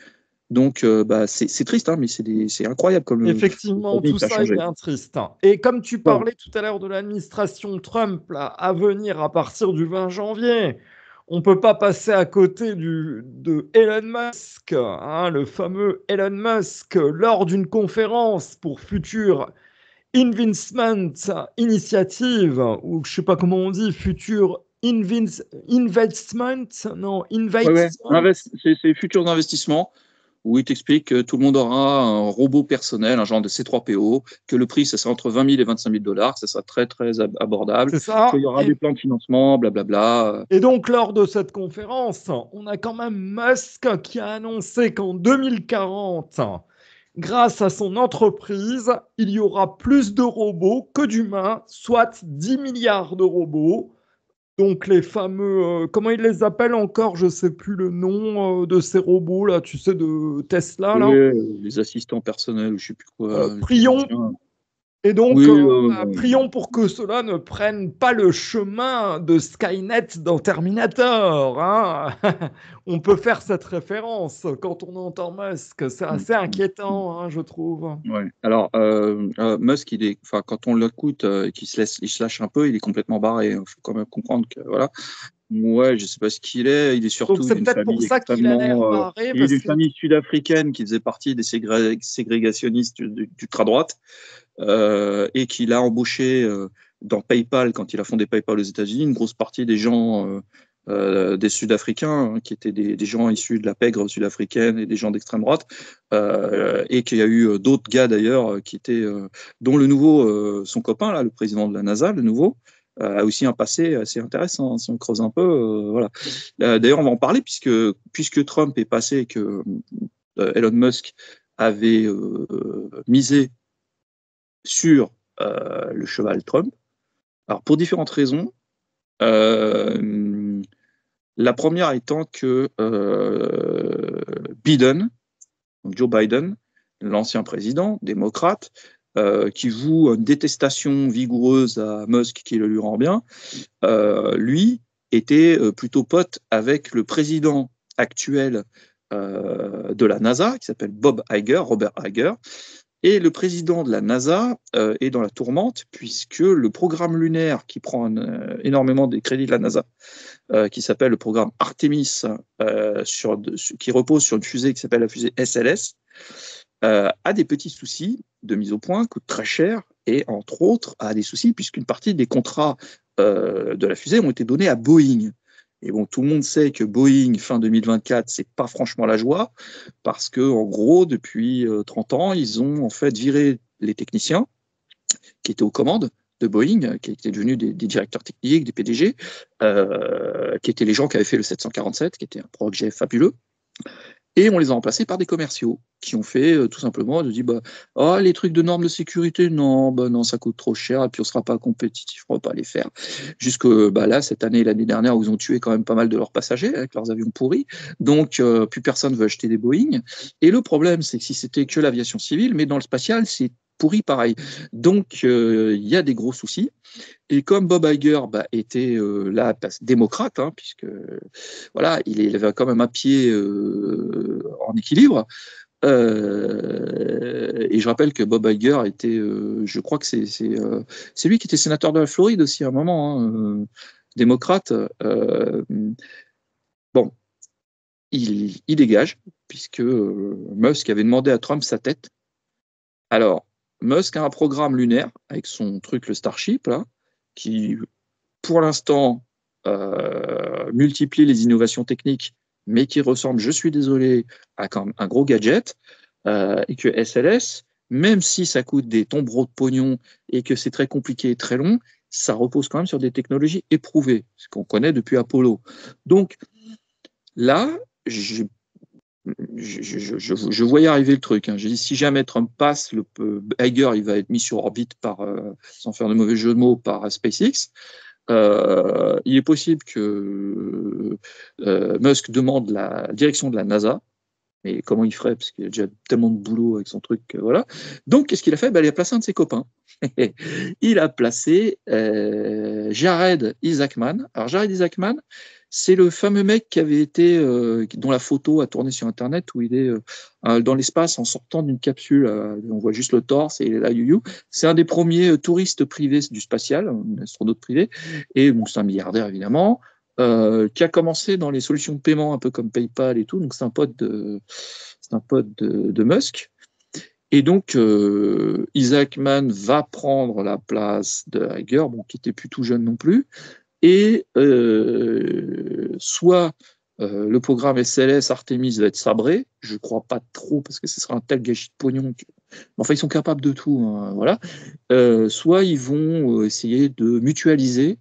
Donc, c'est triste, hein, mais c'est incroyable. Effectivement, tout ça est bien triste. Et comme tu parlais tout à l'heure de l'administration Trump là, à venir à partir du 20 janvier, on peut pas passer à côté de Elon Musk, hein, le fameux Elon Musk, lors d'une conférence pour Future Investment Initiative, ou je sais pas comment on dit, Future Investment, non, Investment. C'est futurs investissements où il t'explique que tout le monde aura un robot personnel, un genre de C3PO, que le prix, ça sera entre 20 000 et 25 000 $, ça sera très, très abordable, C'est ça. qu'il y aura des plans de financement, blablabla. Et donc, lors de cette conférence, on a quand même Musk qui a annoncé qu'en 2040, grâce à son entreprise, il y aura plus de robots que d'humains, soit 10 milliards de robots. Donc les fameux, comment ils les appellent encore, je ne sais plus le nom de ces robots là, tu sais, de Tesla là. Les assistants personnels, je ne sais plus quoi. Prions. Et donc, Oui, prions pour que cela ne prenne pas le chemin de Skynet dans Terminator. Hein. On peut faire cette référence quand on entend Musk. C'est assez inquiétant, hein, je trouve. Ouais. Alors, Musk, quand on l'écoute et qu'il se lâche un peu, il est complètement barré. Il faut quand même comprendre que, voilà. Ouais, je ne sais pas ce qu'il est. Il est surtout d'une famille extrêmement. Il est d'une famille sud-africaine qui faisait partie des ségrégationnistes d'ultra-droite. Et qu'il a embauché dans PayPal, quand il a fondé PayPal aux États-Unis, une grosse partie des gens, des Sud-Africains, hein, qui étaient des gens issus de la pègre sud-africaine et des gens d'extrême droite, et qu'il y a eu d'autres gars d'ailleurs qui étaient, dont le nouveau, son copain, là, le président de la NASA, le nouveau, a aussi un passé assez intéressant, hein, si on creuse un peu. Voilà. D'ailleurs, on va en parler puisque Trump est passé et que Elon Musk avait misé sur le cheval Trump. Alors, pour différentes raisons. La première étant que Biden, donc Joe Biden, l'ancien président démocrate, qui voue une détestation vigoureuse à Musk qui le lui rend bien, lui était plutôt pote avec le président actuel de la NASA, qui s'appelle Robert Iger. Et le président de la NASA est dans la tourmente puisque le programme lunaire qui prend énormément des crédits de la NASA, qui s'appelle le programme Artemis, qui repose sur une fusée qui s'appelle la fusée SLS, a des petits soucis de mise au point, coûte très cher, et entre autres a des soucis puisqu'une partie des contrats de la fusée ont été donnés à Boeing. Et bon, tout le monde sait que Boeing, fin 2024, c'est pas franchement la joie, parce que en gros, depuis 30 ans, ils ont en fait viré les techniciens qui étaient aux commandes de Boeing, qui étaient devenus des directeurs techniques, des PDG, qui étaient les gens qui avaient fait le 747, qui était un projet fabuleux. Et on les a remplacés par des commerciaux qui ont fait tout simplement de dire les trucs de normes de sécurité, non, ça coûte trop cher et puis on ne sera pas compétitif, on ne va pas les faire. Jusque là, cette année et l'année dernière, où ils ont tué quand même pas mal de leurs passagers avec leurs avions pourris. Donc, plus personne ne veut acheter des Boeing. Et le problème, c'est que si c'était que l'aviation civile, mais dans le spatial, c'est pourri pareil. Donc, il y a des gros soucis. Et comme Bob Iger était là, démocrate, hein, puisque voilà, il avait quand même un pied en équilibre. Et je rappelle que Bob Iger était, je crois que c'est lui qui était sénateur de la Floride aussi à un moment, hein, démocrate. Bon, il dégage, puisque Musk avait demandé à Trump sa tête. Alors, Musk a un programme lunaire avec son truc, le Starship, là, qui, pour l'instant, multiplie les innovations techniques, mais qui ressemble, je suis désolé, à un gros gadget, et que SLS, même si ça coûte des tombereaux de pognon et que c'est très compliqué et très long, ça repose quand même sur des technologies éprouvées, ce qu'on connaît depuis Apollo. Donc, là, je voyais arriver le truc. Hein. J'ai dit, si jamais Trump passe, Iger, il va être mis sur orbite sans faire de mauvais jeu de mots, par SpaceX. Il est possible que Musk demande la direction de la NASA. Mais comment il ferait? Parce qu'il a déjà tellement de boulot avec son truc. Voilà. Donc, qu'est-ce qu'il a fait? Il a placé un de ses copains. Il a placé Jared Isaacman. Alors, Jared Isaacman, c'est le fameux mec qui avait été, dont la photo a tourné sur Internet, où il est dans l'espace en sortant d'une capsule. On voit juste le torse et il est là, you. C'est un des premiers touristes privés du spatial, un astronaute privé. Et bon, c'est un milliardaire, évidemment. qui a commencé dans les solutions de paiement un peu comme PayPal et tout, donc c'est un pote de Musk. Et donc, Isaac Mann va prendre la place de Iger, bon, qui était plus tout jeune non plus, et soit le programme SLS Artemis va être sabré, je ne crois pas trop, parce que ce sera un tel gâchis de pognon, enfin, ils sont capables de tout, hein, voilà. Soit ils vont essayer de mutualiser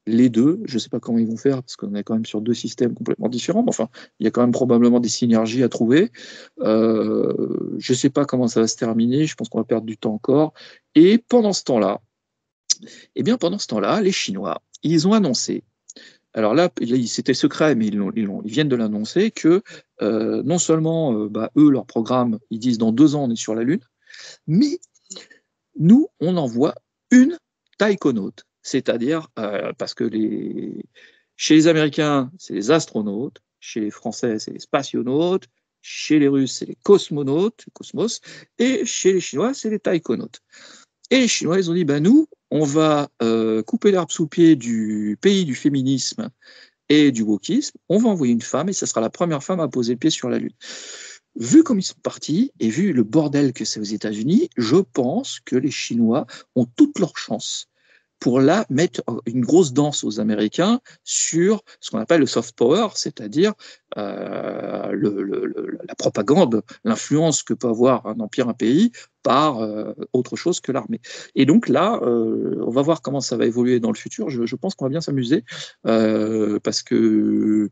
les deux, je ne sais pas comment ils vont faire, parce qu'on est quand même sur deux systèmes complètement différents, mais enfin, il y a quand même probablement des synergies à trouver. Je ne sais pas comment ça va se terminer, je pense qu'on va perdre du temps encore. Et pendant ce temps-là, les Chinois, ils ont annoncé, alors là c'était secret, mais ils viennent de l'annoncer, que non seulement eux, leur programme, ils disent dans 2 ans on est sur la Lune, mais nous, on envoie une taïkonaute. C'est-à-dire, parce que chez les Américains, c'est les astronautes, chez les Français, c'est les spationautes, chez les Russes, c'est les cosmonautes, cosmos, et chez les Chinois, c'est les taïkonautes. Et les Chinois, ils ont dit, nous, on va couper l'herbe sous le pied du pays du féminisme et du wokisme, on va envoyer une femme, et ce sera la première femme à poser le pied sur la Lune. Vu comme ils sont partis, et vu le bordel que c'est aux États-Unis, je pense que les Chinois ont toutes leurs chances pour là mettre une grosse danse aux Américains sur ce qu'on appelle le soft power, c'est-à-dire la propagande, l'influence que peut avoir un empire, un pays, par autre chose que l'armée. Et donc là, on va voir comment ça va évoluer dans le futur. Je pense qu'on va bien s'amuser, parce que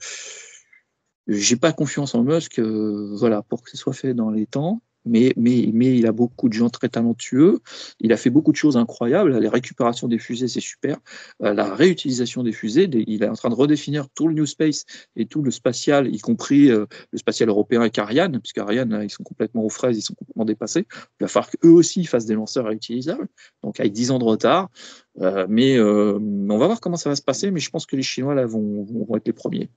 j'ai pas confiance en Musk, voilà, pour que ce soit fait dans les temps. Mais il a beaucoup de gens très talentueux. Il a fait beaucoup de choses incroyables. La récupération des fusées, c'est super. La réutilisation des fusées, il est en train de redéfinir tout le New Space et tout le spatial, y compris le spatial européen avec Ariane, puisque Ariane, ils sont complètement aux fraises, ils sont complètement dépassés. Il va falloir qu'eux aussi fassent des lanceurs réutilisables, donc avec 10 ans de retard. Mais on va voir comment ça va se passer, mais je pense que les Chinois là, vont être les premiers.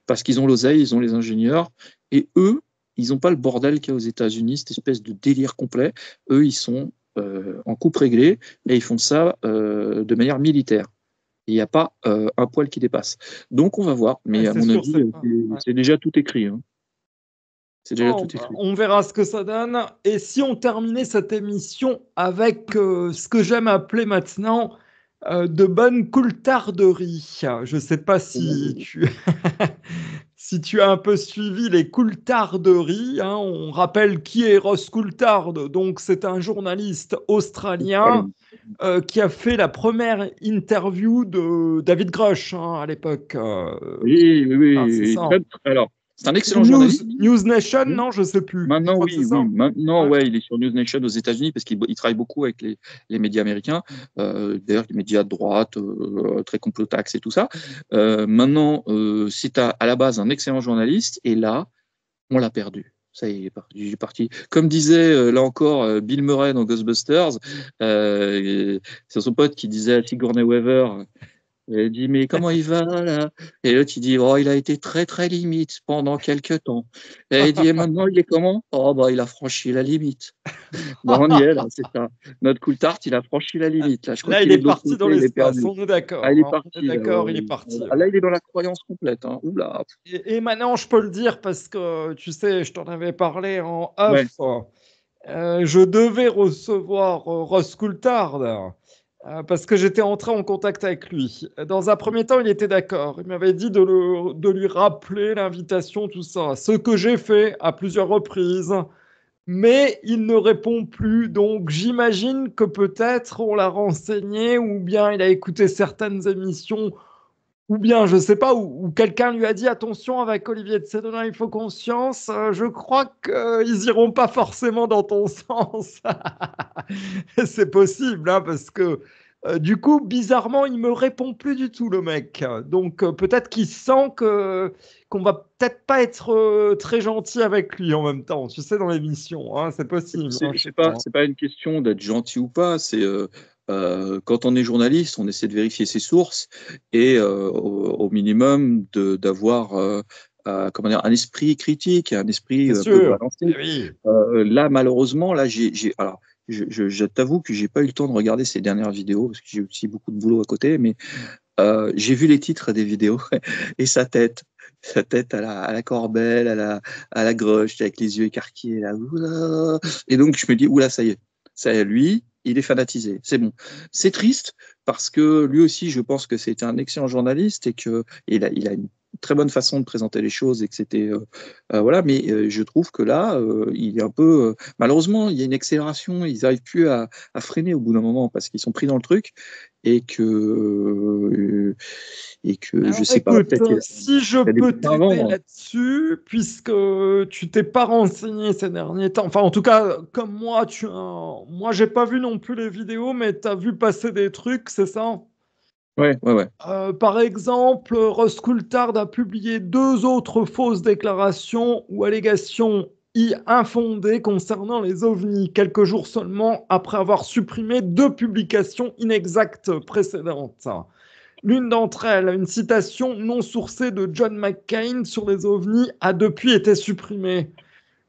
Parce qu'ils ont l'oseille, ils ont les ingénieurs, et eux, ils n'ont pas le bordel qu'il y a aux États-Unis, cette espèce de délire complet. Eux, ils sont en coupe réglée et ils font ça de manière militaire. Il n'y a pas un poil qui dépasse. Donc, on va voir. Mais à mon avis, c'est déjà tout écrit. Hein. C'est déjà tout écrit. On verra ce que ça donne. Et si on terminait cette émission avec ce que j'aime appeler maintenant de bonne coultarderie. Je ne sais pas si tu... Si tu as un peu suivi les coultarderies, hein, on rappelle qui est Ross Coulthard. Donc, c'est un journaliste australien qui a fait la première interview de David Grush à l'époque. Oui. Alors, c'est un excellent journaliste. News Nation, non, je ne sais plus. Maintenant, Maintenant, il est sur News Nation aux États-Unis parce qu'il travaille beaucoup avec les médias américains, d'ailleurs les médias de droite, très complotax et tout ça. Maintenant, c'est à la base un excellent journaliste et là, on l'a perdu. Ça y est, il est parti. Comme disait là encore Bill Murray dans Ghostbusters, c'est son pote qui disait à Sigourney Weaver. Il dit, mais comment il va là? Et l'autre, il dit, oh, il a été très très limite pendant quelques temps. Et il dit, et maintenant, il est comment? Oh, il a franchi la limite. On y est, là, c'est ça. Notre Coulthard, il a franchi la limite. Là, il est parti dans l'espace, on est d'accord. Il est parti. D'accord, il est parti. Là, il est dans la croyance complète. Hein. Oula. Et maintenant, je peux le dire parce que, tu sais, je t'en avais parlé en off. Ouais. Je devais recevoir Ross Coulthard. Parce que j'étais entré en contact avec lui. Dans un premier temps, il était d'accord. Il m'avait dit de lui rappeler l'invitation, tout ça. Ce que j'ai fait à plusieurs reprises. Mais il ne répond plus. Donc, j'imagine que peut-être on l'a renseigné ou bien il a écouté certaines émissions ou bien, je ne sais pas, ou quelqu'un lui a dit attention avec Olivier de Sédona, il faut conscience. Je crois qu'ils iront pas forcément dans ton sens. C'est possible, hein, parce que du coup, bizarrement, il me répond plus du tout, le mec. Donc peut-être qu'il sent qu'on va peut-être pas être très gentil avec lui en même temps. Tu sais, dans l'émission, hein, c'est possible. C'est pas une question d'être gentil ou pas. C'est quand on est journaliste, on essaie de vérifier ses sources et au minimum d'avoir un esprit critique, un esprit peu balancé. Oui. Là, malheureusement, alors, je t'avoue que j'ai pas eu le temps de regarder ces dernières vidéos parce que j'ai aussi beaucoup de boulot à côté, mais J'ai vu les titres des vidéos et sa tête à la Corbel, à la Grush, avec les yeux écarquillés là. Oula. Et donc je me dis oula, ça y est, lui, il est fanatisé, c'est bon. C'est triste parce que lui aussi, je pense que c'était un excellent journaliste et que il a une très bonne façon de présenter les choses et que c'était voilà. Mais je trouve que là, il est un peu malheureusement, il y a une accélération. Ils n'arrivent plus à freiner au bout d'un moment parce qu'ils sont pris dans le truc et que Alors, je sais pas. écoute, si je y a des peux bouquins à vendre. t'aider là-dessus, puisque tu t'es pas renseigné ces derniers temps, enfin en tout cas comme moi, moi j'ai pas vu non plus les vidéos, mais tu as vu passer des trucs, c'est ça? Ouais. Par exemple, Russ Coulthard a publié 2 autres fausses déclarations ou allégations infondées concernant les ovnis, quelques jours seulement après avoir supprimé 2 publications inexactes précédentes. L'une d'entre elles, une citation non sourcée de John McCain sur les ovnis, a depuis été supprimée.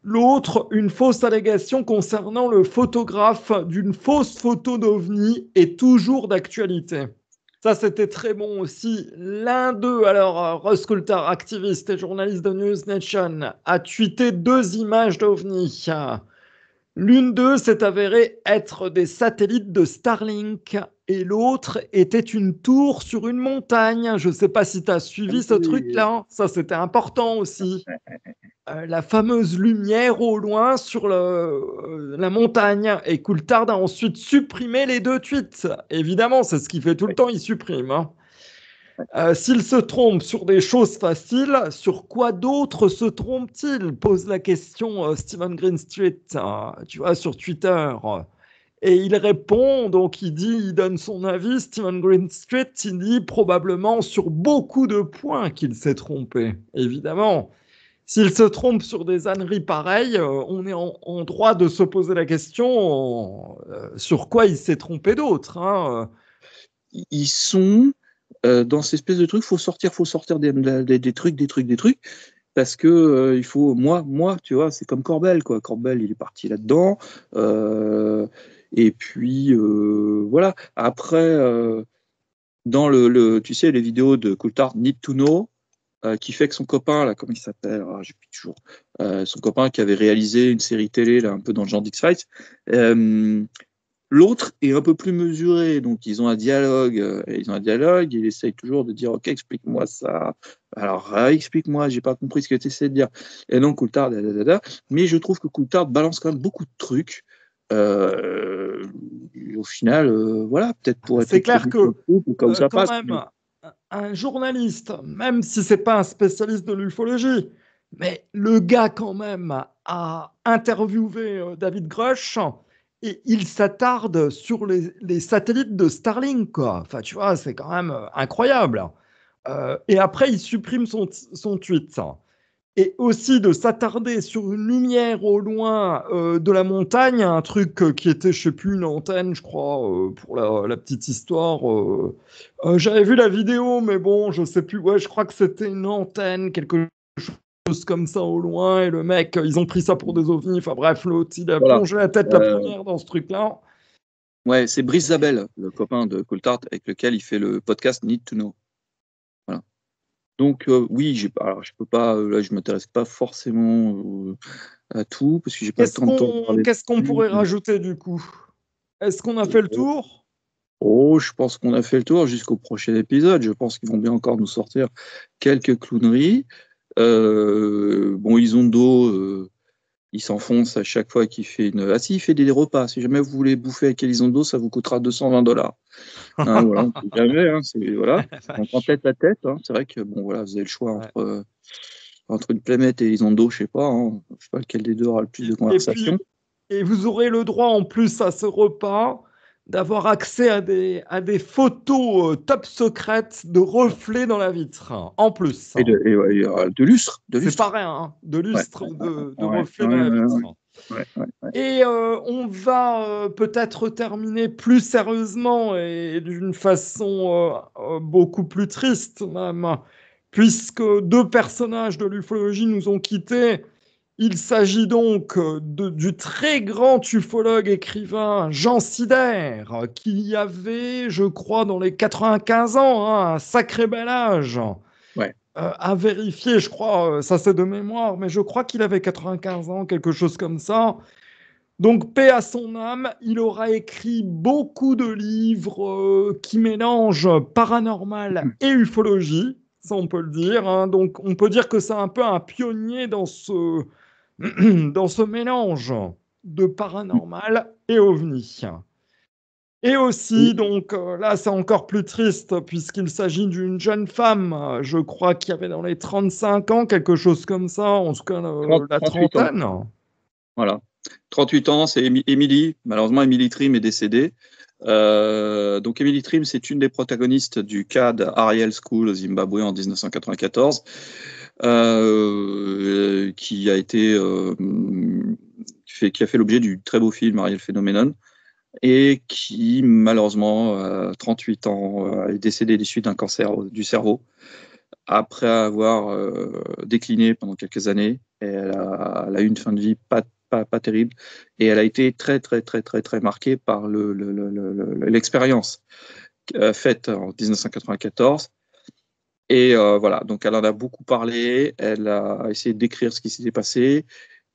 L'autre, une fausse allégation concernant le photographe d'une fausse photo d'ovni, est toujours d'actualité. Ça, c'était très bon aussi. L'un d'eux, alors Russ Coulthard, activiste et journaliste de News Nation, a tweeté 2 images d'ovnis. L'une d'eux s'est avérée être des satellites de Starlink et l'autre était une tour sur une montagne. Je ne sais pas si tu as suivi ce truc-là. Ça, c'était important aussi. La fameuse lumière au loin sur la montagne. Et Coulthard a ensuite supprimé les 2 tweets. Évidemment, c'est ce qu'il fait tout le temps, il supprime. Hein. S'il se trompe sur des choses faciles, sur quoi d'autre se trompe-t-il? Pose la question Stephen Greenstreet, tu vois, sur Twitter. Et il répond, donc il donne son avis, Stephen Greenstreet, il dit probablement sur beaucoup de points qu'il s'est trompé, évidemment. S'il se trompe sur des âneries pareilles, on est en droit de se poser la question sur quoi il s'est trompé d'autre. Hein. Ils sont dans cette espèce de truc, faut sortir des trucs, parce que il faut, moi, tu vois, c'est comme Corbel, quoi. Corbel, il est parti là-dedans, et puis voilà. Après, dans tu sais, les vidéos de Coulthard, Need to Know, qui fait que son copain, là, comment il s'appelle, j'ai plus toujours, son copain qui avait réalisé une série télé, là, un peu dans le genre d'X-Files. L'autre est un peu plus mesuré, donc ils ont un dialogue, et il essaye toujours de dire ok, explique-moi ça. Alors explique-moi, j'ai pas compris ce que tu essaies de dire. Et donc Coulthard, mais je trouve que Coulthard balance quand même beaucoup de trucs. Au final, voilà, peut-être pour être. C'est clair que comme ça quand passe. même, un journaliste, même si c'est pas un spécialiste de l'ufologie, mais le gars quand même a interviewé David Grush et il s'attarde sur les satellites de Starlink, quoi. Enfin, tu vois, c'est quand même incroyable. Et après, il supprime son tweet. Et aussi de s'attarder sur une lumière au loin de la montagne, un truc qui était, je sais plus, une antenne, je crois, pour la petite histoire. J'avais vu la vidéo, mais bon, je sais plus. Ouais, je crois que c'était une antenne, quelque chose comme ça au loin. Et le mec, ils ont pris ça pour des ovnis. Enfin bref, l'autre, il a plongé la tête la première dans ce truc-là. Ouais, c'est Brice Zabel, le copain de Coulthard, avec lequel il fait le podcast Need to Know. Voilà. Donc oui, je peux pas, là, je m'intéresse pas forcément à tout parce que j'ai pas le temps de parler. Qu'est-ce qu'on pourrait rajouter du coup? Est-ce qu'on a fait le tour? Oh, je pense qu'on a fait le tour jusqu'au prochain épisode. Je pense qu'ils vont bien encore nous sortir quelques clowneries. Bon, Elizondo, il s'enfonce à chaque fois qu'il fait une. Ah si, il fait des repas. Si jamais vous voulez bouffer avec Elizondo, ça vous coûtera $220. Hein, voilà, on sait jamais. Hein, voilà. En tête à tête. Hein, c'est vrai que bon, voilà, vous avez le choix entre une Planète et Elizondo, je sais pas. Hein, je sais pas lequel des deux aura le plus de conversation. Et vous aurez le droit en plus à ce repas d'avoir accès à des photos top secrètes de reflets dans la vitre, hein, en plus. Et de lustre. C'est pas rien, hein, de lustre, de reflets dans la vitre. Et on va peut-être terminer plus sérieusement et d'une façon beaucoup plus triste même, puisque 2 personnages de l'ufologie nous ont quittés. Il s'agit donc du très grand ufologue écrivain Jean Sider, qui avait, je crois, dans les 95 ans, hein, un sacré bel âge. Ouais. À vérifier, je crois, ça c'est de mémoire, mais je crois qu'il avait 95 ans, quelque chose comme ça. Donc, paix à son âme, il aura écrit beaucoup de livres qui mélangent paranormal et ufologie, ça on peut le dire, hein. Donc, on peut dire que c'est un peu un pionnier dans ce, dans ce mélange de paranormal et ovni. Et aussi, donc là, c'est encore plus triste puisqu'il s'agit d'une jeune femme, je crois, qui avait dans les 35 ans, quelque chose comme ça, en tout cas la 38 ans. trentaine. Voilà. 38 ans, c'est Émilie. Malheureusement, Émilie Trim est décédée. Donc, Émilie Trim, c'est une des protagonistes du CAD Ariel School au Zimbabwe en 1994, qui a fait l'objet du très beau film Ariel Phenomenon, et qui, malheureusement, à 38 ans, est décédée des suites d'un cancer du cerveau, après avoir décliné pendant quelques années. Elle a eu une fin de vie pas terrible, et elle a été très marquée par l'expérience faite en 1994. Et voilà, donc elle en a beaucoup parlé, elle a essayé d'écrire ce qui s'était passé,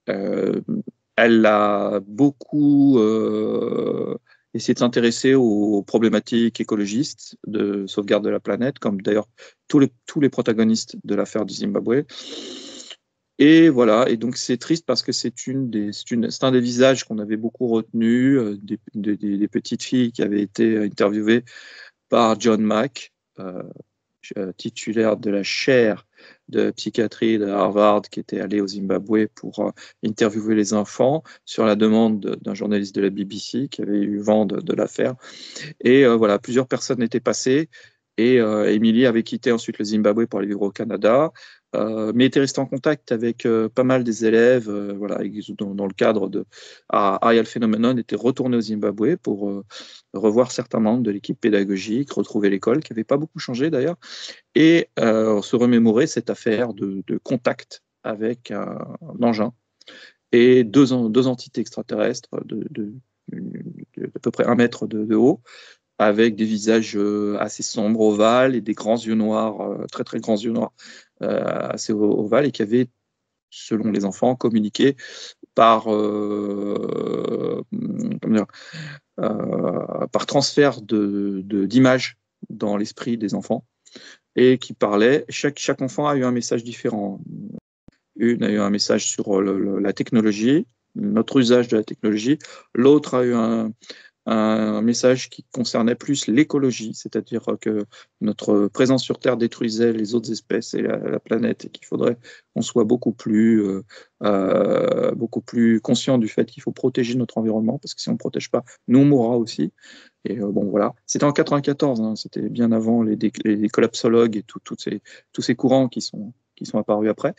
elle a beaucoup essayé de s'intéresser aux problématiques écologistes de sauvegarde de la planète, comme d'ailleurs tous les protagonistes de l'affaire du Zimbabwe. Et voilà, et donc c'est triste parce que c'est un des visages qu'on avait beaucoup retenu, des petites filles qui avaient été interviewées par John Mack, titulaire de la chaire de psychiatrie de Harvard, qui était allé au Zimbabwe pour interviewer les enfants sur la demande d'un journaliste de la BBC qui avait eu vent de l'affaire. Et voilà, plusieurs personnes étaient passées. Et Émilie avait quitté ensuite le Zimbabwe pour aller vivre au Canada, mais était restée en contact avec pas mal des élèves, voilà, dans le cadre de Ariel Phenomenon, était retournée au Zimbabwe pour revoir certains membres de l'équipe pédagogique, retrouver l'école, qui n'avait pas beaucoup changé d'ailleurs, et se remémorer cette affaire de contact avec un engin et deux entités extraterrestres de à peu près 1 mètre de haut, avec des visages assez sombres, ovales, et des grands yeux noirs, très grands yeux noirs, assez ovales, et qui avaient, selon les enfants, communiqué par transfert d'images dans l'esprit des enfants, et qui parlaient. Chaque enfant a eu un message différent. Une a eu un message sur la technologie, notre usage de la technologie. L'autre a eu un message qui concernait plus l'écologie, c'est-à-dire que notre présence sur Terre détruisait les autres espèces et la planète, et qu'il faudrait qu'on soit beaucoup plus conscient du fait qu'il faut protéger notre environnement, parce que si on ne protège pas, nous on mourra aussi. Et bon, voilà. C'était en 94, hein, c'était bien avant les collapsologues et tous ces courants qui sont apparus après.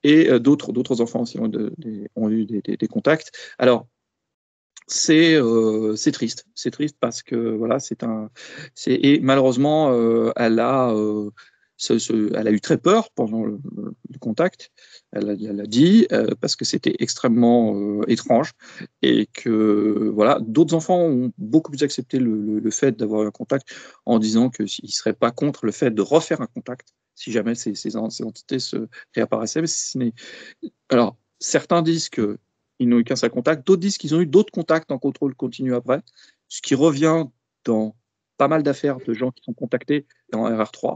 Et d'autres enfants aussi ont eu des contacts. Alors, c'est triste parce que voilà, et malheureusement elle a eu très peur pendant le contact. Elle a dit parce que c'était extrêmement étrange, et que voilà, d'autres enfants ont beaucoup plus accepté le fait d'avoir un contact, en disant qu'ils ne seraient pas contre le fait de refaire un contact si jamais ces entités se réapparaissaient. Mais alors, certains disent que ils n'ont eu qu'un seul contact, d'autres disent qu'ils ont eu d'autres contacts en contrôle continu après, ce qui revient dans pas mal d'affaires de gens qui sont contactés en RR3.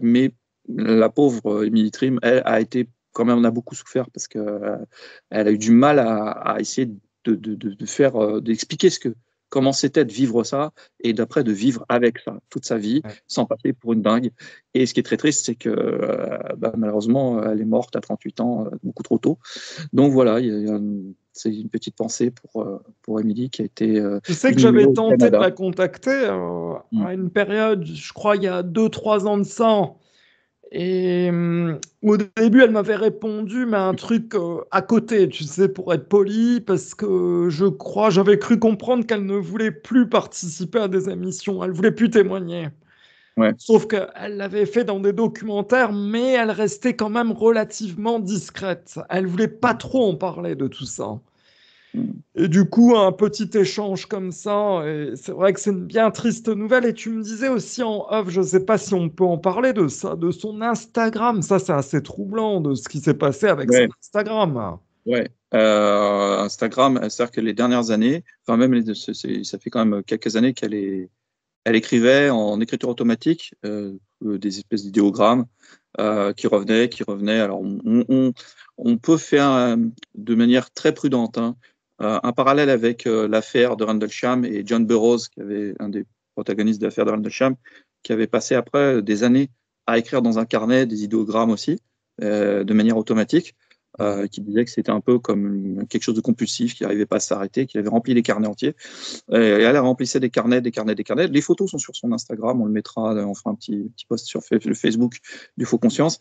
Mais la pauvre Émilie Trim, elle a été, quand même, on a beaucoup souffert, parce qu'elle a eu du mal à essayer d'expliquer comment c'était de vivre ça, et d'après de vivre avec ça toute sa vie, sans passer pour une dingue. Et ce qui est très triste, c'est que malheureusement, elle est morte à 38 ans, beaucoup trop tôt. Donc voilà, c'est une petite pensée pour Émilie, qui a été... Je sais que j'avais tenté de la contacter à une période, je crois, il y a 2-3 ans de ça. Et au début, elle m'avait répondu, mais un truc à côté, tu sais, pour être poli, parce que j'avais cru comprendre qu'elle ne voulait plus participer à des émissions, elle voulait plus témoigner. Ouais. Sauf qu'elle l'avait fait dans des documentaires, mais elle restait quand même relativement discrète. Elle voulait pas trop en parler de tout ça. Et du coup, un petit échange comme ça, et c'est vrai que c'est une bien triste nouvelle. Et tu me disais aussi en off, je ne sais pas si on peut en parler de ça, de son Instagram. Ça, c'est assez troublant de ce qui s'est passé avec son Instagram. Ouais. Instagram, c'est-à-dire que les dernières années, enfin même ça fait quand même quelques années elle écrivait en écriture automatique des espèces d'idéogrammes qui revenaient. Alors on peut faire de manière très prudente un parallèle avec l'affaire de Rendlesham et John Burroughs, qui avait un des protagonistes de l'affaire de Rendlesham, qui avait passé après des années à écrire dans un carnet des idéogrammes aussi, de manière automatique, qui disait que c'était un peu comme quelque chose de compulsif, qui n'arrivait pas à s'arrêter, qui avait rempli les carnets entiers. Et elle remplissait des carnets. Les photos sont sur son Instagram, on le mettra, on fera un petit post sur le Facebook du Faux Conscience.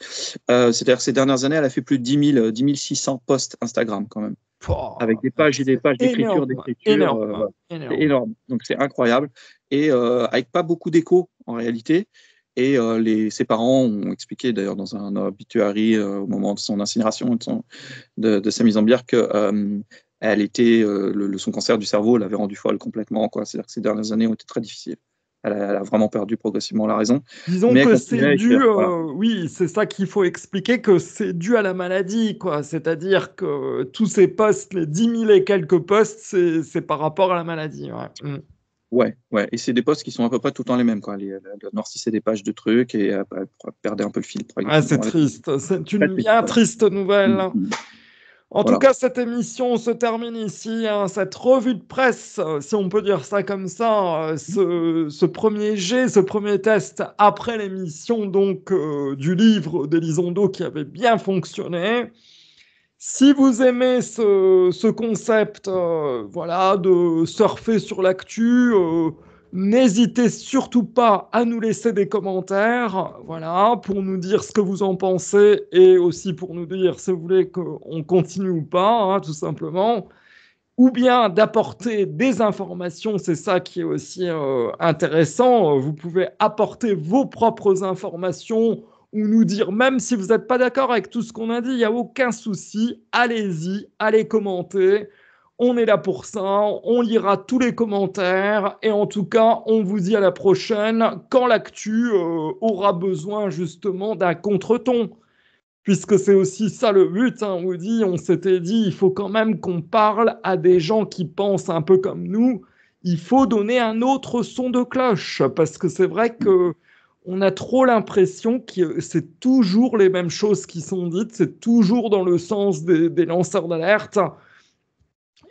C'est-à-dire que ces dernières années, elle a fait plus de 10 600 posts Instagram quand même. Avec des pages et des pages d'écriture. Énorme. C'est énorme. Donc c'est incroyable. Et avec pas beaucoup d'écho en réalité. Et ses parents ont expliqué d'ailleurs dans un obituary au moment de son incinération et de sa mise en bière que son cancer du cerveau l'avait rendue folle complètement. C'est-à-dire que ces dernières années ont été très difficiles. Elle a vraiment perdu progressivement la raison. Disons que c'est dû, oui, c'est ça qu'il faut expliquer, que c'est dû à la maladie, quoi. C'est-à-dire que tous ces posts, les 10 000 et quelques posts, c'est par rapport à la maladie. Ouais. Et c'est des posts qui sont à peu près tout le temps les mêmes, quoi. Elle noircissait des pages de trucs et elle perdait un peu le fil. C'est triste. C'est une bien triste nouvelle. En tout cas, cette émission se termine ici. Cette revue de presse, si on peut dire ça comme ça, ce premier jet, ce premier test après l'émission donc du livre d'Elizondo qui avait bien fonctionné. Si vous aimez ce concept de surfer sur l'actu, n'hésitez surtout pas à nous laisser des commentaires pour nous dire ce que vous en pensez et aussi pour nous dire si vous voulez qu'on continue ou pas, tout simplement. Ou bien d'apporter des informations, c'est ça qui est aussi intéressant. Vous pouvez apporter vos propres informations ou nous dire, même si vous n'êtes pas d'accord avec tout ce qu'on a dit, il n'y a aucun souci, allez-y, allez commenter, on est là pour ça, on lira tous les commentaires, et en tout cas, on vous dit à la prochaine, quand l'actu aura besoin justement d'un contre-ton, puisque c'est aussi ça le but, on s'était dit, il faut quand même qu'on parle à des gens qui pensent un peu comme nous, il faut donner un autre son de cloche, parce que c'est vrai que on a trop l'impression que c'est toujours les mêmes choses qui sont dites, c'est toujours dans le sens des lanceurs d'alerte.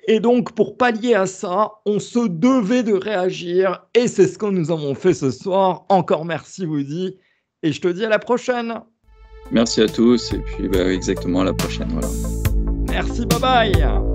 Et donc, pour pallier à ça, on se devait de réagir. Et c'est ce que nous avons fait ce soir. Encore merci, Woody. Et je te dis à la prochaine. Merci à tous. Et puis, exactement à la prochaine. Voilà. Merci, bye bye.